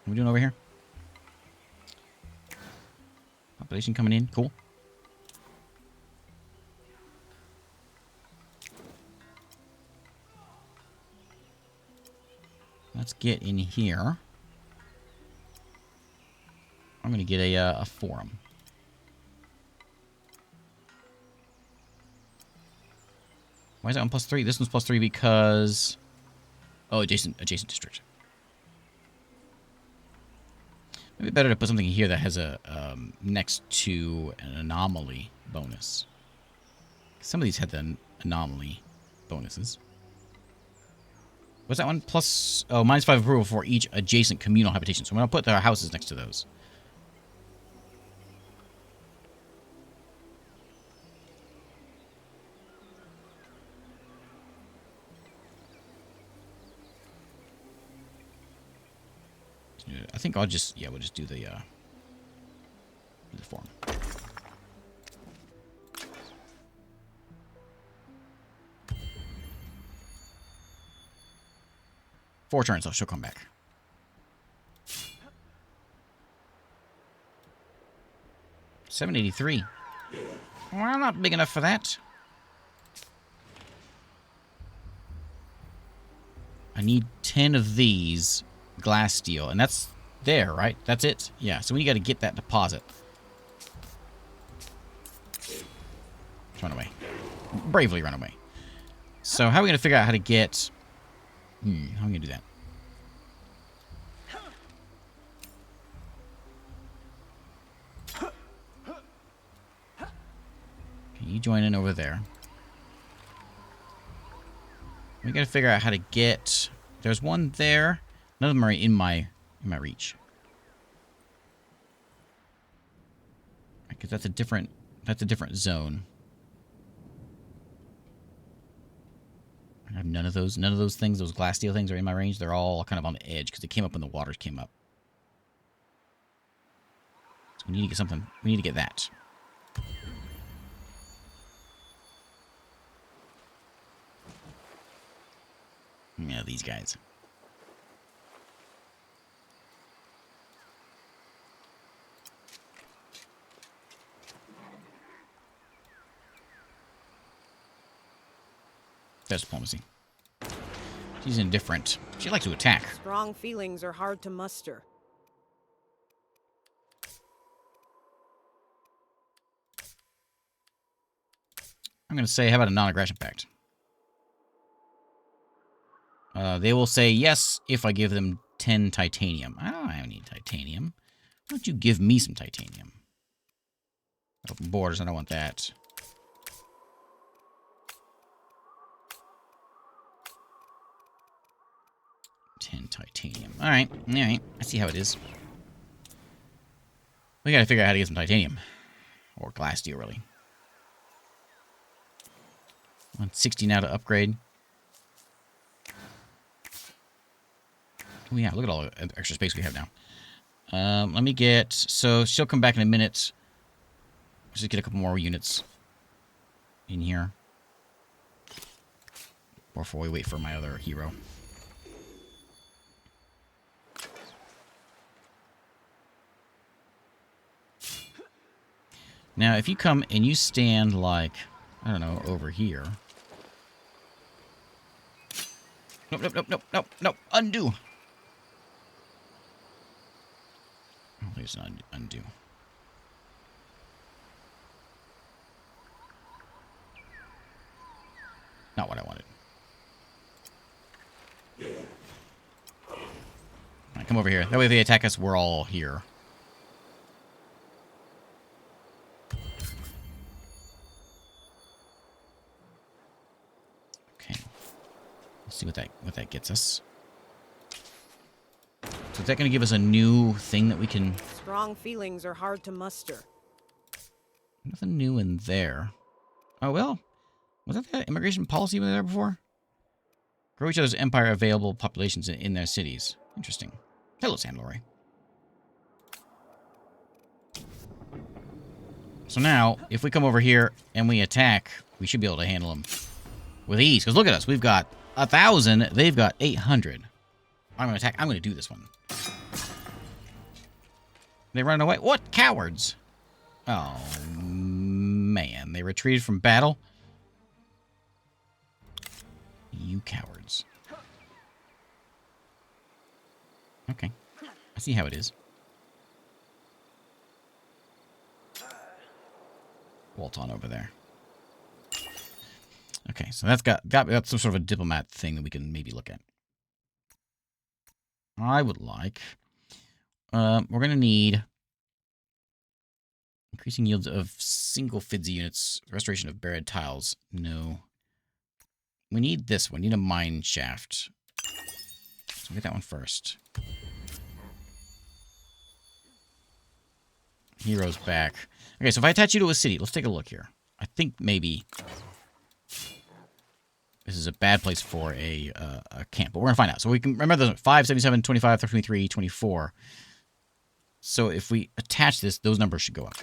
What are we doing over here? Population coming in. Cool. Let's get in here. I'm going to get a forum. Why is that one +3? This one's +3 because... Oh, adjacent district. Maybe better to put something here that has a next to an anomaly bonus. Some of these had the anomaly bonuses. What's that one? Plus, oh, -5 approval for each adjacent communal habitation. So I'm going to put our houses next to those. I think I'll just, yeah, we'll just do the form. Four turns, so she'll come back. $783. Well, not big enough for that. I need 10 of these glass steel, and that's there, right? That's it? Yeah, so we got to get that deposit. Let's run away. Bravely run away. So how are we going to figure out how to get... how are we going to do that? Okay, you join in over there. We got to figure out how to get... There's one there. None of them are in my reach. Because that's a different zone. I have none of those things, those glass steel things are in my range. They're all kind of on the edge because they came up when the waters came up. So we need to get something. We need to get that. Yeah, these guys. That's diplomacy. She's indifferent. She likes to attack. Strong feelings are hard to muster. I'm going to say, how about a non-aggression pact? They will say yes if I give them 10 titanium. I don't need titanium. Why don't you give me some titanium? Open borders, I don't want that. Titanium. Alright, alright. I see how it is. We gotta figure out how to get some titanium. Or glass steel, really. 160 now to upgrade. Oh yeah, look at all the extra space we have now. Let me get... So, she'll come back in a minute. Let's just get a couple more units in here. Before we wait for my other hero. Now, if you come and you stand like, I don't know, over here. Nope, nope, nope, nope, nope, nope. Undo. Oh, there's an undo. Not what I wanted. All right, come over here. That way if they attack us, we're all here. Let's see what that gets us. So is that going to give us a new thing that we can... Strong feelings are hard to muster. Nothing new in there. Oh, well. Was that the immigration policy there before? Grow each other's empire available populations in their cities. Interesting. Hello, San Lore. So now, if we come over here and we attack, we should be able to handle them with ease. Because look at us. We've got 1,000. They've got 800. I'm going to attack. I'm going to do this one. They run away. What? Cowards. Oh, man. They retreated from battle. You cowards. Okay. I see how it is. Walt on over there. Okay, so that's got some sort of a diplomat thing that we can maybe look at. I would like... we're going to need... Increasing yields of single FIDSI units. Restoration of buried tiles. No. We need this one. We need a mine shaft. So we'll get that one first. Heroes back. Okay, so if I attach you to a city, let's take a look here. I think maybe... This is a bad place for a camp, but we're going to find out. So we can remember the 5, 77, 25, 23, 24. So if we attach this, those numbers should go up.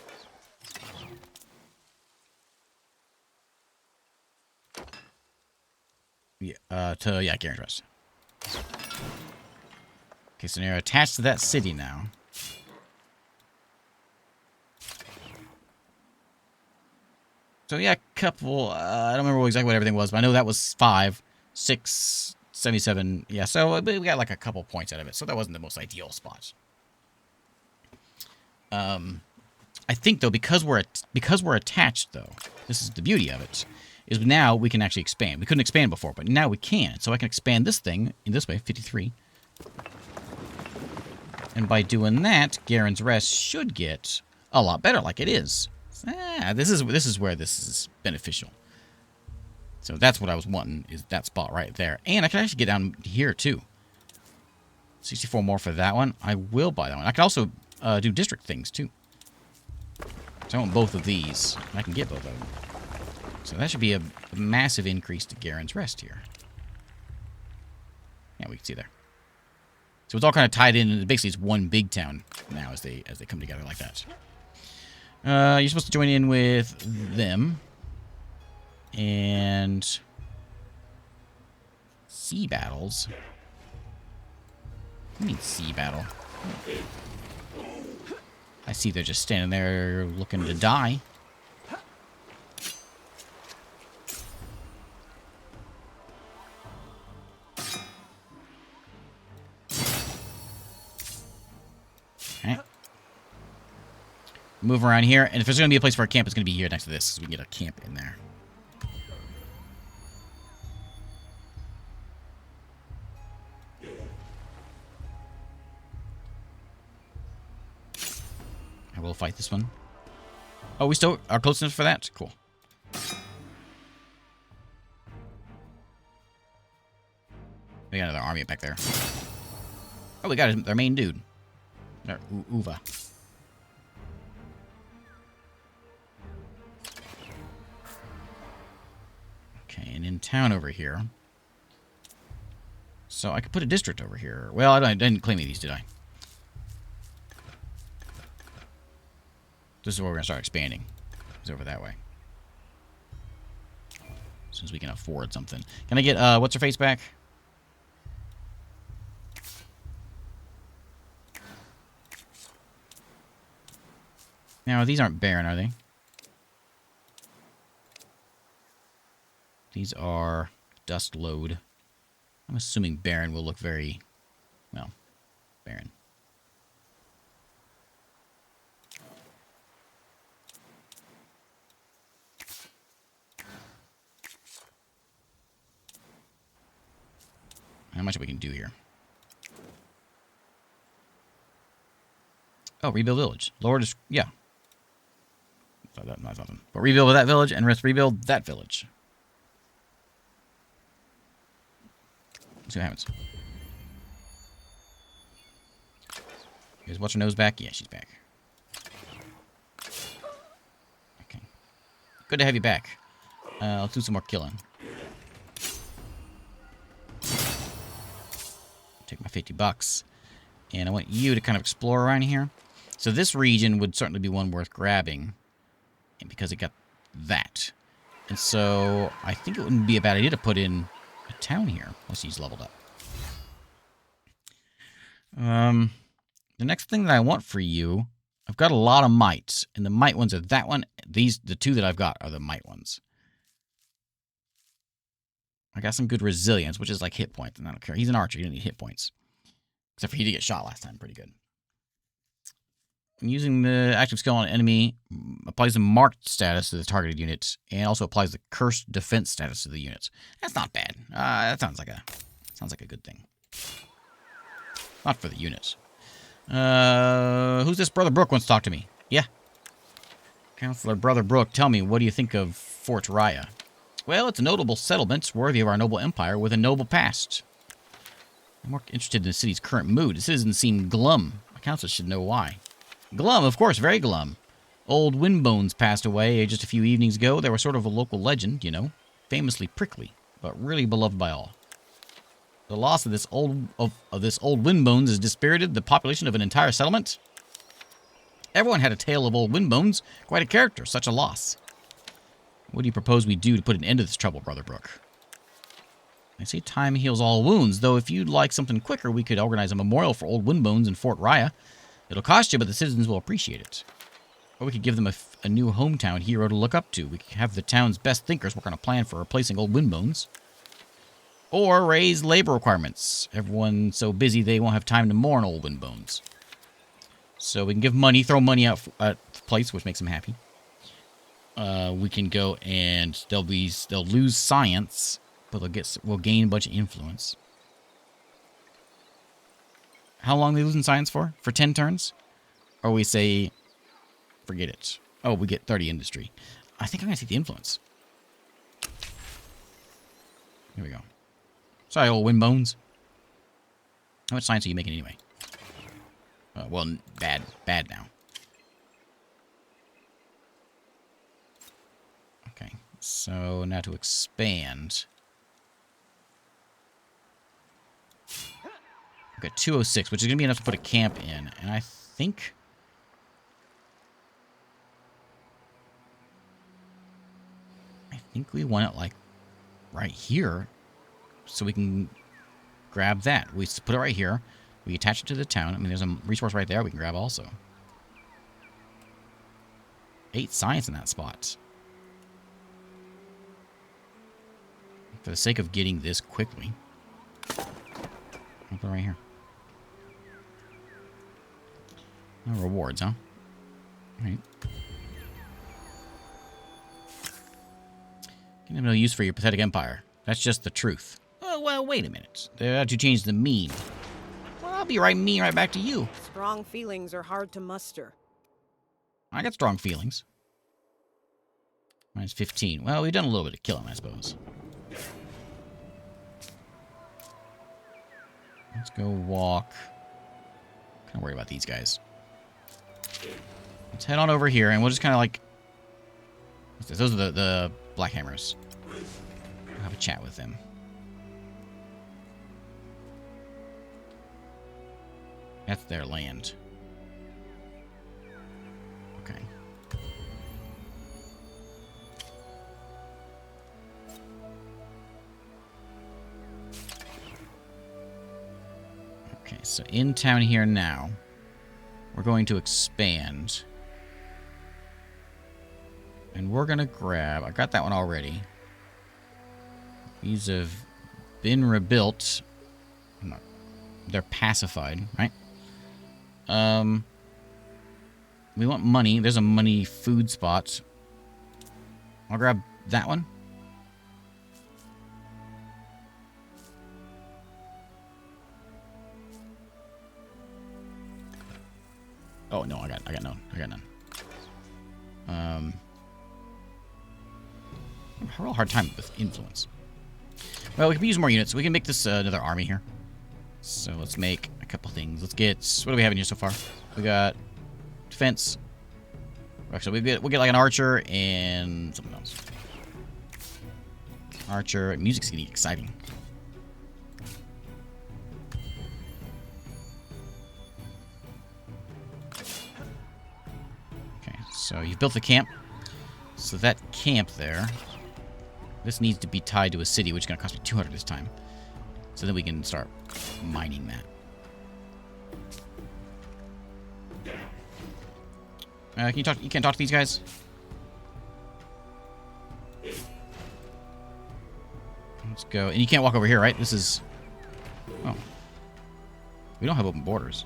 Yeah, Garen's Rest. Okay, so they're attached to that city now. So yeah, a couple, I don't remember exactly what everything was, but I know that was 5, 6, 77, yeah, so we got like a couple points out of it, so that wasn't the most ideal spot. I think, though, because we're attached, though, this is the beauty of it, is now we can actually expand. We couldn't expand before, but now we can, so I can expand this thing in this way, 53. And by doing that, Garen's Rest should get a lot better, like it is. This is where this is beneficial. So that's what I was wanting, is that spot right there. And I can actually get down here, too. 64 more for that one. I will buy that one. I can also do district things, too. So I want both of these. I can get both of them. So that should be a massive increase to Garen's Rest here. Yeah, we can see there. So it's all kind of tied in, and basically it's one big town now as they come together like that. You're supposed to join in with them. And sea battles. What do you mean sea battle? I see they're just standing there looking to die. Okay. Move around here, and if there's going to be a place for a camp, it's going to be here next to this, so we can get a camp in there. I will fight this one. Oh, we still are close enough for that? Cool. We got another army back there. Oh, we got their main dude. Their Uva. Okay, and in town over here. So I could put a district over here. Well, I didn't claim any of these, did I? This is where we're going to start expanding. It's over that way. As soon as we can afford something. Can I get, what's her face back? Now, these aren't barren, are they? These are dust load. I'm assuming barren will look very, well, barren. How much we can do here? Oh, rebuild village. Lord is, yeah. Not something. But rebuild that village and let's rebuild that village. Let's see what happens. Is what's her nose back? Yeah, she's back. Okay. Good to have you back. Let's do some more killing. Take my $50. And I want you to kind of explore around here. So this region would certainly be one worth grabbing. And because it got that. And so I think it wouldn't be a bad idea to put in a town here. Once he's leveled up. The next thing that I want for you, I've got a lot of mites. And the mite ones are that one. The two that I've got are the mite ones. I got some good resilience, which is like hit points. And I don't care. He's an archer. He doesn't need hit points. Except for he did get shot last time. Pretty good. Using the active skill on an enemy applies the marked status to the targeted unit, and also applies the cursed defense status to the units. That's not bad. That sounds like a good thing. Not for the units. Who's this Brother Brook wants to talk to me? Yeah. Counselor Brother Brook, tell me, what do you think of Fort Raya? Well, it's a notable settlement, worthy of our noble empire, with a noble past. I'm more interested in the city's current mood. The citizens seem glum. My counselor should know why. Glum, of course, very glum. Old Windbones passed away just a few evenings ago. They were sort of a local legend, you know. Famously prickly, but really beloved by all. The loss of this old Windbones has dispirited the population of an entire settlement. Everyone had a tale of old Windbones. Quite a character, such a loss. What do you propose we do to put an end to this trouble, Brother Brook? I say time heals all wounds, though if you'd like something quicker, we could organize a memorial for old Windbones in Fort Raya. It'll cost you, but the citizens will appreciate it. Or we could give them a new hometown hero to look up to. We could have the town's best thinkers work on a plan for replacing old Windbones. Or raise labor requirements. Everyone's so busy they won't have time to mourn old Windbones. So we can give money, throw money out at the place, which makes them happy. We can go and they'll lose science, but we'll gain a bunch of influence. How long are they losing science for? For 10 turns? Or we say, forget it. Oh, we get 30 industry. I think I'm going to take the influence. Here we go. Sorry, old Windbones. How much science are you making anyway? Well, bad. Bad now. Okay, so now to expand. I've got 206, which is going to be enough to put a camp in. And I think we want it like right here. So we can grab that. We put it right here. We attach it to the town. I mean, there's a resource right there we can grab also. 8 science in that spot. For the sake of getting this quickly. I'll put it right here. No rewards, huh? All right. Can have no use for your pathetic empire. That's just the truth. Oh, well, wait a minute. They had to change the mean. Well, I'll be mean right back to you. Strong feelings are hard to muster. I got strong feelings. Minus 15. Well, we've done a little bit of killing, I suppose. Let's go walk. Kind of worried about these guys. Let's head on over here, and we'll just kind of like... What's this? Those are the Black Hammers. We'll have a chat with them. That's their land. Okay. Okay, so in town here now, we're going to expand. And we're going to grab... I got that one already. These have been rebuilt. No, they're pacified, right? We want money. There's a money food spot. I'll grab that one. Oh no, I got none. I got none. I have a real hard time with influence. Well, we can use more units. We can make this another army here. So let's make a couple things. Let's get... What do we have in here so far? We got defense. Actually, we'll get like an archer and something else. Archer. Music's getting exciting. Okay, so you've built the camp. So that camp there... This needs to be tied to a city, which is going to cost me 200 this time. So then we can start mining that. Can you talk? You can't talk to these guys? Let's go. And you can't walk over here, right? This is... Oh. We don't have open borders.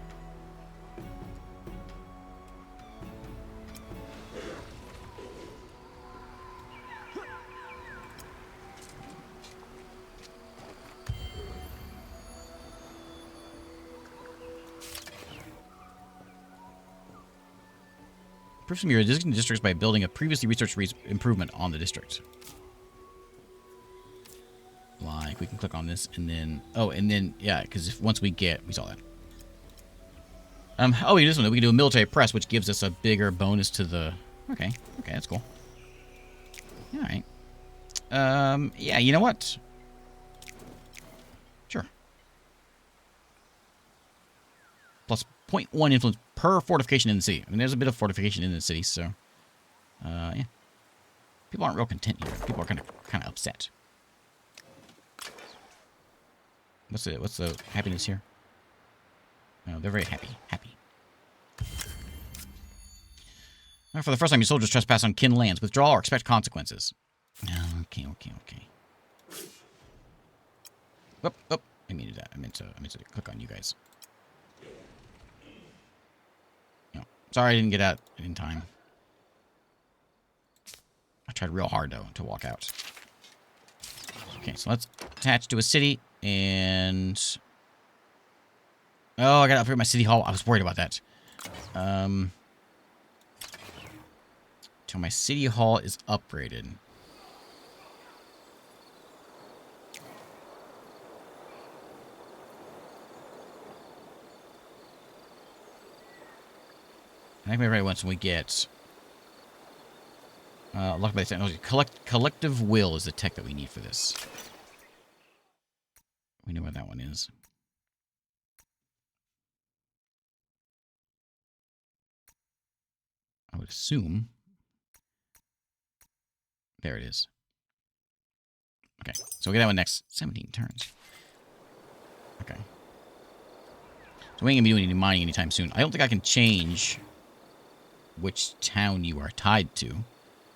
Improve some of your existing districts by building a previously researched improvement on the district. Like, we can click on this, and then... Oh, and then, yeah, because once we get... We saw that. Oh, we can do this one. We can do a military press, which gives us a bigger bonus to the... Okay, that's cool. Alright. Yeah, you know what? Sure. Plus 0.1 influence per fortification in the city. I mean, there's a bit of fortification in the city, so... yeah. People aren't real content here. People are kind of upset. What's the happiness here? No, they're very happy. Now, for the first time, your soldiers trespass on kin lands. Withdraw or expect consequences. Okay. Whoop. I didn't mean to do that. I meant to click on you guys. No. Sorry I didn't get out in time. I tried real hard, though, to walk out. Okay, so let's attach to a city, and... Oh, I gotta upgrade my city hall. I was worried about that. Till my city hall is upgraded. I think everybody once we get... luck by technology. Collective will is the tech that we need for this. We know where that one is. I would assume. There it is. Okay, so we'll get that one next. 17 turns. So we ain't gonna be doing any mining anytime soon. I don't think I can change which town you are tied to.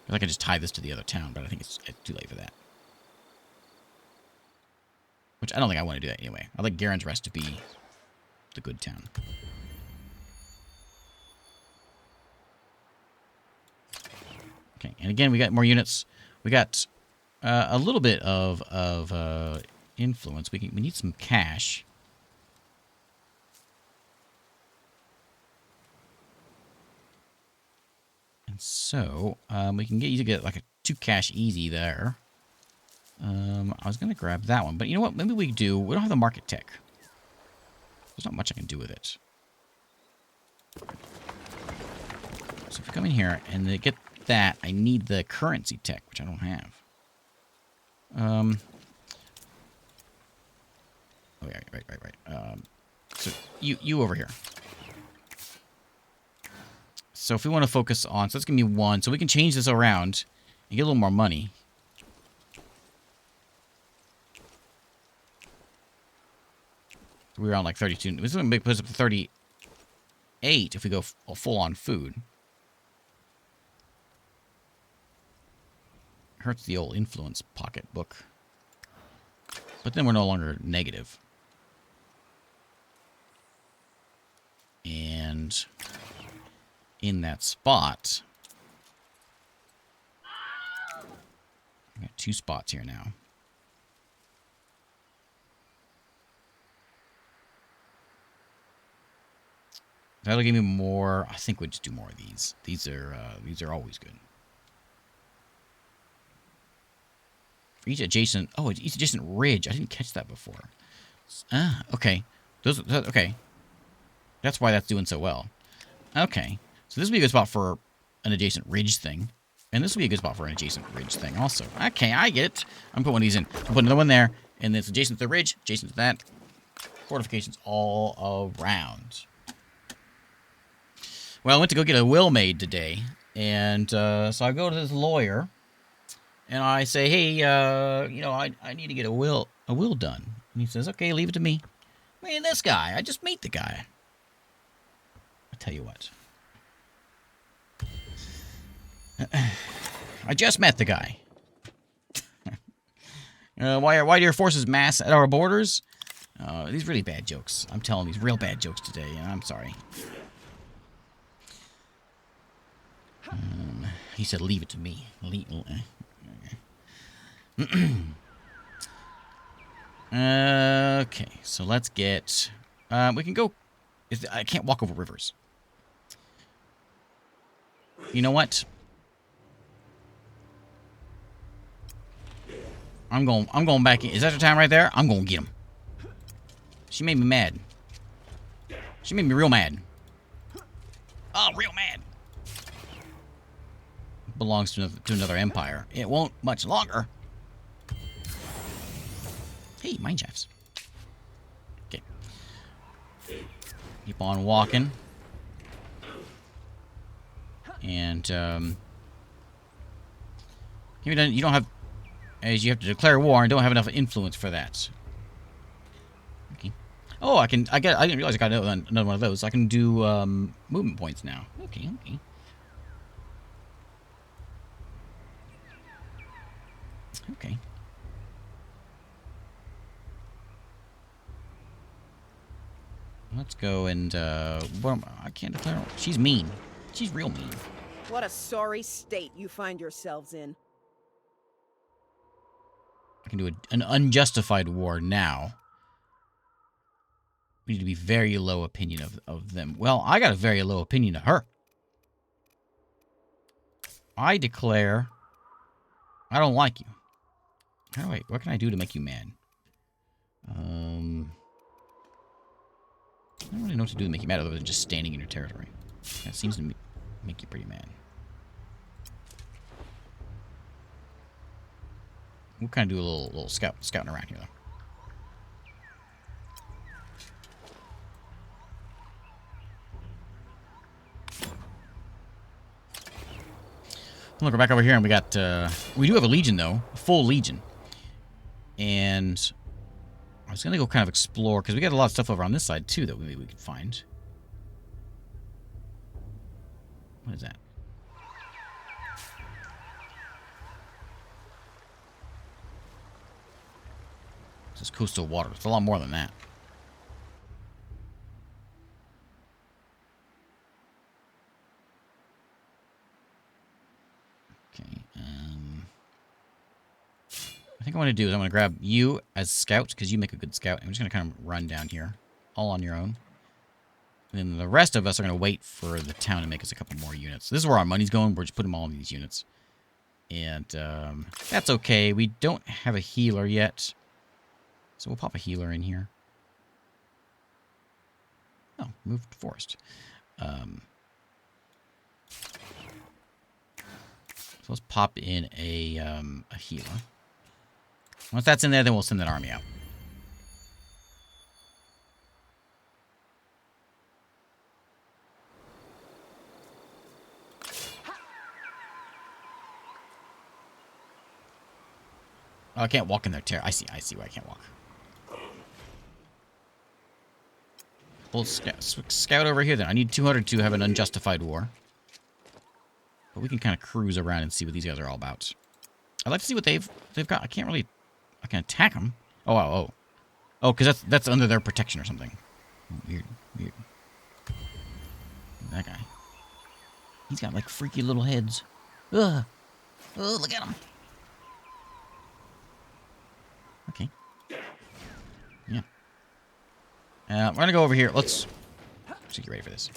I can just tie this to the other town, but I think it's too late for that. Which I don't think I want to do that anyway. I'd like Garen's Rest to be the good town. Okay, and again, we got more units. We got a little bit of influence. We need some cash. And so we can get you to get like a 2 cash easy there. I was gonna grab that one, but you know what? Maybe we do. We don't have the market tech. There's not much I can do with it. So if we come in here and they get that, I need the currency tech, which I don't have. Oh yeah, right. So you over here. So if we want to focus on, so let's give me 1, so we can change this around and get a little more money. We're on like 32. This is going to put us up to 38 if we go full on food. Hurts the old influence pocketbook. But then we're no longer negative. And in that spot, I got 2 spots here now. That'll give me more. I think we'll just do more of these. These are always good. For each adjacent, each adjacent ridge. I didn't catch that before. Ah, okay. Okay. That's why that's doing so well. Okay. So this would be a good spot for an adjacent ridge thing. And this would be a good spot for an adjacent ridge thing also. Okay, I get it. I'm putting one of these in. I'll put another one there. And it's adjacent to the ridge, adjacent to that. Fortifications all around. Well, I went to go get a will made today. And so I go to this lawyer. And I say, hey, you know, I need to get a will done. And he says, okay, leave it to me. Man, this guy, I just meet the guy. I'll tell you what. I just met the guy. Why do your forces mass at our borders? These really bad jokes. I'm telling these real bad jokes today, and I'm sorry. He said, leave it to me. Okay, so let's get... we can go... I can't walk over rivers. You know what? I'm going back in. Is that your time right there? I'm going to get him. She made me mad. She made me real mad. Oh, real mad. Belongs to another empire. It won't much longer. Hey, mine shafts. Okay. Keep on walking. And, you don't have, as you have to declare war and don't have enough influence for that. Okay. Oh, I didn't realize I got another one of those. I can do, movement points now. Okay. Okay. Let's go and, I can't declare. She's mean. She's real mean. What a sorry state you find yourselves in. I can do an unjustified war now. We need to be very low opinion of them. Well, I got a very low opinion of her. I declare I don't like you. What can I do to make you mad? I don't really know what to do to make you mad other than just standing in your territory. That seems to make you pretty mad. We'll kind of do a little scouting around here, though. Look, we're back over here, and we got... we do have a legion, though. A full legion. And I was going to go kind of explore, because we got a lot of stuff over on this side, too, that maybe we could find. What is that? This is coastal water. It's a lot more than that. Okay, I think what I want to do is I'm going to grab you as scout, because you make a good scout. I'm just going to kind of run down here, all on your own. And then the rest of us are going to wait for the town to make us a couple more units. This is where our money's going. We're just putting them all in these units. And that's okay. We don't have a healer yet. So we'll pop a healer in here. Oh, moved forest. So let's pop in a healer. Once that's in there, then we'll send that army out. Oh, I can't walk in their terror. I see why I can't walk. We'll scout over here then. I need 200 to have an unjustified war. But we can kind of cruise around and see what these guys are all about. I'd like to see what they've got. I can't really... I can attack them. Oh, because that's under their protection or something. Weird. That guy. He's got like freaky little heads. Ugh. Oh, look at him. Okay. Yeah. We're gonna go over here. Let's get ready for this.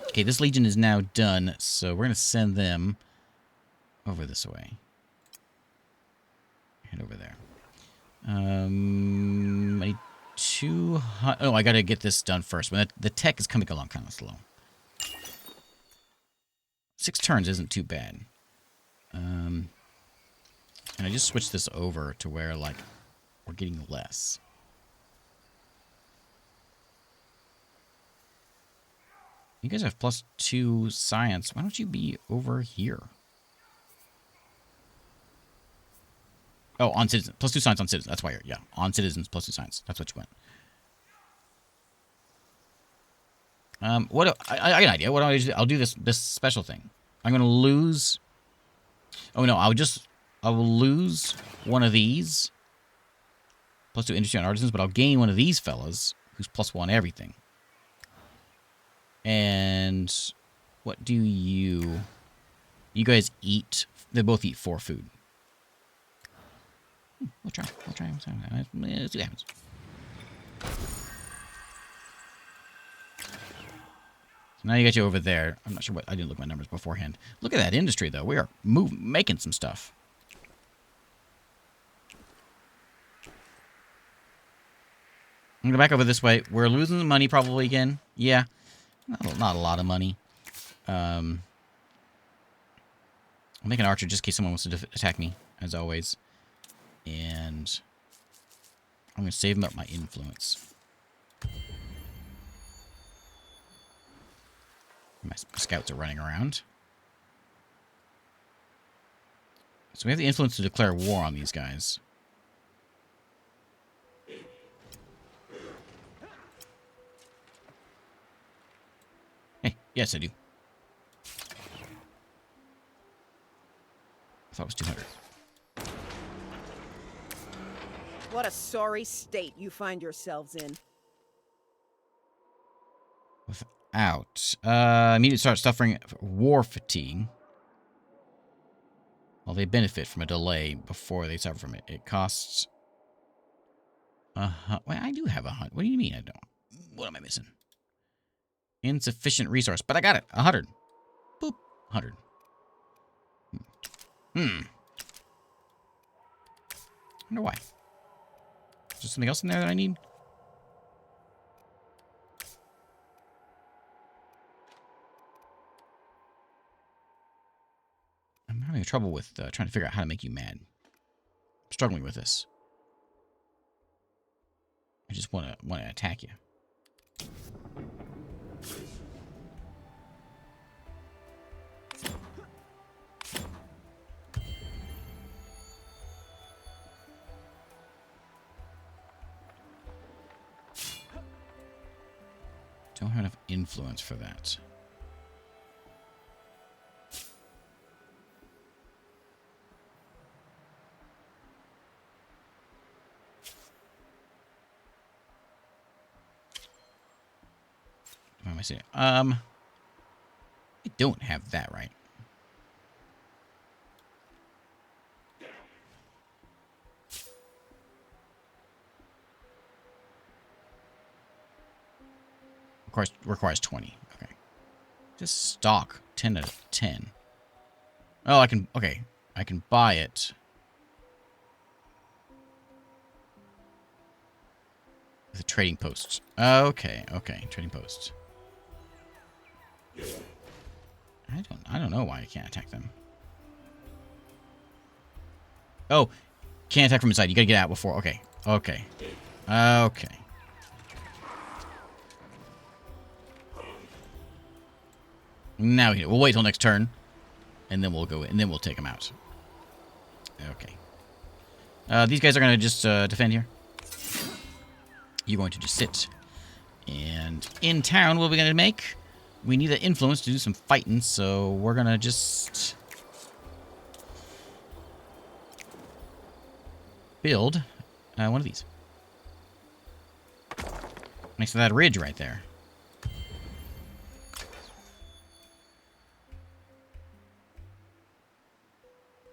Okay, this legion is now done, so we're gonna send them over this way. Head over there. I need 200. Oh, I gotta get this done first. But the tech is coming along kind of slow. 6 turns isn't too bad. And I just switched this over to where, like, we're getting less. You guys have +2 science. Why don't you be over here? Oh, on citizens. +2 science on citizens. That's why you're, yeah. On citizens, +2 science. That's what you went. I got an idea. What do I do? I'll do this special thing. I'm gonna lose. Oh no, I will lose one of these. +2 industry and artisans, but I'll gain one of these fellas who's +1 everything. And what do you? You guys eat. They both eat 4 food. We'll try. Let's see what happens. Now you got you over there. I'm not sure what... I didn't look at my numbers beforehand. Look at that industry, though. We are making some stuff. I'm going to back over this way. We're losing money probably again. Yeah. Not a lot of money. I'll make an archer just in case someone wants to attack me, as always. And I'm going to save up my influence. My scouts are running around. So we have the influence to declare war on these guys. Hey, yes I do. I thought it was 200. What a sorry state you find yourselves in. Out. Immediately start suffering war fatigue. Well, they benefit from a delay before they suffer from it. It costs... Well, I do have a hunt. What do you mean I don't? What am I missing? Insufficient resource. But I got it. 100. Boop. 100. I wonder why. Is there something else in there that I need? I'm having trouble with trying to figure out how to make you mad. I'm struggling with this. I just want to attack you. Don't have enough influence for that. What am I saying? I don't have that right. Requires 20. Okay. Just stock 10 out of 10. Oh, I can. Okay, I can buy it. With the trading posts. Okay, trading posts. I don't know why I can't attack them. Oh, can't attack from inside. You gotta get out before. Okay. Now we'll wait till next turn, and then we'll go in, and then we'll take them out. Okay. These guys are gonna just defend here. You're going to just sit. And in town, what are we gonna make? We need an influence to do some fighting, so we're gonna just build one of these next to that ridge right there.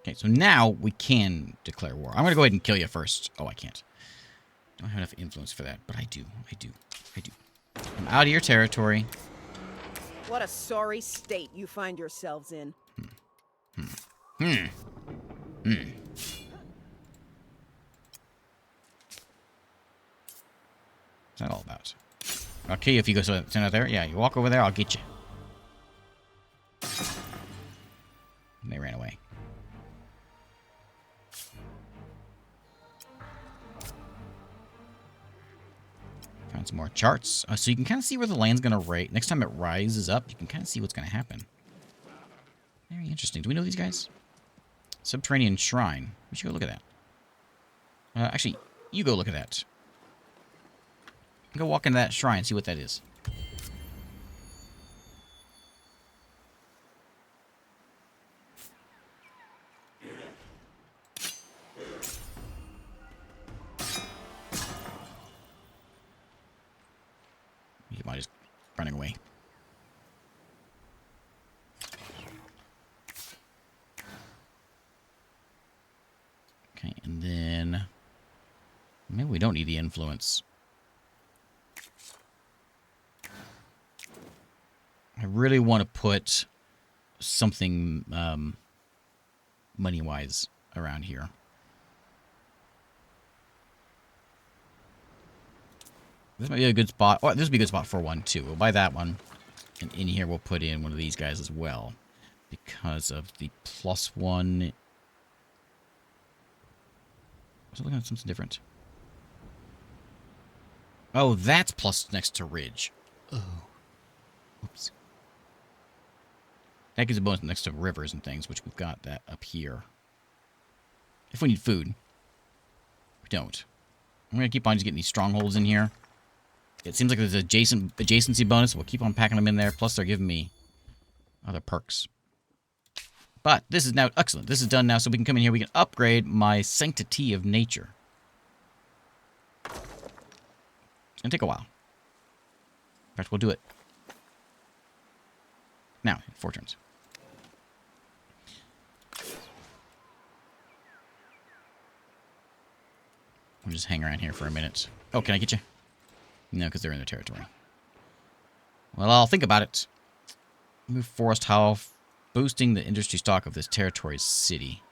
Okay, so now we can declare war. I'm going to go ahead and kill you first. Oh, I can't. Don't have enough influence for that, but I do. I'm out of your territory. What a sorry state you find yourselves in. What's that all about? I'll kill you if you go stand out there. Yeah, you walk over there, I'll get you. And they ran away. Found some more charts. So you can kind of see where the land's going to rate. Next time it rises up, you can kind of see what's going to happen. Very interesting. Do we know these guys? Subterranean Shrine. We should go look at that. Actually, you go look at that. Go walk into that shrine, see what that is. You might just running away. Okay, and then maybe we don't need the influence. I really want to put something money-wise around here. This might be a good spot. Oh, this would be a good spot for one, too. We'll buy that one. And in here, we'll put in one of these guys as well. Because of the +1. I was looking at something different. Oh, that's plus next to ridge. Oh. Oops. That gives a bonus next to rivers and things, which we've got that up here. If we need food. We don't. I'm going to keep on just getting these strongholds in here. It seems like there's an adjacency bonus. We'll keep on packing them in there. Plus, they're giving me other perks. But this is now excellent. This is done now, so we can come in here. We can upgrade my Sanctity of Nature. It's going to take a while. In fact, we'll do it now, 4 turns. We'll just hang around here for a minute. Oh, can I get you? No, because they're in their territory. Well, I'll think about it. Move forest tile, boosting the industry stock of this territory's city.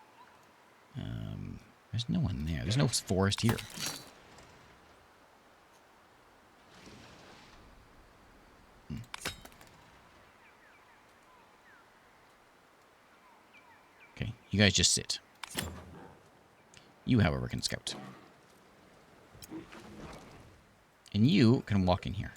There's no one there. There's no forest here. Okay, you guys just sit. You, however, can scout. And you can walk in here.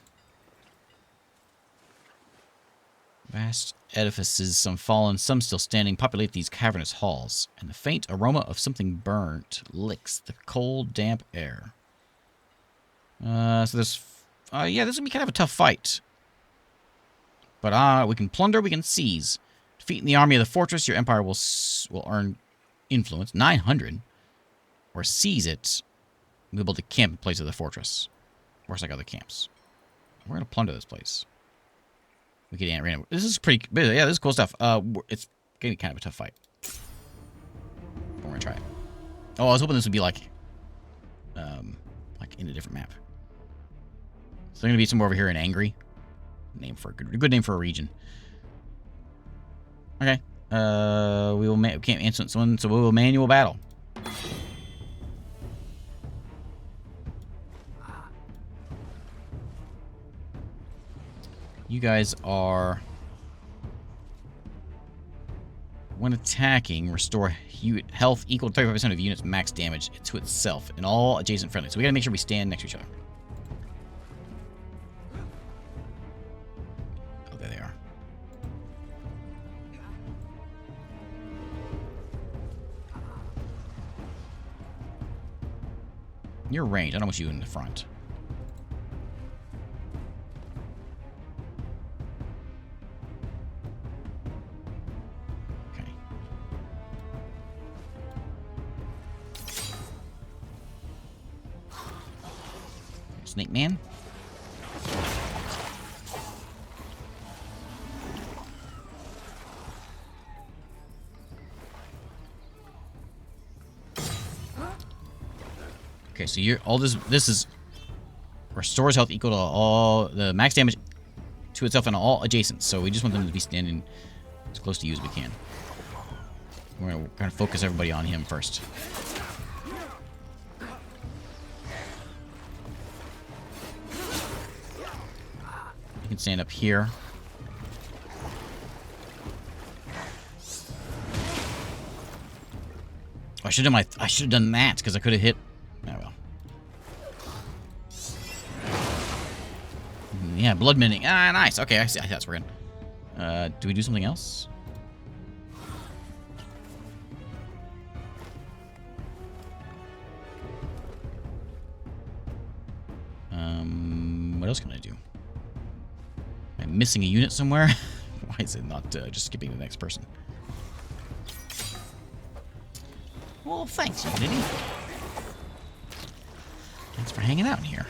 Vast edifices, some fallen, some still standing, populate these cavernous halls, and the faint aroma of something burnt licks the cold, damp air. So there's... yeah, this is going to be kind of a tough fight. But we can plunder, we can seize. Defeating the army of the fortress, your empire will earn influence. 900. Or seize it. We'll be able to camp in place of the fortress. Where's like other camps? We're going to plunder this place. We get random. This is pretty... Yeah, this is cool stuff. It's getting kind of a tough fight. But we're going to try it. Oh, I was hoping this would be like in a different map. So they're going to be somewhere over here in Angry. Name for a good name for a region. Okay. We can't answer this one, so we will manual battle. You guys are... When attacking, restore health equal to 35% of units max damage to itself and all adjacent friendly. So we gotta make sure we stand next to each other. Oh, there they are. Your range. I don't want you in the front. Snake Man. Okay, so you're all this is restores health equal to all the max damage to itself and all adjacent. So we just want them to be standing as close to you as we can. We're gonna kind of focus everybody on him first. You can stand up here. Oh, I should have done that because I could have hit. Oh well. Yeah, blood mending. Ah, nice. Okay, I see. That's we're good. Do we do something else? What else can I do? I'm missing a unit somewhere. Why is it not just skipping the next person? Well, thanks, Unity. Thanks for hanging out in here.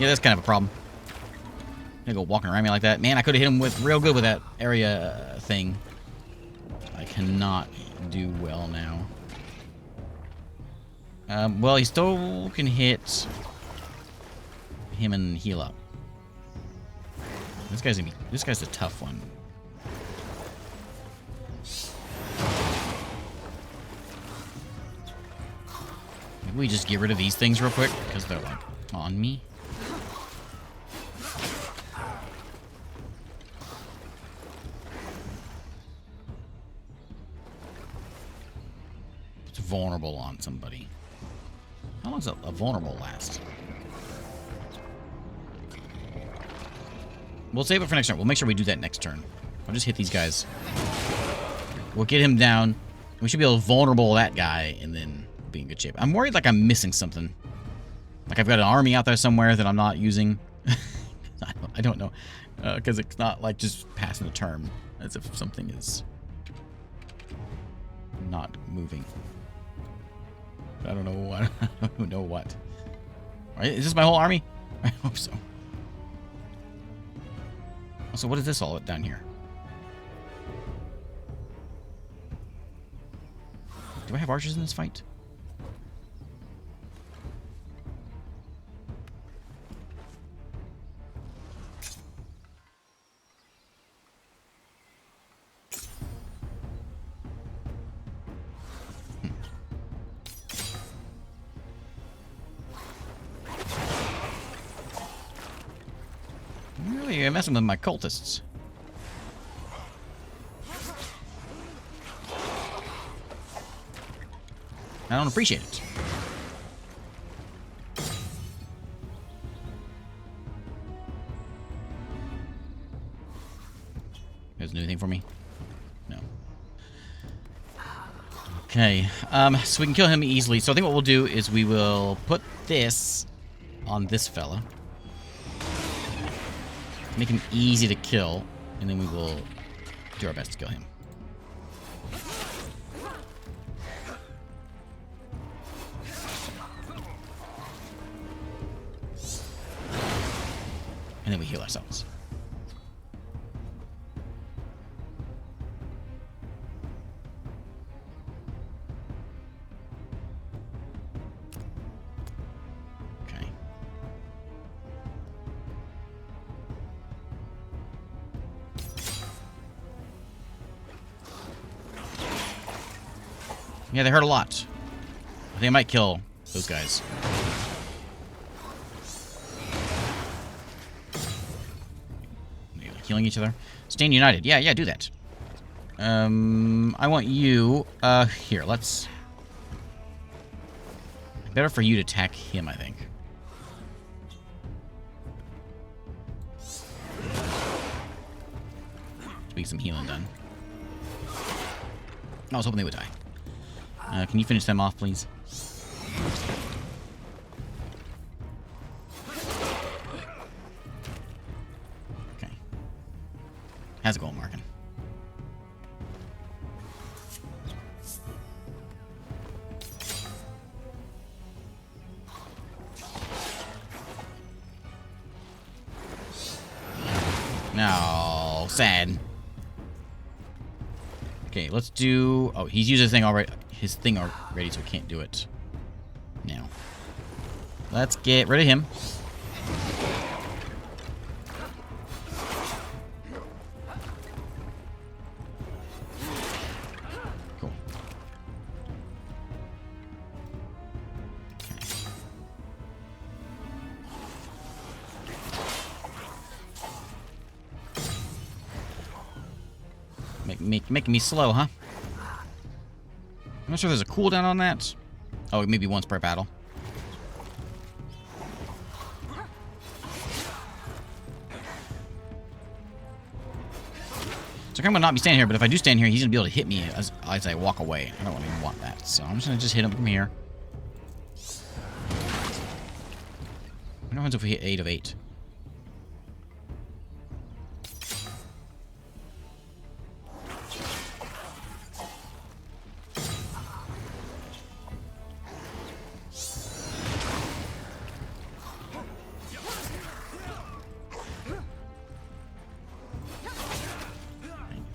Yeah, that's kind of a problem. Gonna go walking around me like that. Man, I could have hit him with real good with that area thing. I cannot do well now. Well, he still can hit him and heal up. This guy's a tough one. Maybe we just get rid of these things real quick because they're like on me. It's vulnerable on somebody. How long does a vulnerable last? We'll save it for next turn. We'll make sure we do that next turn. I'll just hit these guys. We'll get him down. We should be able to vulnerable that guy and then be in good shape. I'm worried like I'm missing something. Like I've got an army out there somewhere that I'm not using. I don't know. Because it's not like just passing the turn. As if something is not moving. I don't know what. I don't know what. Right, is this my whole army? I hope so. So what is this all down here? Do I have archers in this fight? Really, you're messing with my cultists. I don't appreciate it. You guys do anything for me? No. Okay, so we can kill him easily. So I think what we'll do is we will put this on this fella. Make him easy to kill, and then we will do our best to kill him. And then we heal ourselves. Okay. Yeah, they hurt a lot. I think I might kill those guys. Healing each other. Stand united. Yeah, do that. I want you, here, let's... Better for you to attack him, I think. To get some healing done. I was hoping they would die. Can you finish them off, please? Okay. How's it going, Markin? No, sad. Okay, let's do... Oh, he's used his thing already. His thing already, so we can't do it now. Let's get rid of him. Cool. Okay. Making me slow, huh? I'm not sure there's a cooldown on that. Oh, maybe once per battle. So I'm gonna not be standing here, but if I do stand here, he's gonna be able to hit me as I walk away. I don't even want that, so I'm just gonna hit him from here. What happens if we hit 8 of 8?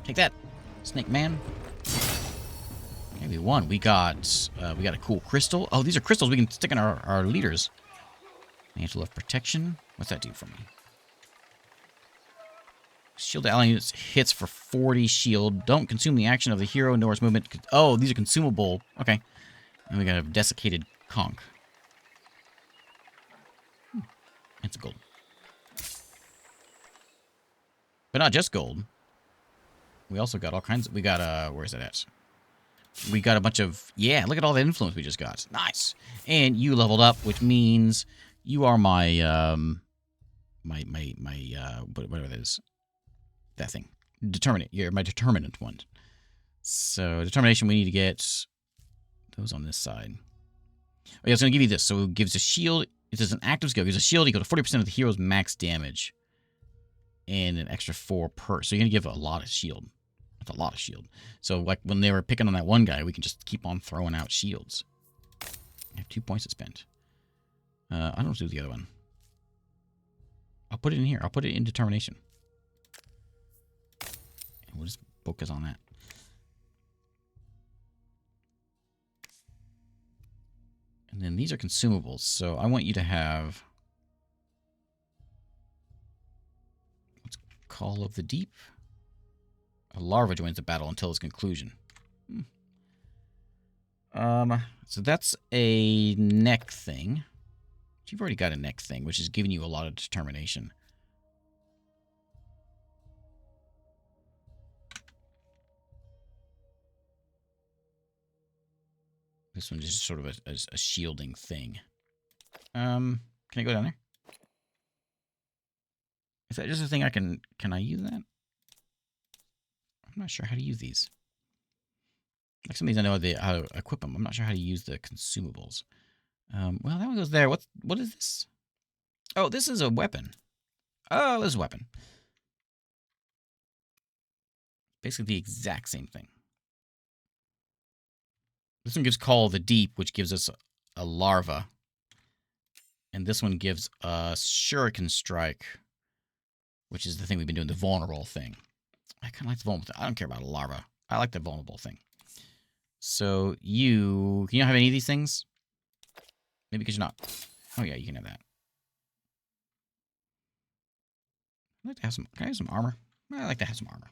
Take that, Snake Man. Okay, we won. We got a cool crystal. Oh, these are crystals we can stick in our leaders. Mantle of Protection. What's that do for me? Shield ally units hits for 40 shield. Don't consume the action of the hero nor its movement. Oh, these are consumable. Okay. And we got a desiccated conch. It's gold. But not just gold. We also got all kinds of... We got, where is it at? We got a bunch of... Yeah, look at all the influence we just got. Nice. And you leveled up, which means you are my, whatever that is. That thing. Determinate. You're my determinant one. So, determination, we need to get those on this side. Oh, yeah, it's going to give you this. So, it gives a shield. It says an active skill. It gives a shield equal to 40% of the hero's max damage. And an extra 4 per. So, you're going to give a lot of shield. That's a lot of shield. So, like, when they were picking on that one guy, we can just keep on throwing out shields. I have 2 points to spend. I don't do the other one. I'll put it in here. I'll put it in determination. And we'll just focus on that. And then these are consumables. So, I want you to have... What's Call of the Deep? A larva joins the battle until its conclusion. So that's a neck thing. You've already got a neck thing, which is giving you a lot of determination. This one is just sort of a shielding thing. Can I go down there? Is that just a thing I can I use that? I'm not sure how to use these. Like some of these I know how to equip them. I'm not sure how to use the consumables. Well, that one goes there. What is this? Oh, this is a weapon. Oh, this is a weapon. Basically the exact same thing. This one gives Call of the Deep, which gives us a larva. And this one gives us Shuriken Strike, which is the thing we've been doing, the vulnerable thing. I kind of like the vulnerable thing. I don't care about a larva. I like the vulnerable thing. So can you not have any of these things? Maybe because you're not. Oh yeah, you can have that. I'd like to have some. Can I have some armor? I like to have some armor.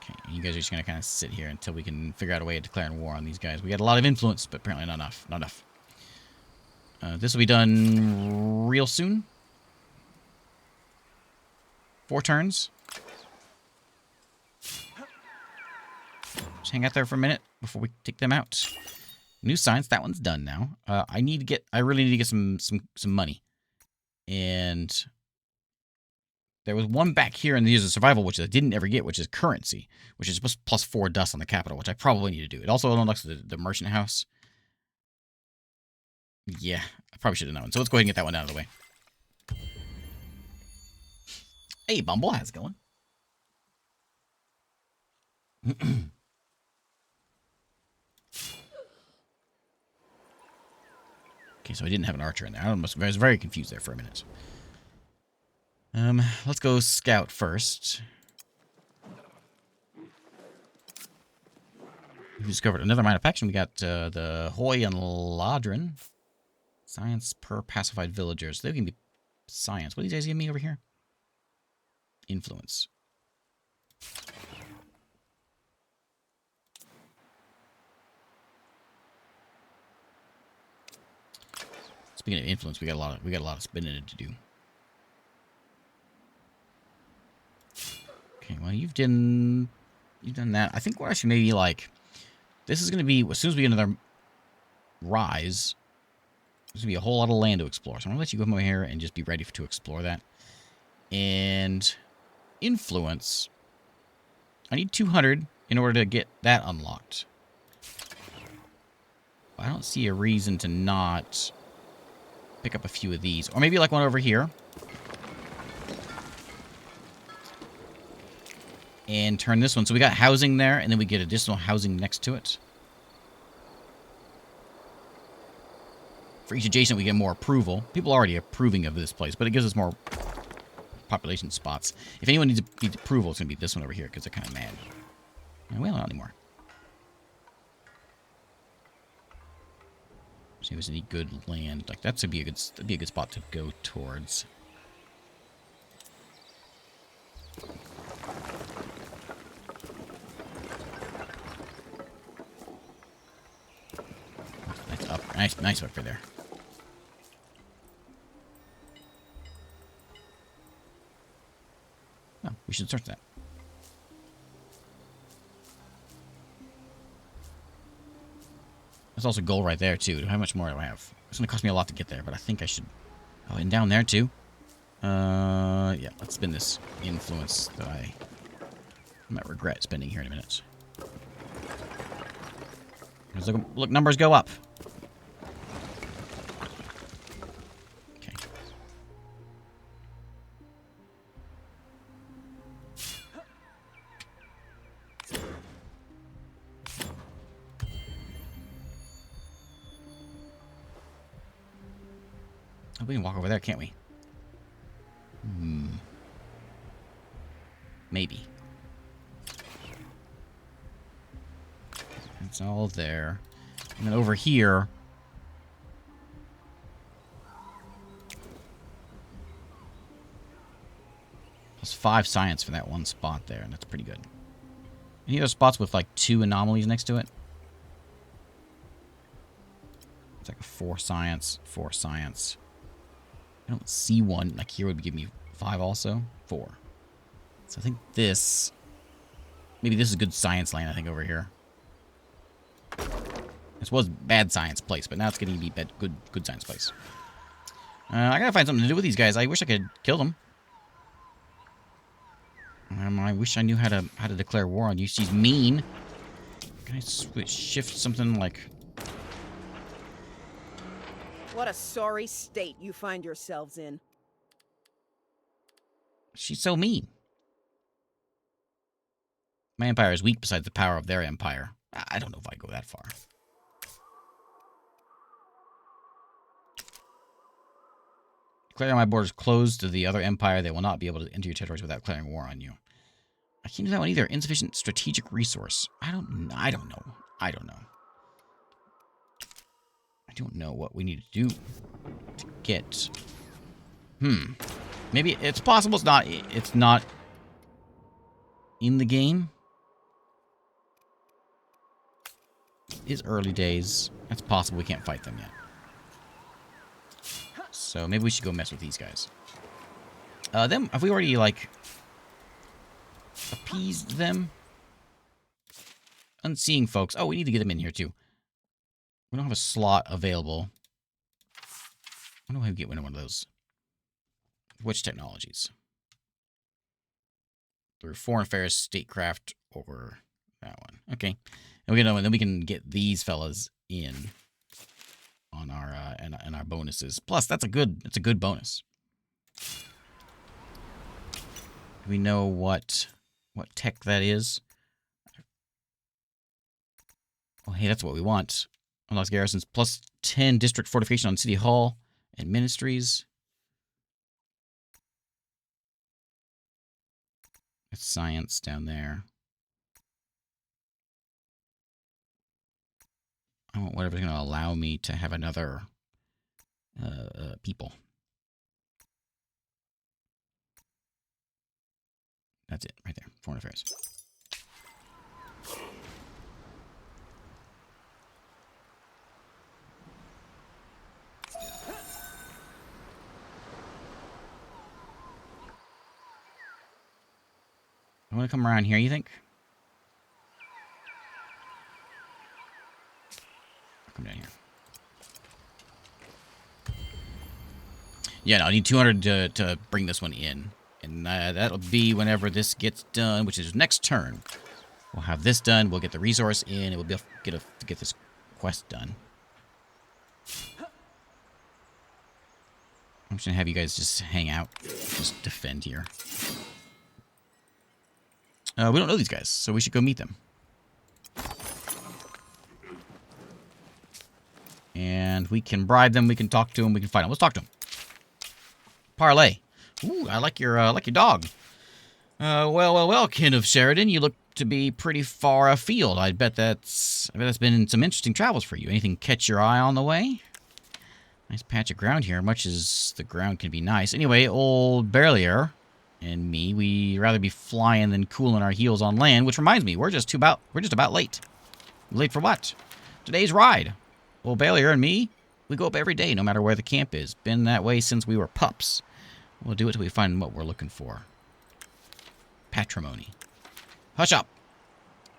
Okay, you guys are just gonna kind of sit here until we can figure out a way of declaring war on these guys. We got a lot of influence, but apparently not enough. Not enough. This will be done real soon. 4 turns. Just hang out there for a minute before we take them out. New science, that one's done now. I really need to get some money. And there was one back here in the Years of Survival, which I didn't ever get, which is currency, which is plus 4 dust on the capital, which I probably need to do. It also unlocks the merchant house. Yeah, I probably should have known. So let's go ahead and get that one out of the way. Hey, Bumble, how's it going? Okay, so I didn't have an archer in there. I was very confused there for a minute. Let's go scout first. We discovered another minor faction. We got the Hoy and Ladrin. Science per pacified villagers. They can be science. What do these guys give me over here? Influence. Speaking of influence, we got a lot of spinning to do. Okay, well you've done that. I think we're actually maybe like this is gonna be as soon as we get another rise. There's gonna be a whole lot of land to explore. So I'm gonna let you come over here and just be ready to explore that. And influence. I need 200 in order to get that unlocked. I don't see a reason to not pick up a few of these. Or maybe like one over here. And turn this one. So we got housing there, and then we get additional housing next to it. For each adjacent, we get more approval. People are already approving of this place, but it gives us more population spots. If anyone needs approval, it's going to be this one over here, because they're kind of mad. Well, not anymore. See if there's any good land. Like that'd be a good spot to go towards. Nice up, nice up for there. Oh, we should search that. There's also gold right there, too. How much more do I have? It's going to cost me a lot to get there, but I think I should... Oh, and down there, too. Yeah, let's spin this influence that I might regret spending here in a minute. Look, numbers go up. Okay. Oh, we can walk over there, can't we? Maybe. It's all there. And then over here... Plus 5 science for that one spot there, and that's pretty good. Any other spots with like 2 anomalies next to it? It's like a 4 science, 4 science. I don't see one. Like here would give me 5 also. 4. So I think this... Maybe this is a good science land, I think, over here. This was bad science place, but now it's going to be good science place. I gotta find something to do with these guys. I wish I could kill them. I wish I knew how to declare war on you. She's mean. Can I shift something like... What a sorry state you find yourselves in. She's so mean. My empire is weak besides the power of their empire. I don't know if I go that far. Declaring my borders closed to the other empire, they will not be able to enter your territories without declaring war on you. I can't do that one either. Insufficient strategic resource. I don't know. I don't know what we need to do to get... Maybe it's possible it's not in the game. It is early days. It's possible we can't fight them yet. So maybe we should go mess with these guys. Have we already, like, appeased them? Unseeing folks. Oh, we need to get them in here, too. We don't have a slot available. I don't know how to get one of those. Which technologies? Through Foreign Affairs, Statecraft, or that one. Okay. And then we can get these fellas in on our and our bonuses. Plus, it's a good bonus. Do we know what tech that is? Oh, hey, that's what we want. Unlocks garrisons plus 10 district fortification on City Hall and ministries. It's science down there. I want whatever's going to allow me to have another people. That's it, right there. Foreign Affairs. I want to come around here, you think? I'll come down here. Yeah, no, I need 200 to bring this one in. And that'll be whenever this gets done, which is next turn. We'll have this done. We'll get the resource in, and we'll be able to get this quest done. I'm just going to have you guys just hang out. Just defend here. We don't know these guys, so we should go meet them. And we can bribe them, we can talk to them, we can fight them. Let's talk to them. Parlay. Ooh, I like your dog. Well, kin of Sheridan, you look to be pretty far afield. I bet that's been some interesting travels for you. Anything catch your eye on the way? Nice patch of ground here, much as the ground can be nice. Anyway, old Berlier and me, we rather be flying than cooling our heels on land, which reminds me, we're just about late. Late for what? Today's ride. Old Berlier and me, we go up every day, no matter where the camp is. Been that way since we were pups. We'll do it till we find what we're looking for. Patrimony. Hush up.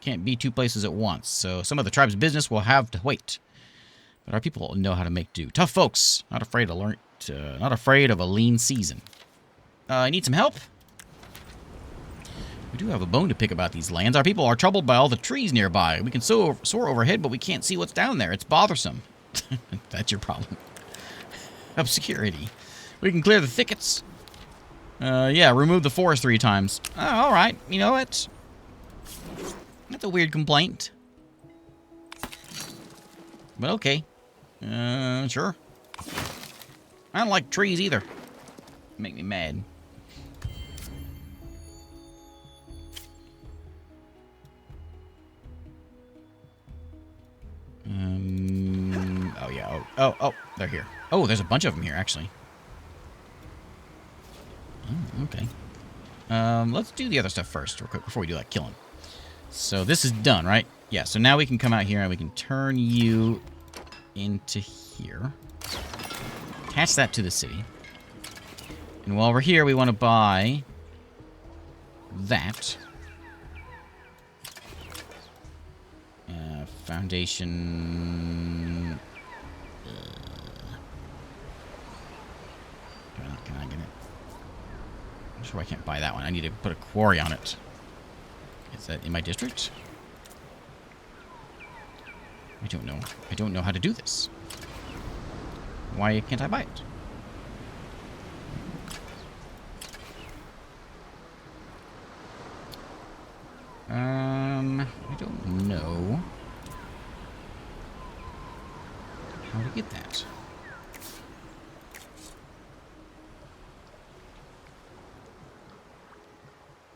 Can't be two places at once, so some of the tribe's business will have to wait. But our people know how to make do. Tough folks, not afraid of a lean season. Need some help? We do have a bone to pick about these lands. Our people are troubled by all the trees nearby. We can soar overhead, but we can't see what's down there. It's bothersome. That's your problem. Obscurity. We can clear the thickets. Yeah, remove the forest 3 times. Oh, all right. You know what? That's a weird complaint. But okay. Sure. I don't like trees either. Make me mad. Oh yeah. Oh, they're here. Oh, there's a bunch of them here, actually. Oh, okay. Let's do the other stuff first, real quick, before we do that killing. So this is done, right? Yeah, so now we can come out here and we can turn you into here. Attach that to the city. And while we're here, we want to buy that. Foundation. Can I get it? I'm sure I can't buy that one. I need to put a quarry on it. Is that in my district? I don't know. I don't know how to do this. Why can't I buy it? I don't know how to get that.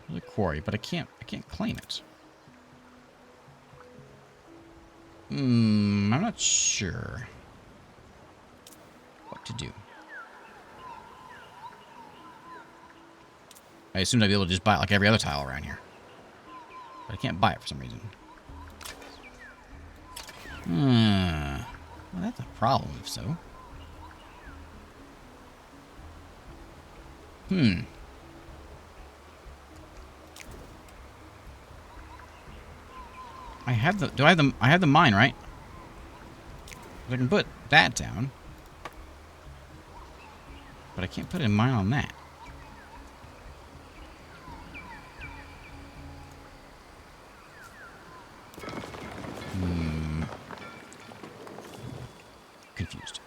There's a quarry, but I can't claim it. I'm not sure what to do. I assumed I'd be able to just buy it like every other tile around here. But I can't buy it for some reason. Well, that's a problem, if so. I have the I have the mine, right? I can put that down. But I can't put a mine on that. Confused.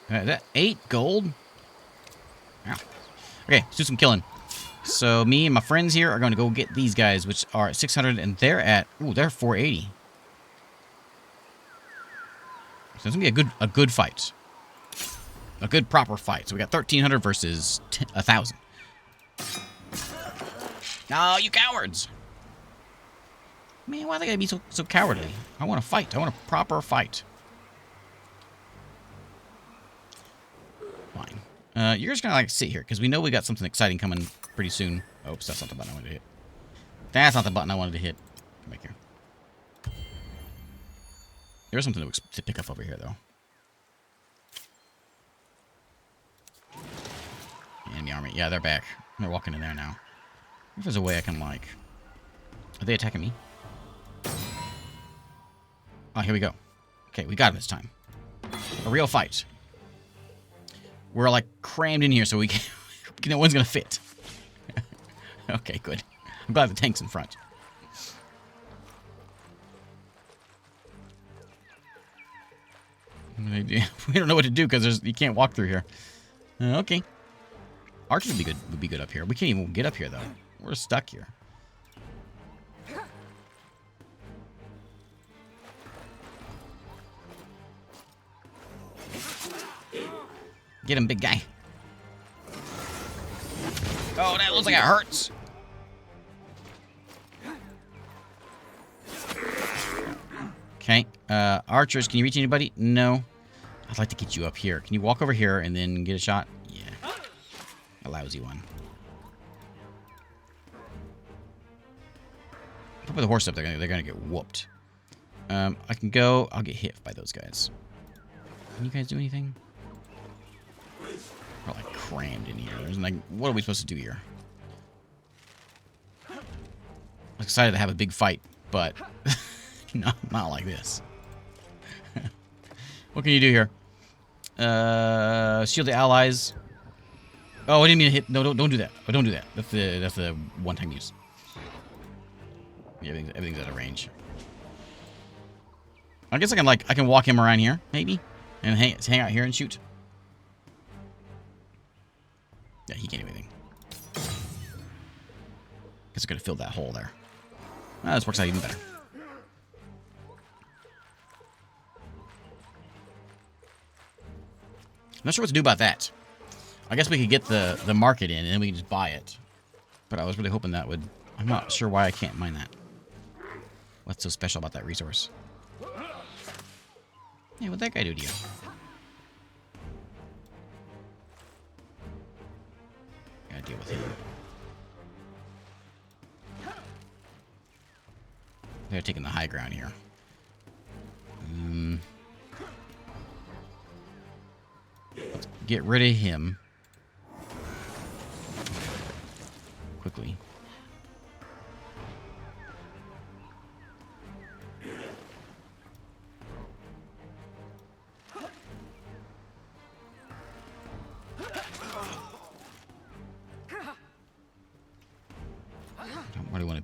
Is that 8 gold? Wow. Okay, let's do some killing. So me and my friends here are going to go get these guys, which are at 600, and they're at... Ooh, they're 480. So it's going to be a good fight. A good, proper fight. So we got 1,300 versus 1,000. No, you cowards! Man, why are they going to be so cowardly? I want to fight. I want a proper fight. Fine. You're just going to, like, sit here, because we know we got something exciting coming pretty soon. Oops, that's not the button I wanted to hit. That's not the button I wanted to hit. Come back here. There's something to pick up over here, though. Enemy army. Yeah, they're back. They're walking in there now. If there's a way I can, like... Are they attacking me? Oh, here we go. Okay, we got him this time. A real fight. We're, like, crammed in here so we can... no one's gonna fit. Okay, good. I'm glad the tank's in front. We don't know what to do because you can't walk through here. Okay. Archers would be good up here. We can't even get up here though. We're stuck here. Get him, big guy. Oh, that looks like it hurts. Okay. Archers, can you reach anybody? No. I'd like to get you up here. Can you walk over here and then get a shot? Yeah. A lousy one. Put the horse up, they're gonna get whooped. I can go. I'll get hit by those guys. Can you guys do anything? We're like crammed in here. There's like, what are we supposed to do here? I'm excited to have a big fight, but not like this. What can you do here? Shield the allies. Oh, I didn't mean to hit. No, don't do that. Oh, don't do that. That's the one-time use. Yeah, everything's out of range. I guess I can walk him around here, maybe, and hang out here and shoot. Yeah, he can't do anything. Guess I could have filled that hole there. Well, this works out even better. I'm not sure what to do about that. I guess we could get the market in and then we can just buy it. But I was really hoping that would... I'm not sure why I can't mine that. What's so special about that resource? Hey, what'd that guy do to you? Gotta deal with him. They're taking the high ground here. Let's get rid of him. Quickly.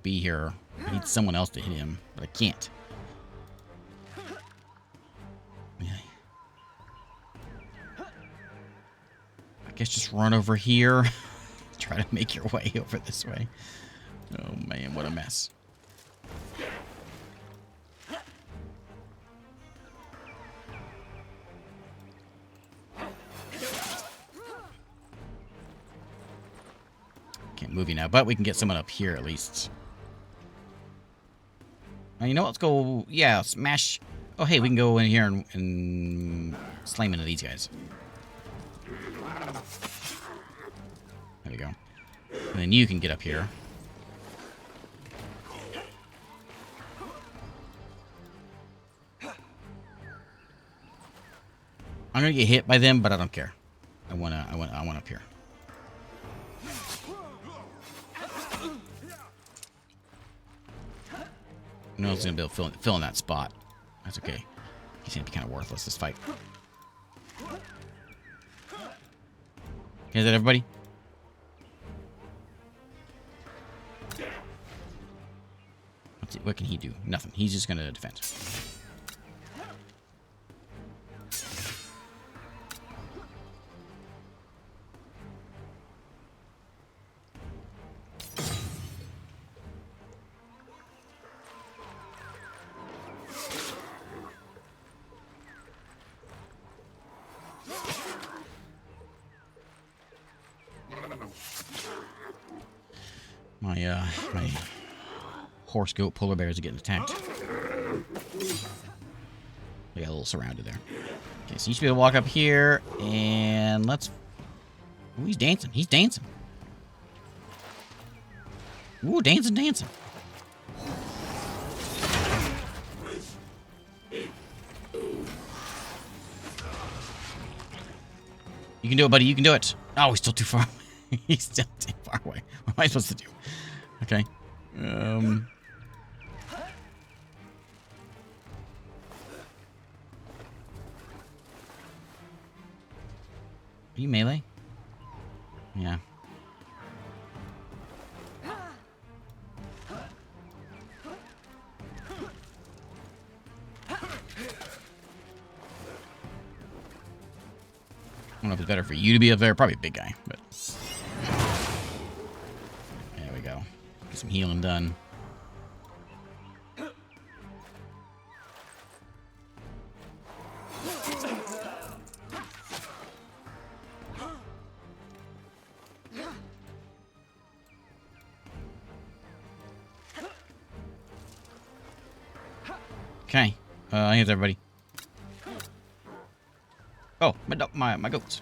be here. I need someone else to hit him, but I can't. I guess just run over here. Try to make your way over this way. Oh man, what a mess. Can't move you now, but we can get someone up here at least. You know what? Let's go. Yeah, smash. Oh, hey, we can go in here and slam into these guys. There we go. And then you can get up here. I'm gonna get hit by them, but I don't care. I want up here. No one's gonna be able to fill in that spot. That's okay. He's gonna be kind of worthless this fight. Okay, is that everybody? What can he do? Nothing. He's just gonna defend. My horse, goat, polar bears are getting attacked. They got a little surrounded there. Okay, so you should be able to walk up here, and let's... Ooh, he's dancing. He's dancing. Ooh, dancing, dancing. You can do it, buddy. You can do it. Oh, he's still too far away. He's still too far away. What am I supposed to do? Okay. Are you melee? Yeah. I don't know if it's better for you to be up there. Probably a big guy, but... There we go. Get some healing done. Okay. Here's everybody. Oh, my goats.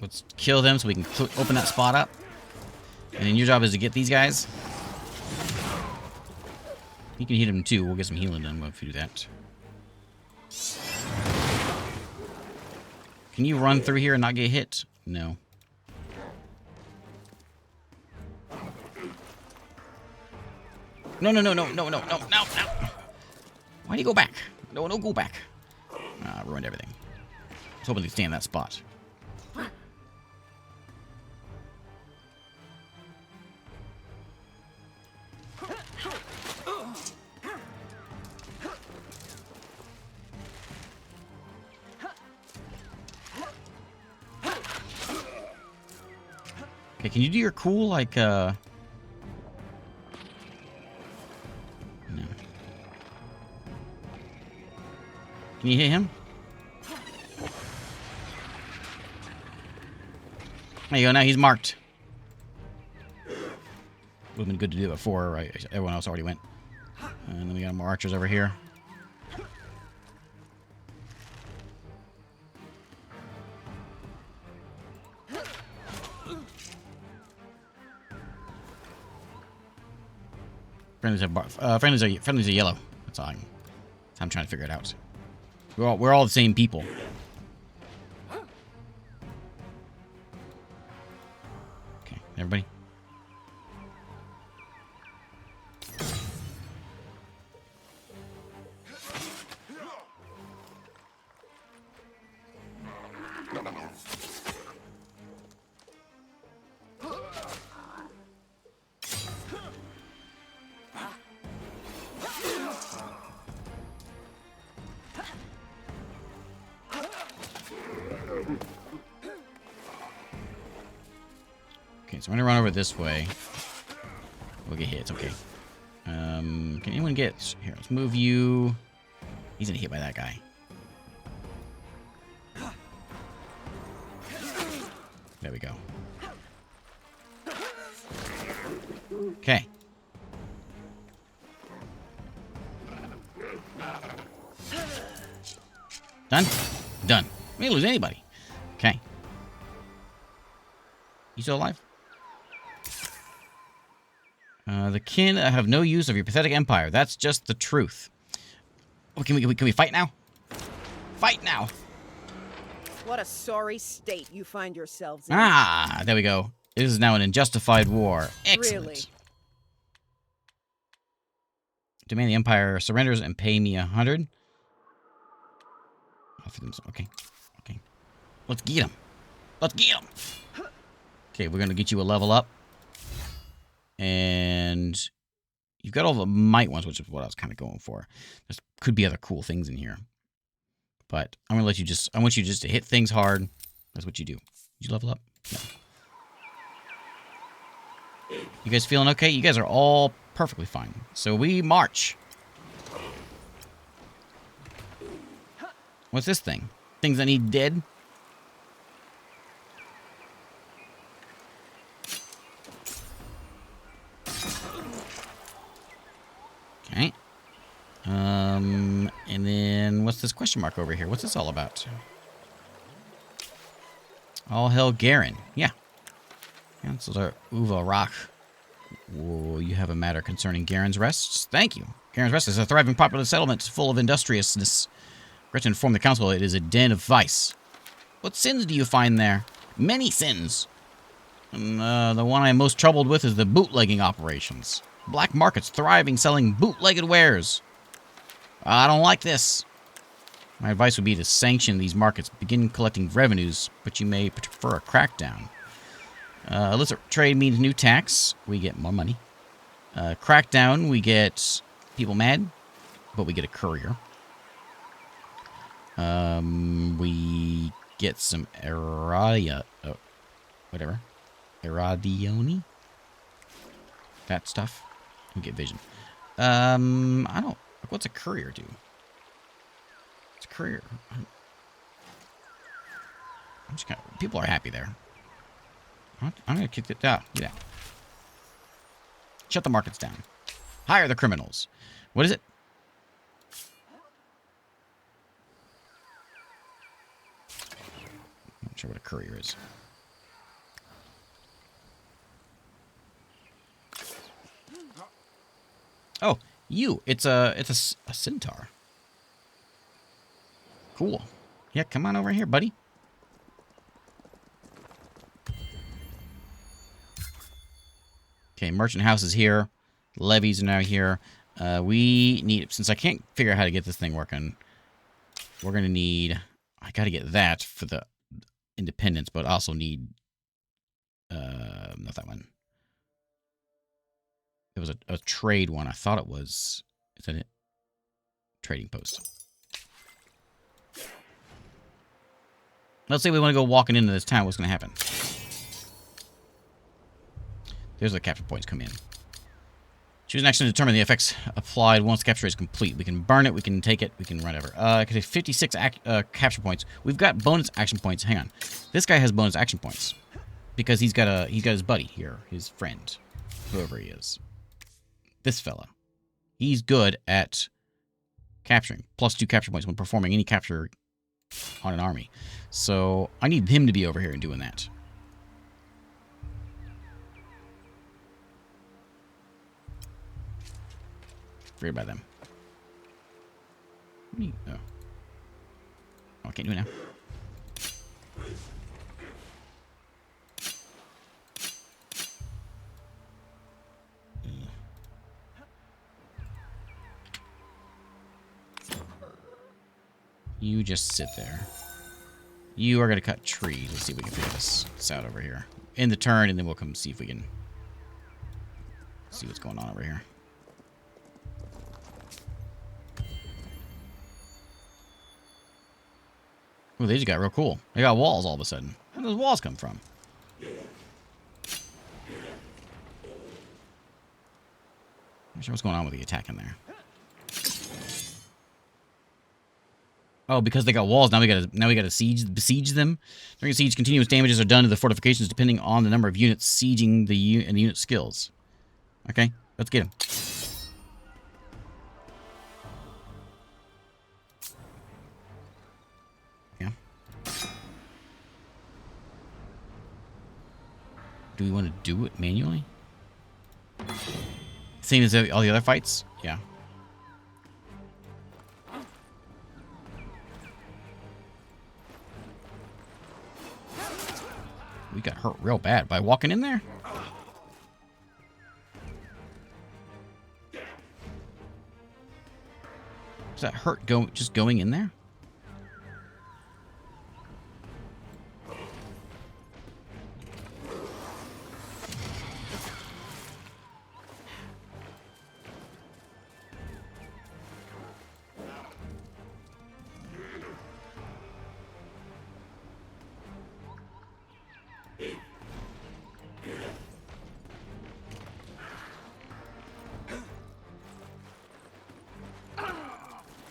Let's kill them so we can open that spot up. And then your job is to get these guys. You can hit them too. We'll get some healing done if you do that. Can you run through here and not get hit? No. No. Why do you go back? No, go back. Ah, ruined everything. I was hoping to stay in that spot. Okay, can you do your cool, like, No. Can you hit him? There you go, now he's marked. Would have been good to do it before, right? Everyone else already went. And then we got more archers over here. Friendlies are yellow. That's all I can. I'm trying to figure it out. We're all the same people. Okay, everybody. Okay, so I'm gonna run over this way. We'll get hit. It's okay. Can anyone get here? Let's move you. He's gonna hit by that guy. There we go. Okay. Done? Done. We didn't lose anybody. Okay. You still alive? The kin have no use of your pathetic empire. That's just the truth. Oh, can we fight now? Fight now! What a sorry state you find yourselves in. Ah, there we go. This is now an unjustified war. Excellent. Really? Demand the empire surrenders and pay me 100. Okay. Okay. Let's get him. Let's get him. Okay, we're gonna get you a level up. And you've got all the might ones, which is what I was kind of going for. There could be other cool things in here. But I'm gonna let you just, I want you just to hit things hard. That's what you do. Did you level up? No. You guys feeling okay? You guys are all perfectly fine. So we march. What's this thing? Things that need dead? Okay. And then what's this question mark over here? What's this all about? All hell Garen. Yeah. Councilor Uva Rock. Whoa, you have a matter concerning Garen's Rest? Thank you. Garen's Rest is a thriving popular settlement full of industriousness. Gretchen informed the council it is a den of vice. What sins do you find there? Many sins. And the one I'm most troubled with is the bootlegging operations. Black markets thriving selling bootlegged wares. I don't like this. My advice would be to sanction these markets, begin collecting revenues, but you may prefer a crackdown. Illicit trade means new tax. We get more money. Crackdown, we get people mad, but we get a courier. We get some Eradioni? That stuff. We get vision. I don't... What's a courier do? It's a courier. I'm just kind of... People are happy there. I'm going to kick it down. Yeah. Shut the markets down. Hire the criminals. What is it? I'm not sure what a courier is. Oh, you. It's a centaur. Cool. Yeah, come on over here, buddy. Okay, merchant house is here. Levies are now here. We need, since I can't figure out how to get this thing working, we're going to need, I got to get that for the independence, but also need, not that one. It was a trade one. I thought it was, is that it? Trading post. Let's say we want to go walking into this town. What's going to happen? There's the capture points come in. Choose an action to determine the effects applied once the capture is complete. We can burn it, we can take it, we can run over. I can take 56 capture points. We've got bonus action points. Hang on. This guy has bonus action points. Because he's got his buddy here, his friend. Whoever he is. This fella. He's good at capturing. +2 capture points when performing any capture on an army. So I need him to be over here and doing that. Forget about them. Oh. Oh, I can't do it now. You just sit there. You are going to cut trees. Let's see if we can figure this out over here. In the turn, and then we'll come see if we can see what's going on over here. Ooh, they just got real cool. They got walls all of a sudden. Where did those walls come from? Not sure what's going on with the attack in there. Oh, because they got walls, now we gotta besiege them. During a siege, continuous damages are done to the fortifications depending on the number of units sieging the unit skills. Okay, let's get them. Yeah. Do we want to do it manually? Same as all the other fights? Yeah. We got hurt real bad by walking in there. Does that hurt just going in there?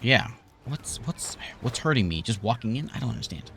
Yeah. What's hurting me? Just walking in? I don't understand.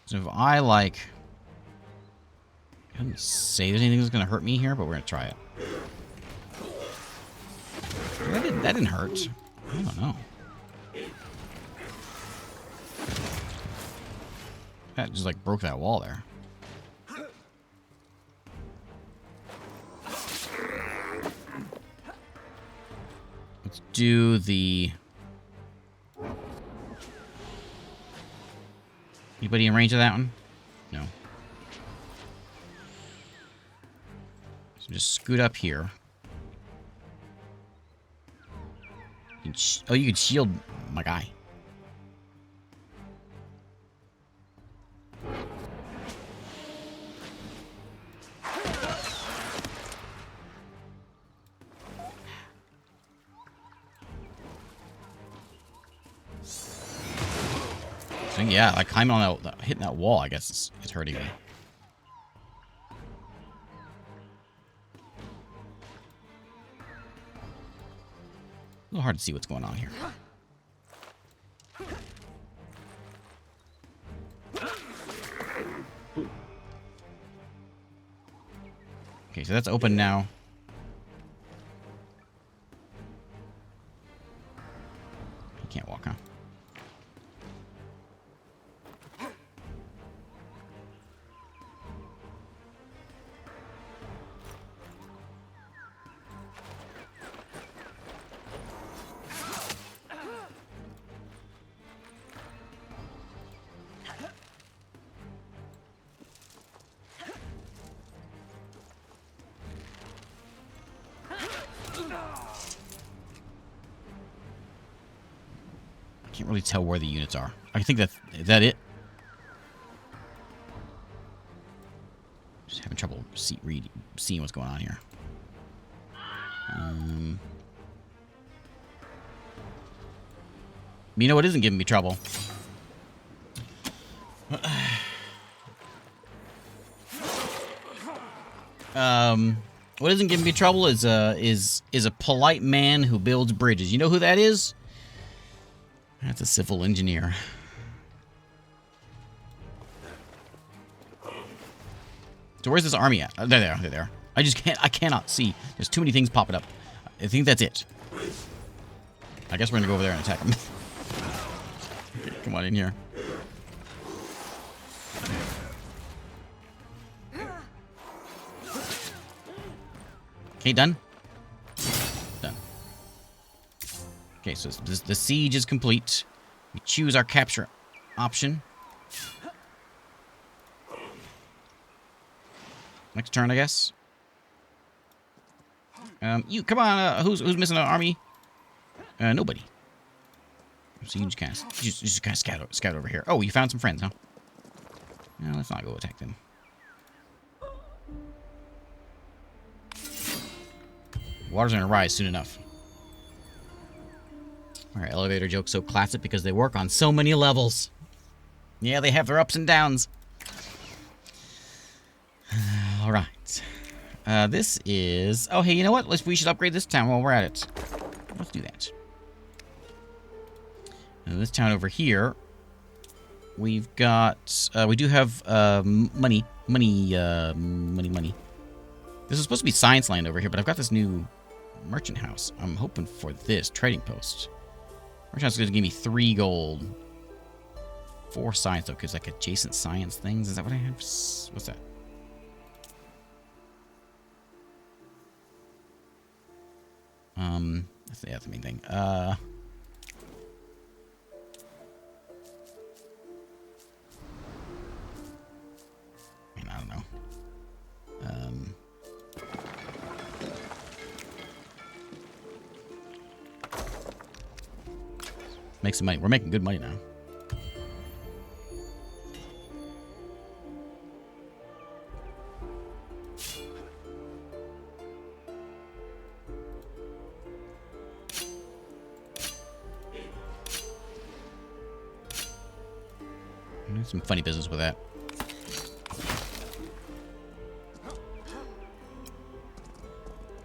So if I like... I didn't say there's anything that's going to hurt me here, but we're going to try it. That didn't hurt. I don't know. That just like broke that wall there. Let's do the... Anybody in range of that one? No. So just scoot up here. You can oh, you can shield my guy. So yeah, like climbing on that, hitting that wall, I guess is hurting me. A little hard to see what's going on here. Okay, so that's open now. You can't walk, huh? Can't really tell where the units are. I think is that it? Just having trouble seeing what's going on here. You know what isn't giving me trouble? What isn't giving me trouble is a polite man who builds bridges. You know who that is? That's a civil engineer. So where's this army at? There they are. There they are. I cannot see. There's too many things popping up. I think that's it. I guess we're gonna go over there and attack them. Come on in here. Okay, done. Done. Okay, so the siege is complete. We choose our capture option. Next turn, I guess. You come on. Who's missing an army? Nobody. So you just kind of scout over here. Oh, you found some friends, huh? No, let's not go attack them. Water's gonna rise soon enough. Our elevator joke's so classic because they work on so many levels. Yeah, they have their ups and downs. All right. This is... Oh, hey, you know what? We should upgrade this town while we're at it. Let's do that. Now, this town over here, we've got... we do have money. This is supposed to be science land over here, but I've got this new merchant house. I'm hoping for this trading post. Merchant house is going to give me 3 gold. 4 science, though, because like adjacent science things. Is that what I have? What's that? That's the main thing. I mean, I don't know. Make some money. We're making good money now. Some funny business with that.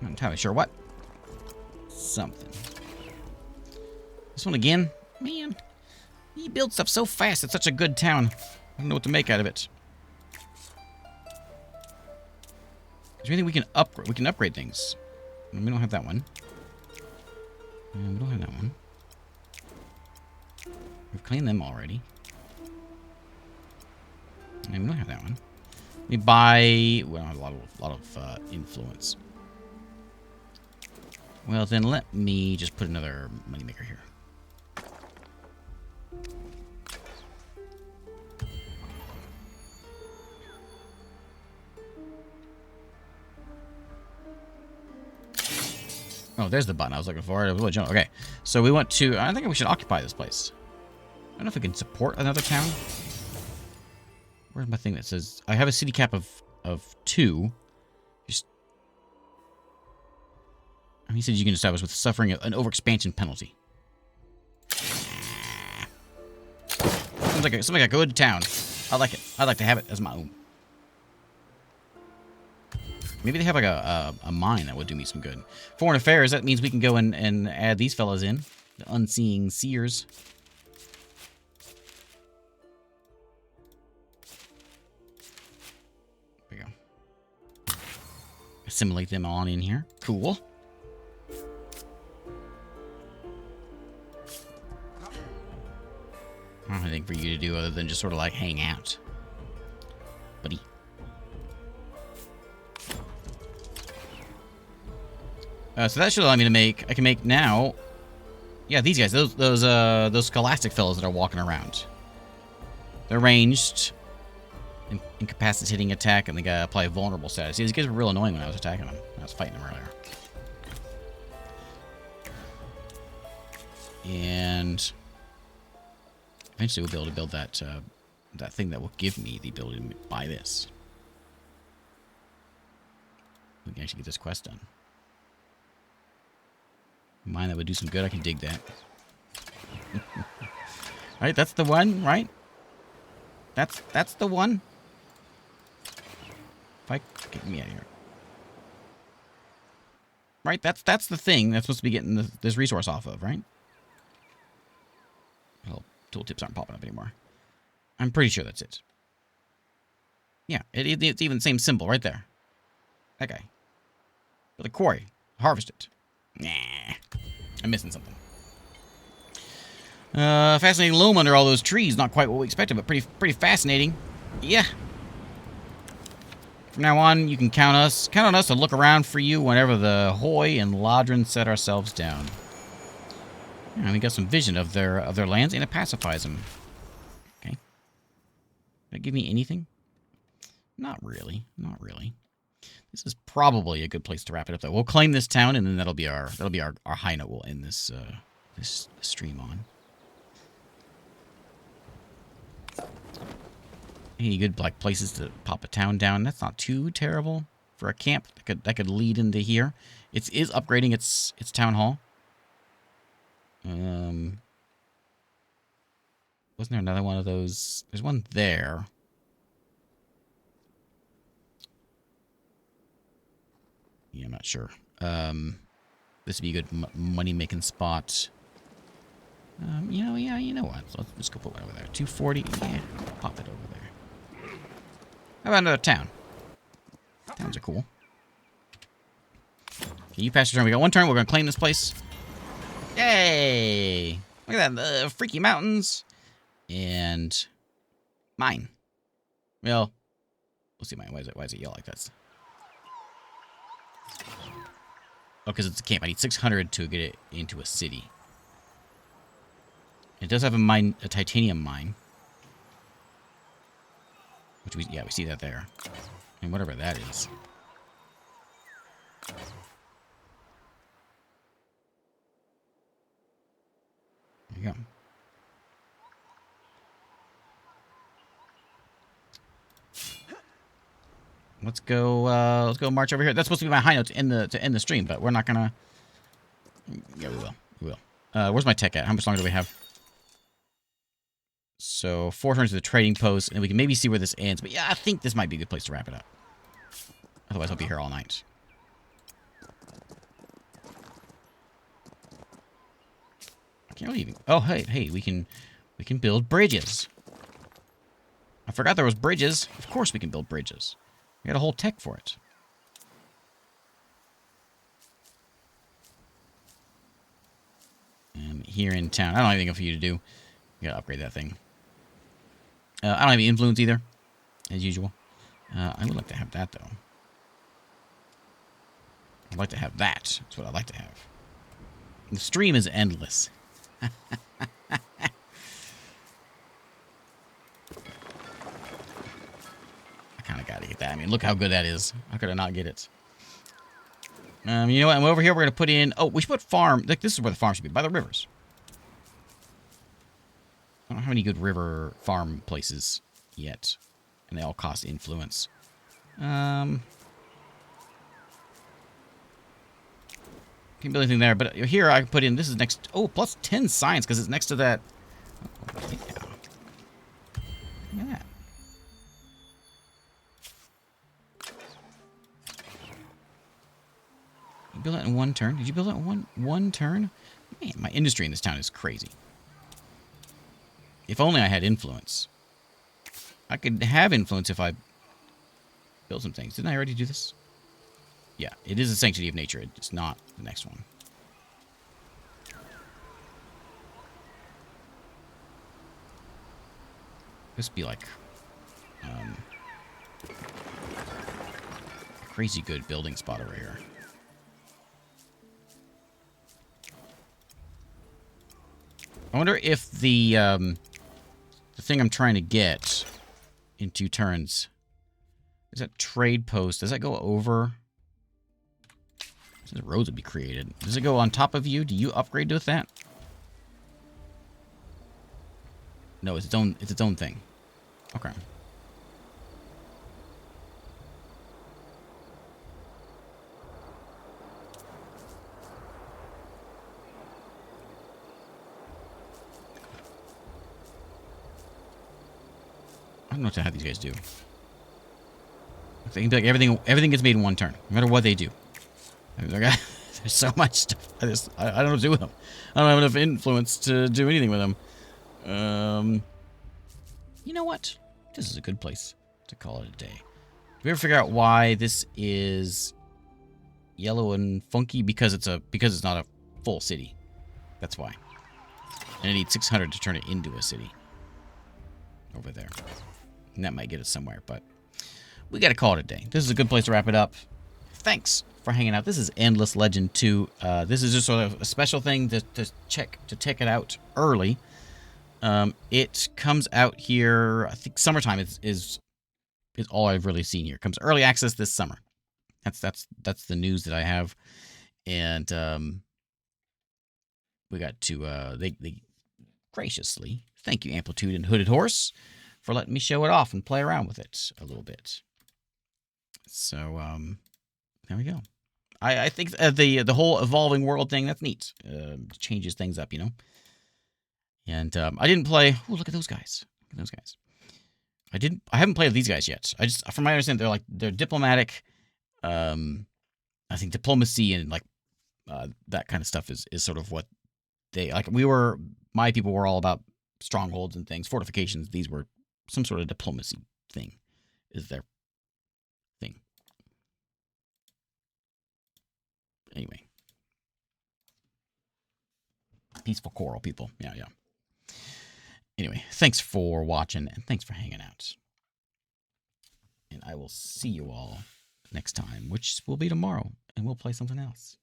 Not entirely sure what. Something. This one again? Man, he builds stuff so fast. It's such a good town. I don't know what to make out of it. Is there anything we can upgrade? We can upgrade things. We don't have that one. We don't have that one. We've cleaned them already. And we don't have that one. We buy... Well, a lot of influence. Well, then let me just put another moneymaker here. Oh, there's the button I was looking for. Okay, so we want to... I think we should occupy this place. I don't know if we can support another town. Where's my thing that says... I have a city cap of 2. Just... He said you can establish with suffering an overexpansion penalty. Sounds like a good town. I like it. I'd like to have it as my own. Maybe they have like a mine that would do me some good. Foreign affairs, that means we can go and add these fellas in. The unseeing seers. There we go. Assimilate them on in here. Cool. I don't have anything for you to do other than just sort of like hang out. Buddy. So that should allow me to make... I can make now... Yeah, these guys. Those scholastic fellows that are walking around. They're ranged. Incapacitating attack, and they gotta apply a vulnerable status. See, these guys were real annoying when I was attacking them. I was fighting them earlier. And... eventually we'll be able to build that that thing that will give me the ability to buy this. We can actually get this quest done. Mine that would do some good. I can dig that. Alright, that's the one, right? That's the one. If I get me out of here. Right, that's the thing that's supposed to be getting this resource off of, right? Well, tooltips aren't popping up anymore. I'm pretty sure that's it. Yeah, it's even the same symbol right there. That guy. Build a quarry. Harvest it. Nah. I'm missing something. Fascinating loam under all those trees. Not quite what we expected, but pretty fascinating. Yeah. From now on, you can count on us to look around for you whenever the Hoy and Ladrin set ourselves down. Yeah, we got some vision of their lands, and it pacifies them. Okay. Did that give me anything? Not really. Not really. This is probably a good place to wrap it up, though. We'll claim this town, and then that'll be our high note. We'll end this this stream on. Any good like places to pop a town down? That's not too terrible for a camp. That could lead into here. It is upgrading its town hall. Wasn't there another one of those? There's one there. Yeah, I'm not sure. This would be a good money-making spot. You know what? Let's just go put one over there. 240. Yeah, pop it over there. How about another town? Towns are cool. Okay, you pass your turn. We got one turn. We're going to claim this place. Yay! Look at that. The freaky mountains. And mine. Well, we'll see mine. Why is it yellow like that? Oh, because it's a camp. I need 600 to get it into a city. It does have a titanium mine. Which we see that there. And whatever that is. There you go. Let's go march over here. That's supposed to be my high note to end the stream, but we're not gonna. Yeah, we will. Where's my tech at? How much longer do we have? So 4 turns to the trading post, and we can maybe see where this ends. But yeah, I think this might be a good place to wrap it up. Otherwise, I'll be here all night. I can't really even. Oh, hey, we can build bridges. I forgot there was bridges. Of course, we can build bridges. We got a whole tech for it. And here in town, I don't have anything for you to do. You gotta upgrade that thing. I don't have any influence either, as usual. I would like to have that, though. I'd like to have that. That's what I'd like to have. The stream is endless. I kind of got to get that. I mean, look how good that is. How could I not get it? You know what? And over here, we're going to put in... Oh, we should put farm... Like, this is where the farm should be, by the rivers. I don't have any good river farm places yet. And they all cost influence. Can't build anything there, but here I can put in... This is next... Oh, plus 10 science, because it's next to that... Oh, yeah. Look at that. You build that in one turn? Did you build that in one turn? Man, my industry in this town is crazy. If only I had influence. I could have influence if I build some things. Didn't I already do this? Yeah, it is a sanctity of nature. It's not the next one. This would be like a crazy good building spot over here. I wonder if the thing I'm trying to get in 2 turns is that trade post. Does that go over? It says roads would be created. Does it go on top of you? Do you upgrade with that? No, it's its own thing. Okay. don't know how these guys do. They can be like everything gets made in one turn, no matter what they do. I mean, there's so much stuff. I don't know what to do with them. I don't have enough influence to do anything with them. You know what? This is a good place to call it a day. Did we ever figure out why this is yellow and funky? Because it's not a full city. That's why. And it needs 600 to turn it into a city. Over there. And that might get us somewhere, but we gotta call it a day. This is a good place to wrap it up. Thanks for hanging out. This is Endless Legend 2. This is just sort of a special thing to check it out early. It comes out here, I think summertime is all I've really seen here. It comes early access this summer. That's the news that I have. And we got to they graciously, thank you Amplitude and Hooded Horse, for letting me show it off and play around with it a little bit. So there we go. I think the whole evolving world thing, that's neat. Changes things up, you know. And I didn't play. Oh, look at those guys. Look at those guys. I haven't played with these guys yet. From my understanding, they're diplomatic. I think diplomacy and that kind of stuff is sort of what they like. My people were all about strongholds and things, fortifications. These were some sort of diplomacy thing. Is their thing. Anyway, peaceful coral people. Yeah. Anyway, thanks for watching and thanks for hanging out. And I will see you all next time, which will be tomorrow, and we'll play something else.